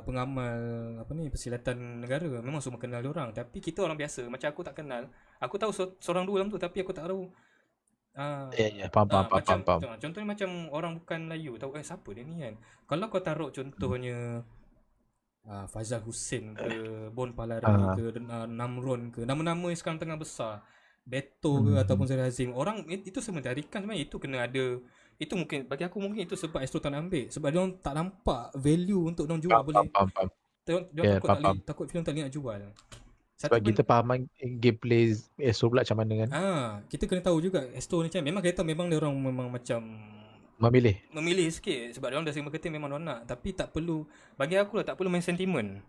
pengamal persilatan negara. Memang semua kenal dia orang. Tapi kita orang biasa, macam aku tak kenal. Aku tahu seorang dua dalam tu, tapi aku tak tahu. Faham. Contohnya macam orang bukan Melayu tahu siapa dia ni kan. Kalau kau taruh contohnya Fazal Hussein ke, Bon Palari ke, Namron ke, nama-nama yang sekarang tengah besar, Beto ke ataupun Zahir Hazim, orang itu semua tarikan sebenarnya. Itu kena ada. Itu mungkin bagi aku mungkin itu sebab Astro tak nak ambil, sebab dia orang tak nampak value untuk dia orang jual. Dia takut filem tak nak jual. Sebab kita faham gameplay Astro pula macam mana kan. Kita kena tahu juga Astro ni macam memang kita tahu memang dia orang memang macam memilih sikit sebab dia orang dah segi marketing memang dia orang nak, tapi tak perlu, bagi aku lah tak perlu main sentimen.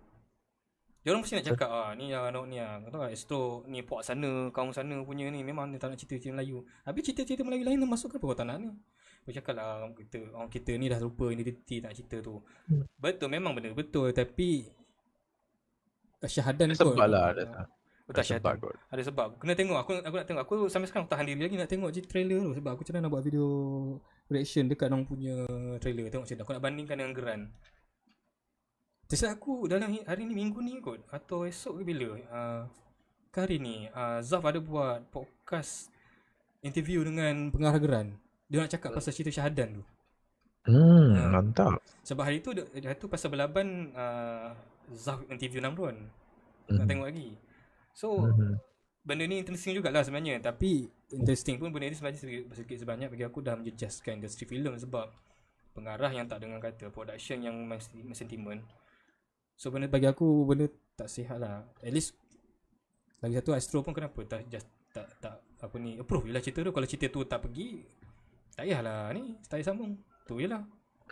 Dia orang mesti nak cakap ni anak ni kata Astro ni puak sana, kaum sana punya ni memang dia tak nak cerita Melayu. Habis cerita Melayu lain masuk kenapa kau tak nak ni? Kau cakap lah orang kita ni dah lupa identiti tak nak cerita tu. Betul, memang benda betul, tapi syahadan kot. Sebab lah Betul, syahadan. Ada sebab. Kena tengok. Aku nak tengok. Aku sampai sekarang tahan diri lagi nak tengok je trailer tu. Sebab aku macam mana nak buat video reaction dekat orang punya trailer. Tengok macam mana. Aku nak bandingkan dengan Geran. Terserah aku dalam hari ni, minggu ni kot. Atau esok ke bila. Hari ni Zaf ada buat podcast interview dengan pengarah Geran. Dia nak cakap pasal cerita syahadan tu. Mantap. Sebab hari tu pasal Belaban Zaf interview Namron. Nak tengok lagi. So benda ni interesting jugalah sebenarnya. Tapi interesting pun benda ni sebenarnya sedikit sebanyak bagi aku dah menjejaskan industri filem. Sebab pengarah yang tak dengar kata, production yang sentimen. So benda bagi aku benda tak sihat lah. At least lagi satu Astro pun kenapa tak apa ni approve je lah cerita tu. Kalau cerita tu tak pergi, tak payahlah ni, tak payah sambung. Tu je lah.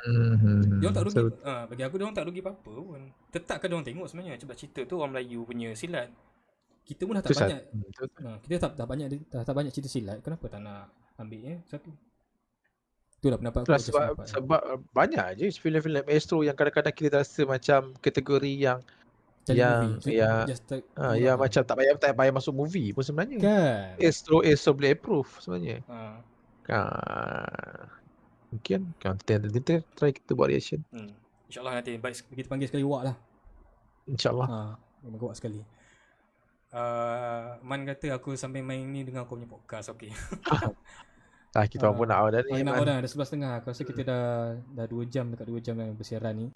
Dia orang tak rugi. Bagi aku dia orang tak rugi apa-apa pun. Tetapkan dia orang tengok sebenarnya sebab cerita tu orang Melayu punya silat. Kita pun dah tak banyak. Kita tak banyak cerita silat. Kenapa tak nak ambil satu? Itulah pendapat aku. Sebab banyak je filem-filem Astro yang kadang-kadang kita rasa macam kategori yang macam tak payah masuk movie pun sebenarnya. Kan. Astro boleh approve sebenarnya. Mungkin kita try kita buat reaction. InsyaAllah nanti baik kita panggil sekali Wak lah. InsyaAllah. Memang Wak sekali. Man kata aku sambil main ni dengar kau punya podcast. Okay. Kita pun nak awal dah ni. Nak awal dah 11.30. Aku rasa kita dah 2 jam, dekat 2 jam yang bersiaran ni.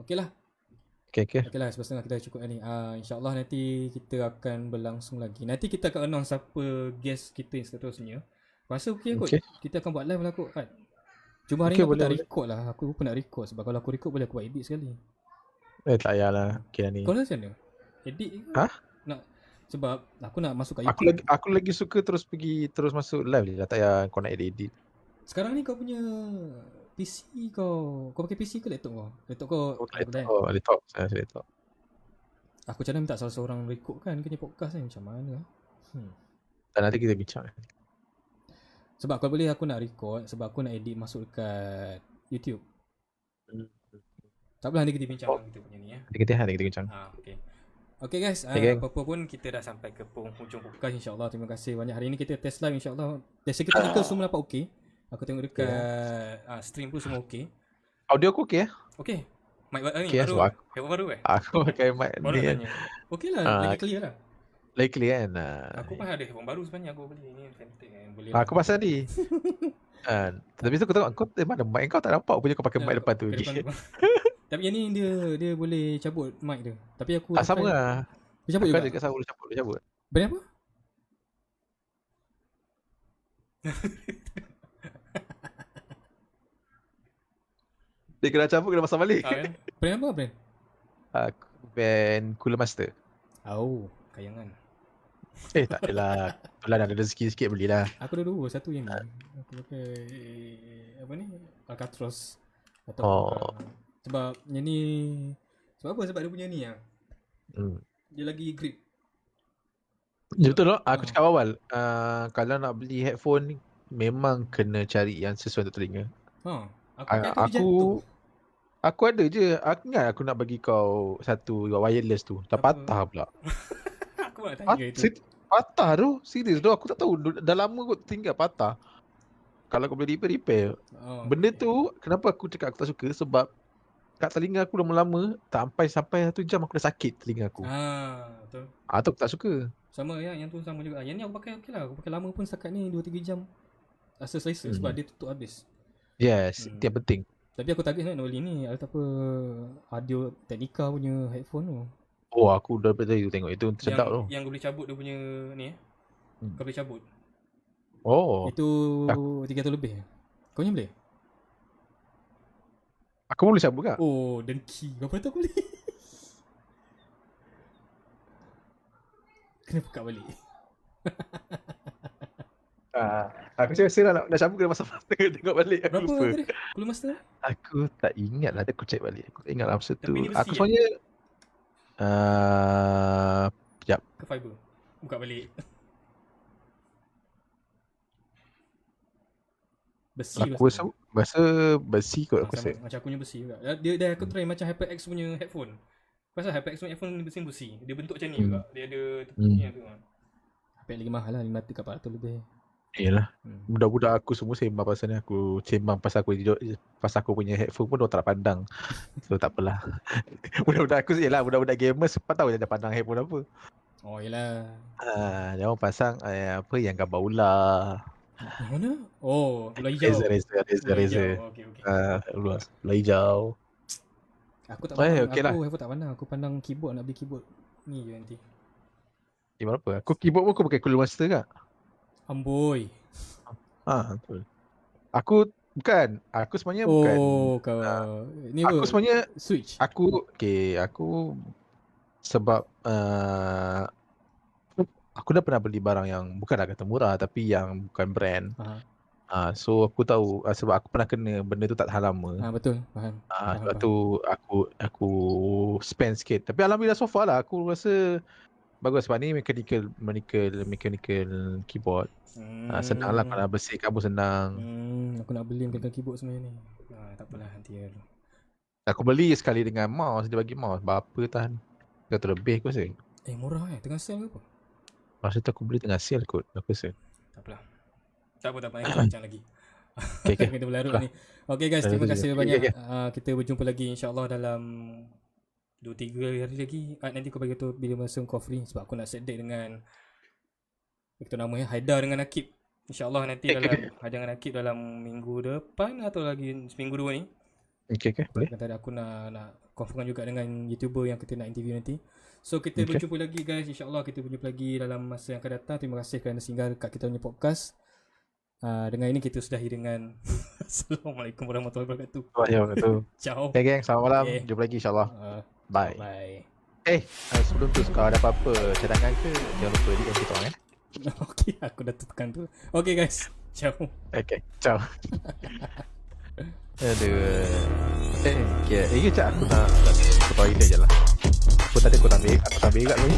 Okay lah. Okay lah, 11.30 kita cukup ni. InsyaAllah nanti kita akan berlangsung lagi. Nanti kita akan announce siapa guest kita yang seterusnya. Rasa kot. Kita akan buat live lah kot. Cuma hari ni aku tak record lah. Aku lupa nak record. Sebab kalau aku record boleh aku buat edit sekali. Tak payahlah. Okay lah ni. Kau rasa macam mana? Edit ke? Nak, sebab aku nak masuk kat YouTube. Aku lagi suka terus masuk live je lah. Tak payah kau nak edit. Sekarang ni kau punya PC kau pakai PC ke laptop kau? Laptop kau? Laptop. Saya laptop. Aku macam mana minta salah seorang record kan kena podcast ni macam mana? Dan nanti kita bincang. Sebab kalau boleh aku nak record sebab aku nak edit masuk dekat YouTube. Tak apalah nanti kita bincang kita punya ni ya. Nanti kita bincang. Okay guys, apa-apa pun kita dah sampai ke hujung podcast insya-Allah. Terima kasih banyak. Hari ni kita test live insya-Allah. Test technical semua dapat okey. Aku tengok dekat stream pun semua okey. Audio aku okey Okey. Mic baru. Headphone baru Aku pakai mic ni kan. Okey lah, lagi clear lah. Lagi clear kan. Aku pun ada headphone baru sebenarnya aku beli ni fantastic kan. Boleh. Aku pasal ni. Tapi tu aku tengok kau mana mic kau tak nampak punya kau pakai mic depan tu. Tapi yang ni dia boleh cabut mic dia. Tapi aku sama lah. Dia cabut juga. Dekat sama boleh cabut. Brand apa? Dia kena cabut kena pasang balik. Brand apa brand? Band Cooler Master. Kayangan. Tak adalah. Itulah ada rezeki sikit belilah. Aku ada dua, satu yang ni. Aku pakai apa ni? Alcatraz. Sebab yang ni sebab apa? Sebab dia punya ni dia lagi grip. Ya betul tak? Aku cakap awal. Kalau nak beli headphone memang kena cari yang sesuai untuk telinga. Aku ada je. Aku ingat aku nak bagi kau satu wireless tu. Tak patah pula. Aku nak tanya itu. Patah tu? Serius tu? Aku tak tahu. Dah lama kot tinggal patah. Kalau kau boleh repair. Benda tu kenapa aku cakap aku tak suka? Sebab kat telinga aku lama-lama sampai 1 jam aku dah sakit telinga aku. Betul. Tu aku tak suka. Sama yang tu sama juga. Yang ni aku pakai okey lah. Aku pakai lama pun setakat ni 2-3 jam. Rasa selesa sebab dia tutup habis. Yes, itu yang penting. Tapi aku target nak beli ni ada apa Audio Technica punya headphone tu. Aku dah tadi tu tengok itu sedap tu. Yang boleh cabut dia punya ni kau boleh cabut. Itu 300 lebih. Kau ni boleh? Aku boleh cabut ke? Dengki. Berapa tu aku beli? Kena buka balik. Aku rasa nak cabut kena masa-masa tengok balik. Aku Berapa lupa. harga dia? Cooler Master? Aku tak ingat lah. Aku check balik. Aku tak ingat lah masa tu. Tapi ni besi Aku sebenarnya sekejap. ke fiber? Buka balik. Besi Aku rasa besi kot aku sama, rasa. macam aku punya besi juga. Dia aku try macam HyperX punya headphone. Pasal HyperX punya headphone ni besi. Dia bentuk macam ni juga. Dia ada tepinya tu kan. HyperX lagi mahal lah, 500 lebih. Yelah. Budak-budak aku semua sembang pasal ni. Aku sembang pasal aku punya headphone pun diorang tak pandang. So tak apalah. Budak-budak aku yelah, budak-budak gamers siapa tahu dia pandang headphone apa. Oh yelah. Dia orang pasang apa yang gambar ular. Yang mana? Oh, ular hijau. Razer. Okay. Ular hijau. Aku tak pandang, okay aku lah. headphone tak pandang. Aku pandang keyboard, nak beli keyboard. Ni je nanti. Keyboard apa? Aku keyboard pun aku pakai Cooler Master kak. Amboi. Betul. Aku bukan. Aku sebenarnya bukan. Oh, kau. Ni aku apa? sebenarnya Switch. Aku sebab aku dah pernah beli barang yang bukanlah kata murah tapi yang bukan brand. So aku tahu sebab aku pernah kena benda tu tak tahan lama. Betul, faham. Sebab tu aku spend sikit. Tapi alhamdulillah so far lah aku rasa bagus sebab ni mechanical keyboard. Senang lah kalau bersihkan pun senang. Aku nak beli mechanical keyboard sebenarnya ni. Tak apalah nanti ya. Aku beli sekali dengan mouse, dia bagi mouse berapa tahan? 100 lebih aku rasa. Murah tengah sale ke apa? Masa tu aku beli tengah sale kot aku rasa. Tak apalah. Tak apa, kita bincang lagi. Okay. Kita berlarut ni. Okay guys, terima kasih banyak. Kita berjumpa lagi insyaAllah dalam 2-3 hari lagi. Nanti aku bagi tahu bila masa kau free. Sebab aku nak set date dengan itu nama Haidar dengan Akib. InsyaAllah nanti dalam Haidar dengan Akib dalam minggu depan atau lagi seminggu 2 ni. Okay, boleh. Tadi aku nak confirm juga dengan YouTuber yang kita nak interview nanti. So kita berjumpa lagi guys. InsyaAllah kita berjumpa lagi dalam masa yang akan datang. Terima kasih kerana singgah dekat kita punya podcast. Dengan ini kita sudahi dengan Assalamualaikum warahmatullahi wabarakatuh. Waalaikumsalam. Ciao. Okay geng, selamat malam. Jumpa lagi insyaAllah. Bye. Sebelum tu kalau ada apa-apa cadangan ke, jangan lupa DM kita orang Okay, aku dah tekan tu. Okay guys, ciao. Okay, ciao. Aduh. Okay, cak aku nak ke toilet je lah. Aku tak ambil kat ni.